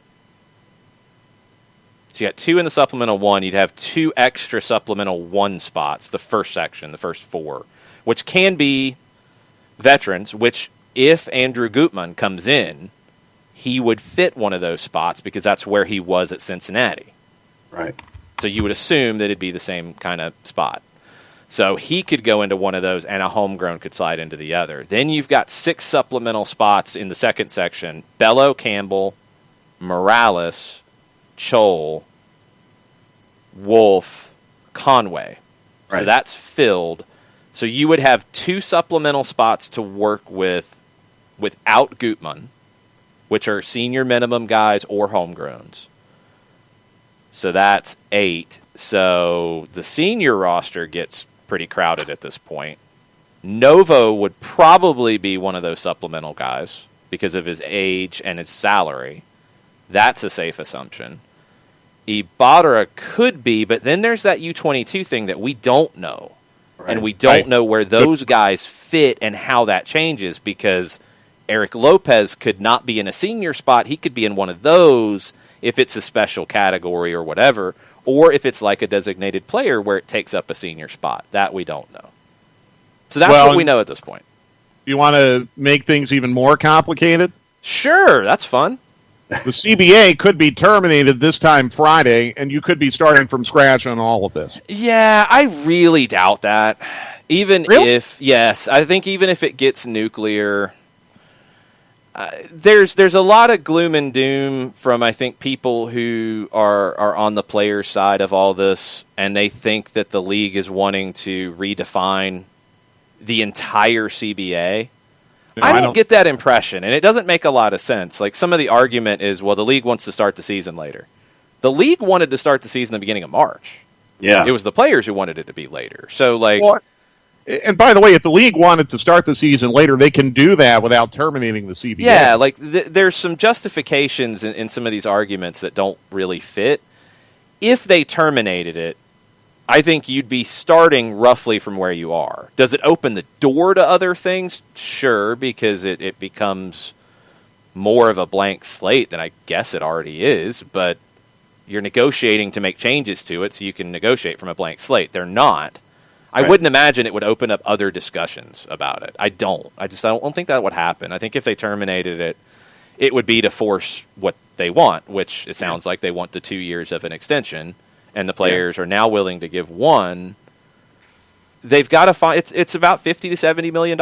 got 2 in the supplemental 1. You'd have 2 extra supplemental 1 spots, the first section, the first 4, which can be veterans, which if Andrew Gutman comes in, he would fit one of those spots because that's where he was at Cincinnati. Right. So you would assume that it'd be the same kind of spot. So he could go into one of those, and a homegrown could slide into the other. Then you've got 6 supplemental spots in the second section: Bello, Campbell, Morales, Chol, Wolf, Conway. Right. So that's filled. So you would have 2 supplemental spots to work with without Gutman, which are senior minimum guys or homegrowns. So that's 8. So the senior roster gets pretty crowded at this point. Novo would probably be one of those supplemental guys because of his age and his salary. That's a safe assumption. Ibarra could be, but then there's that U22 thing that we don't know. Right. And we don't know where those guys fit and how that changes, because Eric Lopez could not be in a senior spot. He could be in one of those if it's a special category or whatever, or if it's like a designated player where it takes up a senior spot. That we don't know. So that's what we know at this point. You want to make things even more complicated? Sure, that's fun. The CBA could be terminated this time Friday, and you could be starting from scratch on all of this. Yeah, I really doubt that. Even if, yes, I think even if it gets nuclear, there's a lot of gloom and doom from, I think, people who are on the players' side of all this, and they think that the league is wanting to redefine the entire CBA. No, I don't get that impression, and it doesn't make a lot of sense. Like, some of the argument is, well, the league wants to start the season later. The league wanted to start the season at the beginning of March. Yeah. It was the players who wanted it to be later. So, like... Well, and by the way, if the league wanted to start the season later, they can do that without terminating the CBA. Yeah, like, there's some justifications in some of these arguments that don't really fit. If they terminated it, I think you'd be starting roughly from where you are. Does it open the door to other things? Sure, because it becomes more of a blank slate than I guess it already is, but you're negotiating to make changes to it so you can negotiate from a blank slate. They're not. I wouldn't imagine it would open up other discussions about it. I don't think that would happen. I think if they terminated it, it would be to force what they want, which it sounds like they want the 2 years of an extension, and the players are now willing to give 1. They've got to find it's about $50 to $70 million.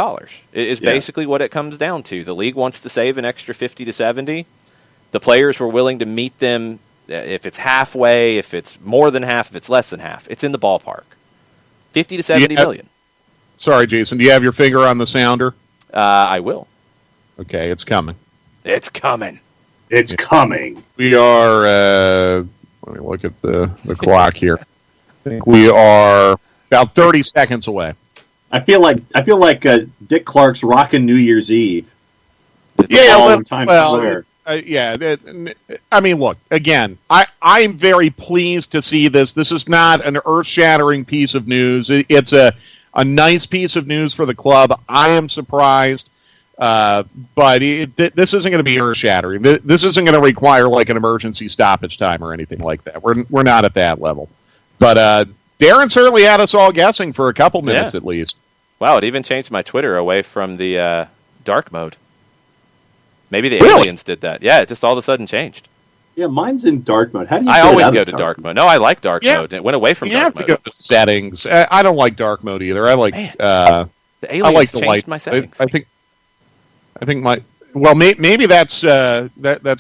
Is basically what it comes down to. The league wants to save an extra 50 to 70. The players were willing to meet them if it's halfway, if it's more than half, if it's less than half. It's in the ballpark. 50 to 70 million. Sorry, Jason. Do you have your finger on the sounder? I will. Okay, it's coming. It's coming. It's coming. We are. Let me look at the clock here. I think we are about 30 seconds away. I feel like Dick Clark's rocking New Year's Eve. I mean, look, again, I'm very pleased to see this. This is not an earth-shattering piece of news. It's a nice piece of news for the club. I am surprised, but this isn't going to be earth-shattering. This isn't going to require like an emergency stoppage time or anything like that. We're not at that level. But Darren certainly had us all guessing for a couple minutes at least. Wow, it even changed my Twitter away from the dark mode. Maybe the aliens did that. Yeah, it just all of a sudden changed. Yeah, mine's in dark mode. How do you? I always go to dark mode. No, I like dark mode. It went away from dark mode. You have to go to settings. I don't like dark mode either. I like the aliens changed my settings. I think maybe that's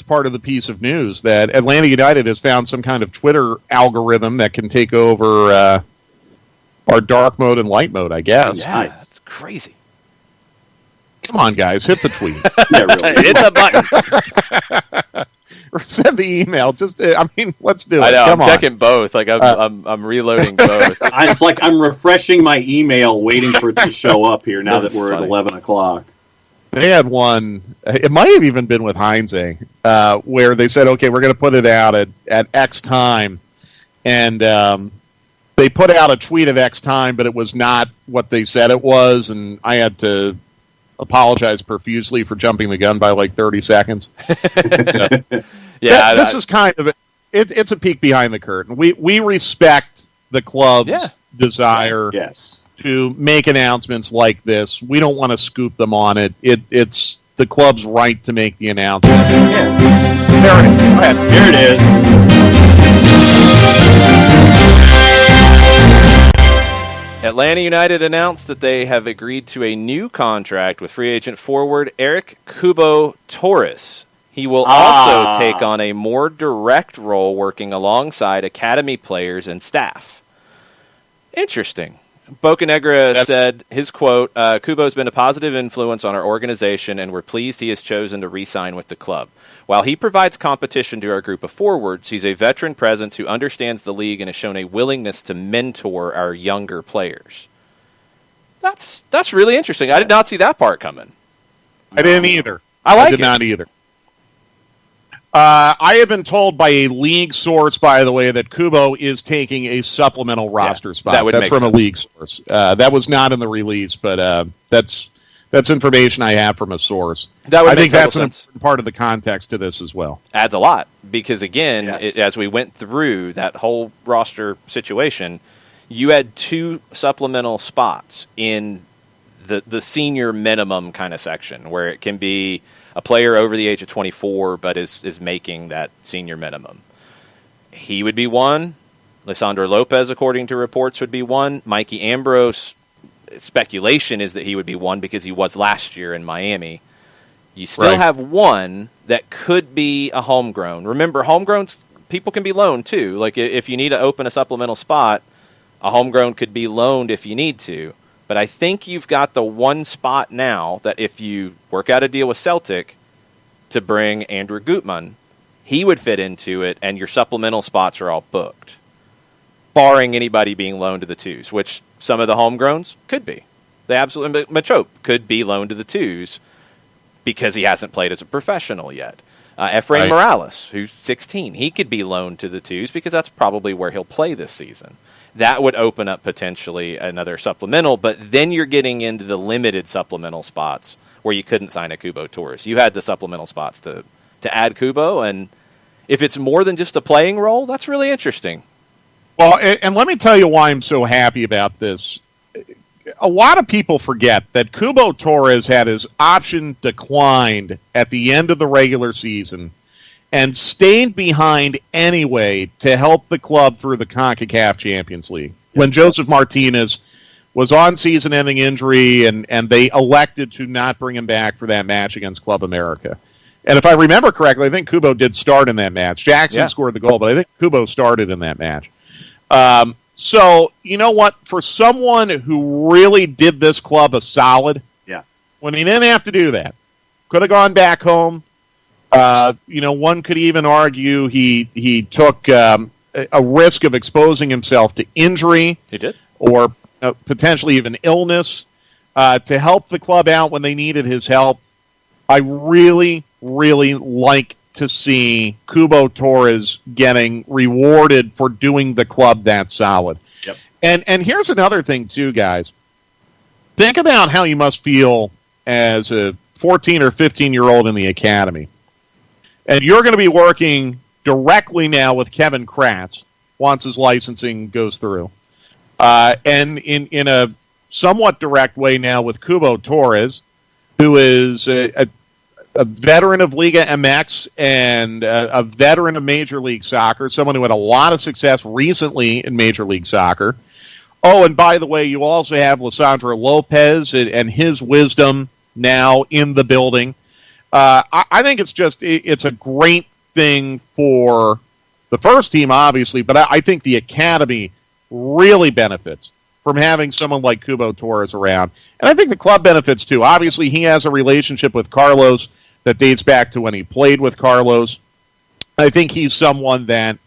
part of the piece of news that Atlanta United has found some kind of Twitter algorithm that can take over our dark mode and light mode, I guess. Yeah, that's crazy. Come on, guys, hit the tweet. Hit the button. Or send the email. Let's do it. I know. Come I'm on. checking both. Like I'm reloading both. It's like I'm refreshing my email, waiting for it to show up here. Now that we're at 11 o'clock. They had one. It might have even been with Heinze, where they said, "Okay, we're going to put it out at X time," and they put out a tweet at X time, but it was not what they said it was, and I had to apologize profusely for jumping the gun by like 30 seconds. This is kind of it's a peek behind the curtain. We respect the club's desire to make announcements like this. We don't want to scoop them on it. It's the club's right to make the announcement. There it is. Here it is. Atlanta United announced that they have agreed to a new contract with free agent forward Eric Kubo Torres. He will also take on a more direct role working alongside academy players and staff. Interesting. Bocanegra said, his quote, Kubo's been a positive influence on our organization, and we're pleased he has chosen to re-sign with the club. While he provides competition to our group of forwards, he's a veteran presence who understands the league and has shown a willingness to mentor our younger players. That's really interesting. I did not see that part coming. I didn't either. I did not either. I have been told by a league source, by the way, that Kubo is taking a supplemental roster spot. That's from a league source. That was not in the release, but that's information I have from a source. I think that's an important part of the context to this as well. Adds a lot because, again, as we went through that whole roster situation, you had 2 supplemental spots in the senior minimum kind of section where it can be a player over the age of 24 but is making that senior minimum. He would be one. Lisandro Lopez, according to reports, would be one. Mikey Ambrose, speculation is that he would be one because he was last year in Miami. You still have one that could be a homegrown. Remember, homegrowns, people can be loaned too. Like if you need to open a supplemental spot, a homegrown could be loaned if you need to. But I think you've got the one spot now that if you work out a deal with Celtic to bring Andrew Gutmann, he would fit into it, and your supplemental spots are all booked, barring anybody being loaned to the twos, which some of the homegrowns could be. They absolutely, Machope could be loaned to the twos because he hasn't played as a professional yet. Efrain Morales, who's 16, he could be loaned to the twos because that's probably where he'll play this season. That would open up potentially another supplemental, but then you're getting into the limited supplemental spots where you couldn't sign a Kubo Torres. You had the supplemental spots to add Kubo, and if it's more than just a playing role, that's really interesting. Well, and let me tell you why I'm so happy about this. A lot of people forget that Kubo Torres had his option declined at the end of the regular season and stayed behind anyway to help the club through the CONCACAF Champions League. When Joseph Martinez was on season-ending injury and they elected to not bring him back for that match against Club America. And if I remember correctly, I think Kubo did start in that match. Jackson scored the goal, but I think Kubo started in that match. So, you know what? For someone who really did this club a solid, when he didn't have to do that, could have gone back home. One could even argue he took a risk of exposing himself to injury. He did. Or potentially even illness to help the club out when they needed his help. I really, really like to see Kubo Torres getting rewarded for doing the club that solid. Yep. And here's another thing, too, guys. Think about how you must feel as a 14 or 15-year-old in the academy. And you're going to be working directly now with Kevin Kratz once his licensing goes through. And in a somewhat direct way now with Kubo Torres, who is a veteran of Liga MX and a veteran of Major League Soccer, someone who had a lot of success recently in Major League Soccer. Oh, and by the way, you also have Lisandro Lopez and his wisdom now in the building. I think it's a great thing for the first team, obviously, but I think the academy really benefits from having someone like Kubo Torres around. And I think the club benefits, too. Obviously, he has a relationship with Carlos that dates back to when he played with Carlos. I think he's someone that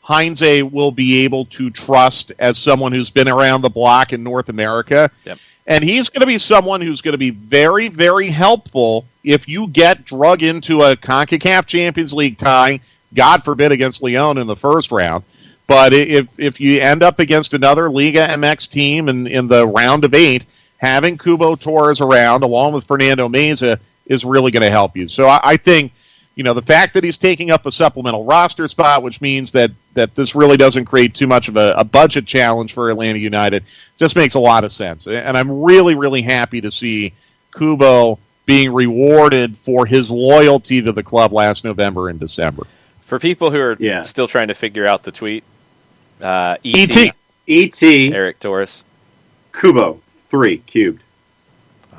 Heinze will be able to trust as someone who's been around the block in North America. Yep. And he's going to be someone who's going to be very, very helpful if you get drug into a CONCACAF Champions League tie, God forbid, against Leon in the first round. But if you end up against another Liga MX team in the round of 8, having Kubo Torres around, along with Fernando Meza, is really going to help you. So I think, the fact that he's taking up a supplemental roster spot, which means that this really doesn't create too much of a budget challenge for Atlanta United, just makes a lot of sense. And I'm really, really happy to see Kubo being rewarded for his loyalty to the club last November and December. For people who are still trying to figure out the tweet, E.T. Eric Torres. Kubo, 3, cubed.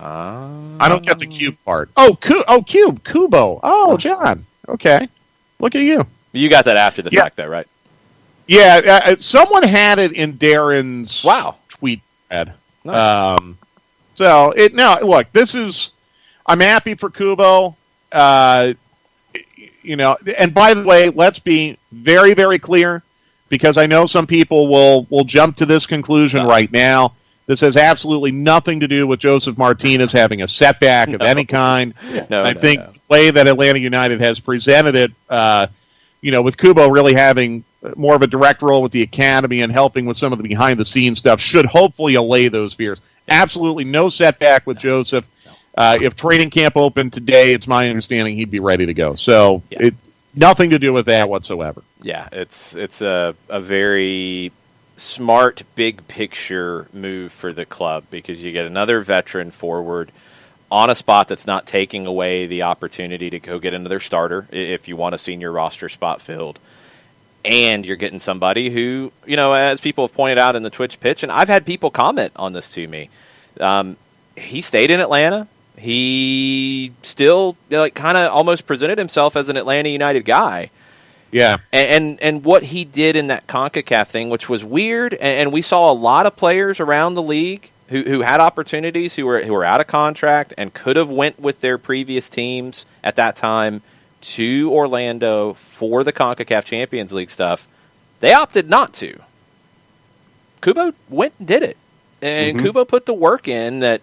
I don't get the cube part. Oh, cube, Kubo. Oh, John. Okay. Look at you. You got that after the fact, though, right? Yeah, someone had it in Darren's tweet thread. Nice. Look, I'm happy for Kubo. And by the way, let's be very, very clear, because I know some people will jump to this conclusion right now. This has absolutely nothing to do with Joseph Martinez having a setback of any kind. I think the way that Atlanta United has presented it, with Kubo really having more of a direct role with the academy and helping with some of the behind-the-scenes stuff, should hopefully allay those fears. Absolutely no setback with Joseph. If training camp opened today, it's my understanding he'd be ready to go. So nothing to do with that whatsoever. Yeah, it's a very smart, big-picture move for the club, because you get another veteran forward on a spot that's not taking away the opportunity to go get another starter if you want a senior roster spot filled. And you're getting somebody who, as people have pointed out in the Twitch pitch, and I've had people comment on this to me, he stayed in Atlanta. He still kind of almost presented himself as an Atlanta United guy. Yeah. And what he did in that CONCACAF thing, which was weird, and we saw a lot of players around the league who had opportunities, who were out of contract and could have went with their previous teams at that time to Orlando for the CONCACAF Champions League stuff. They opted not to. Kubo went and did it. And Kubo put the work in that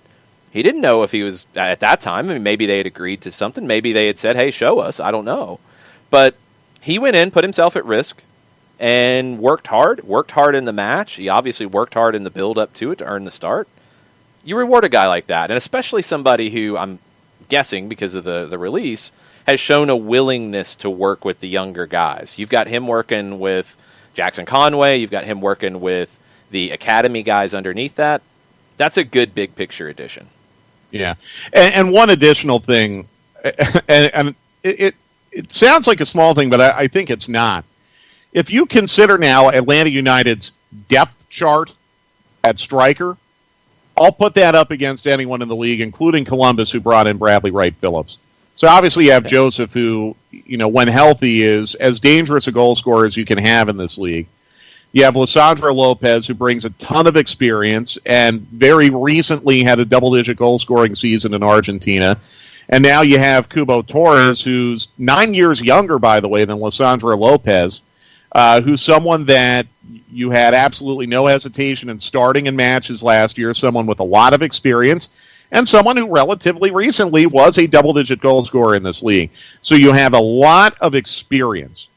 he didn't know if he was, at that time, I mean, maybe they had agreed to something. Maybe they had said, hey, show us. I don't know. But he went in, put himself at risk, and worked hard in the match. He obviously worked hard in the build-up to it to earn the start. You reward a guy like that, and especially somebody who, I'm guessing because of the release, has shown a willingness to work with the younger guys. You've got him working with Jackson Conway. You've got him working with the academy guys underneath that. That's a good big-picture addition. Yeah. And one additional thing, and it sounds like a small thing, but I think it's not. If you consider now Atlanta United's depth chart at striker, I'll put that up against anyone in the league, including Columbus, who brought in Bradley Wright Phillips. So obviously you have Joseph, who, when healthy, is as dangerous a goal scorer as you can have in this league. You have Lisandro Lopez, who brings a ton of experience and very recently had a double-digit goal-scoring season in Argentina. And now you have Kubo Torres, who's 9 years younger, by the way, than Lisandro Lopez, who's someone that you had absolutely no hesitation in starting in matches last year, someone with a lot of experience, and someone who relatively recently was a double-digit goal scorer in this league. So you have a lot of experience.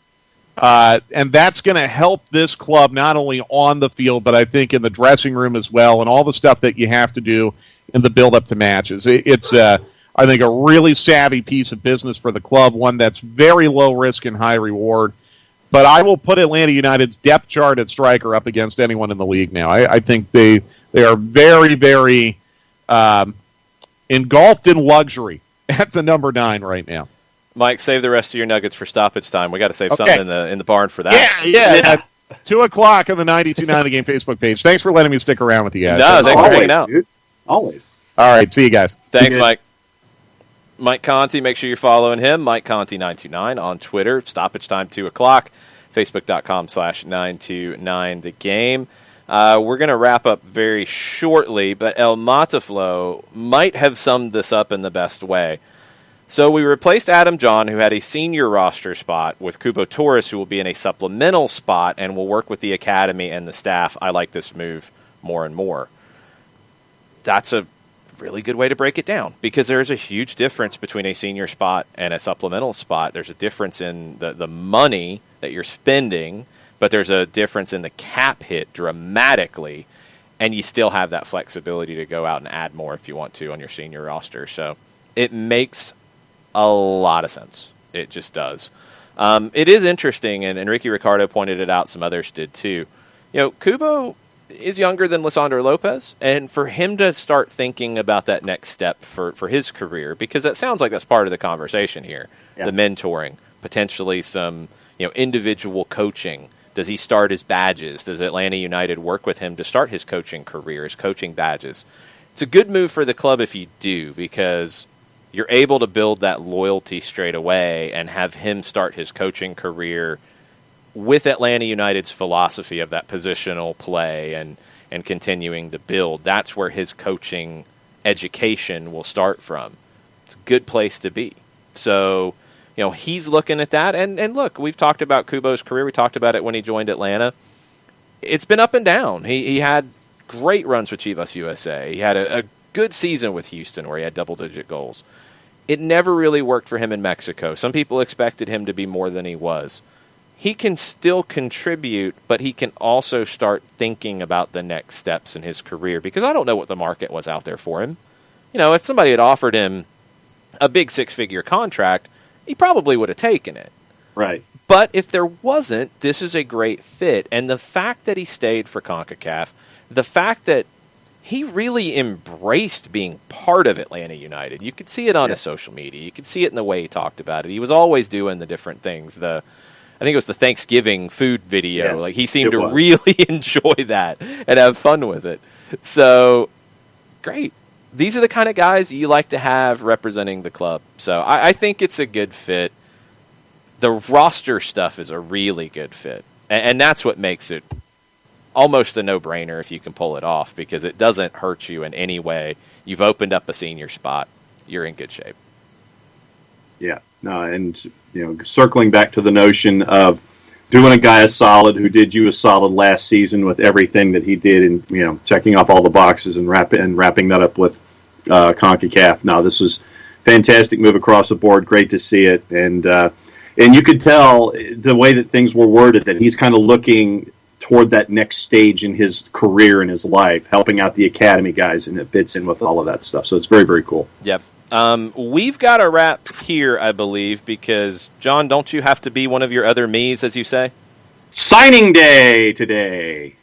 And that's going to help this club not only on the field, but I think in the dressing room as well, and all the stuff that you have to do in the build-up to matches. It's I think, a really savvy piece of business for the club, one that's very low risk and high reward. But I will put Atlanta United's depth chart at striker up against anyone in the league now. I think they are very, very engulfed in luxury at the number 9 right now. Mike, save the rest of your nuggets for stoppage time. We got to save something in the barn for that. Yeah. At 2:00 on the 92.9 The Game Facebook page. Thanks for letting me stick around with you guys. No, thanks for hanging out. Dude. Always. All right, see you guys. Thanks, Mike. Mike Conti, make sure you're following him. Mike Conti929 on Twitter. Stoppage time 2:00. Facebook.com/929 The Game. We're going to wrap up very shortly, but El Mataflow might have summed this up in the best way. So we replaced Adam John, who had a senior roster spot, with Kubo Torres, who will be in a supplemental spot and will work with the academy and the staff. I like this move more and more. That's a really good way to break it down, because there's a huge difference between a senior spot and a supplemental spot. There's a difference in the money that you're spending, but there's a difference in the cap hit dramatically, and you still have that flexibility to go out and add more if you want to on your senior roster. So it makes a lot of sense. It just does. It is interesting, and Ricky Ricardo pointed it out, some others did too. Kubo is younger than Lisandro Lopez, and for him to start thinking about that next step for his career, because that sounds like that's part of the conversation here, the mentoring, potentially some individual coaching Does he start his badges? Does Atlanta United work with him to start his coaching career, his coaching badges? It's a good move for the club if you do, because you're able to build that loyalty straight away and have him start his coaching career with Atlanta United's philosophy of that positional play and continuing to build. That's where his coaching education will start from. It's a good place to be. So, he's looking at that. And look, we've talked about Kubo's career. We talked about it when he joined Atlanta. It's been up and down. He had great runs with Chivas USA. He had a good season with Houston where he had double-digit goals. It never really worked for him in Mexico. Some people expected him to be more than he was. He can still contribute, but he can also start thinking about the next steps in his career, because I don't know what the market was out there for him. If somebody had offered him a big six-figure contract, he probably would have taken it. Right. But if there wasn't, this is a great fit. And the fact that he stayed for CONCACAF, the fact that he really embraced being part of Atlanta United. You could see it on his social media. You could see it in the way he talked about it. He was always doing the different things. I think it was the Thanksgiving food video. Yes, like, he seemed to really enjoy that and have fun with it. So, great. These are the kind of guys you like to have representing the club. So I think it's a good fit. The roster stuff is a really good fit. And that's what makes it almost a no-brainer if you can pull it off, because it doesn't hurt you in any way. You've opened up a senior spot. You're in good shape. Yeah. No, and circling back to the notion of doing a guy a solid who did you a solid last season with everything that he did, and checking off all the boxes and wrapping that up with CONCACAF. Now, this was fantastic move across the board. Great to see it, and you could tell the way that things were worded that he's kind of looking toward that next stage in his career and his life, helping out the academy guys, and it fits in with all of that stuff. So it's very, very cool. Yep. We've got a wrap here, I believe, because, John, don't you have to be one of your other me's, as you say? Signing day today.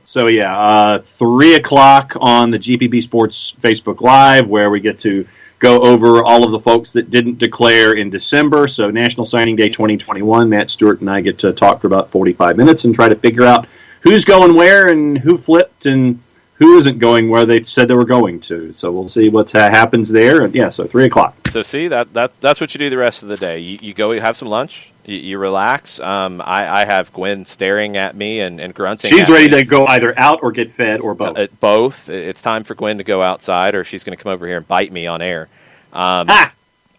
So, 3 o'clock on the GPB Sports Facebook Live, where we get to go over all of the folks that didn't declare in December. So, National Signing Day 2021, Matt Stewart and I get to talk for about 45 minutes and try to figure out who's going where and who flipped and who isn't going where they said they were going to. So we'll see what happens there. And so 3 o'clock. So see, that's what you do the rest of the day. You go have some lunch, you relax. I have Gwen staring at me and grunting. She's ready to go either out or get fed or both. Both. It's time for Gwen to go outside, or she's going to come over here and bite me on air.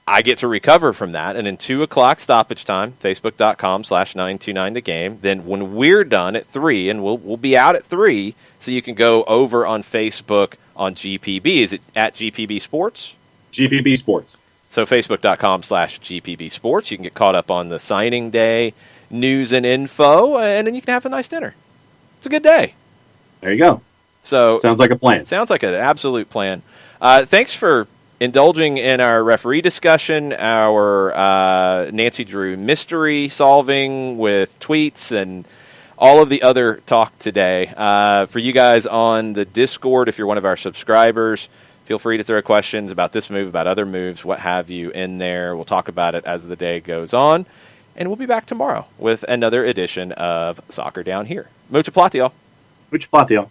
I get to recover from that, and in 2 o'clock stoppage time, facebook.com/929thegame. Then when we're done at 3, and we'll be out at 3, so you can go over on Facebook on GPB. Is it at GPB Sports? GPB Sports. So facebook.com/GPB Sports. You can get caught up on the signing day news and info, and then you can have a nice dinner. It's a good day. There you go. So sounds like a plan. Sounds like an absolute plan. Thanks for indulging in our referee discussion, our Nancy Drew mystery solving with tweets, and all of the other talk today. For you guys on the Discord, if you're one of our subscribers, feel free to throw questions about this move, about other moves, what have you in there. We'll talk about it as the day goes on. And we'll be back tomorrow with another edition of Soccer Down Here. Mucho plati, y'all. Mucho plati, y'all.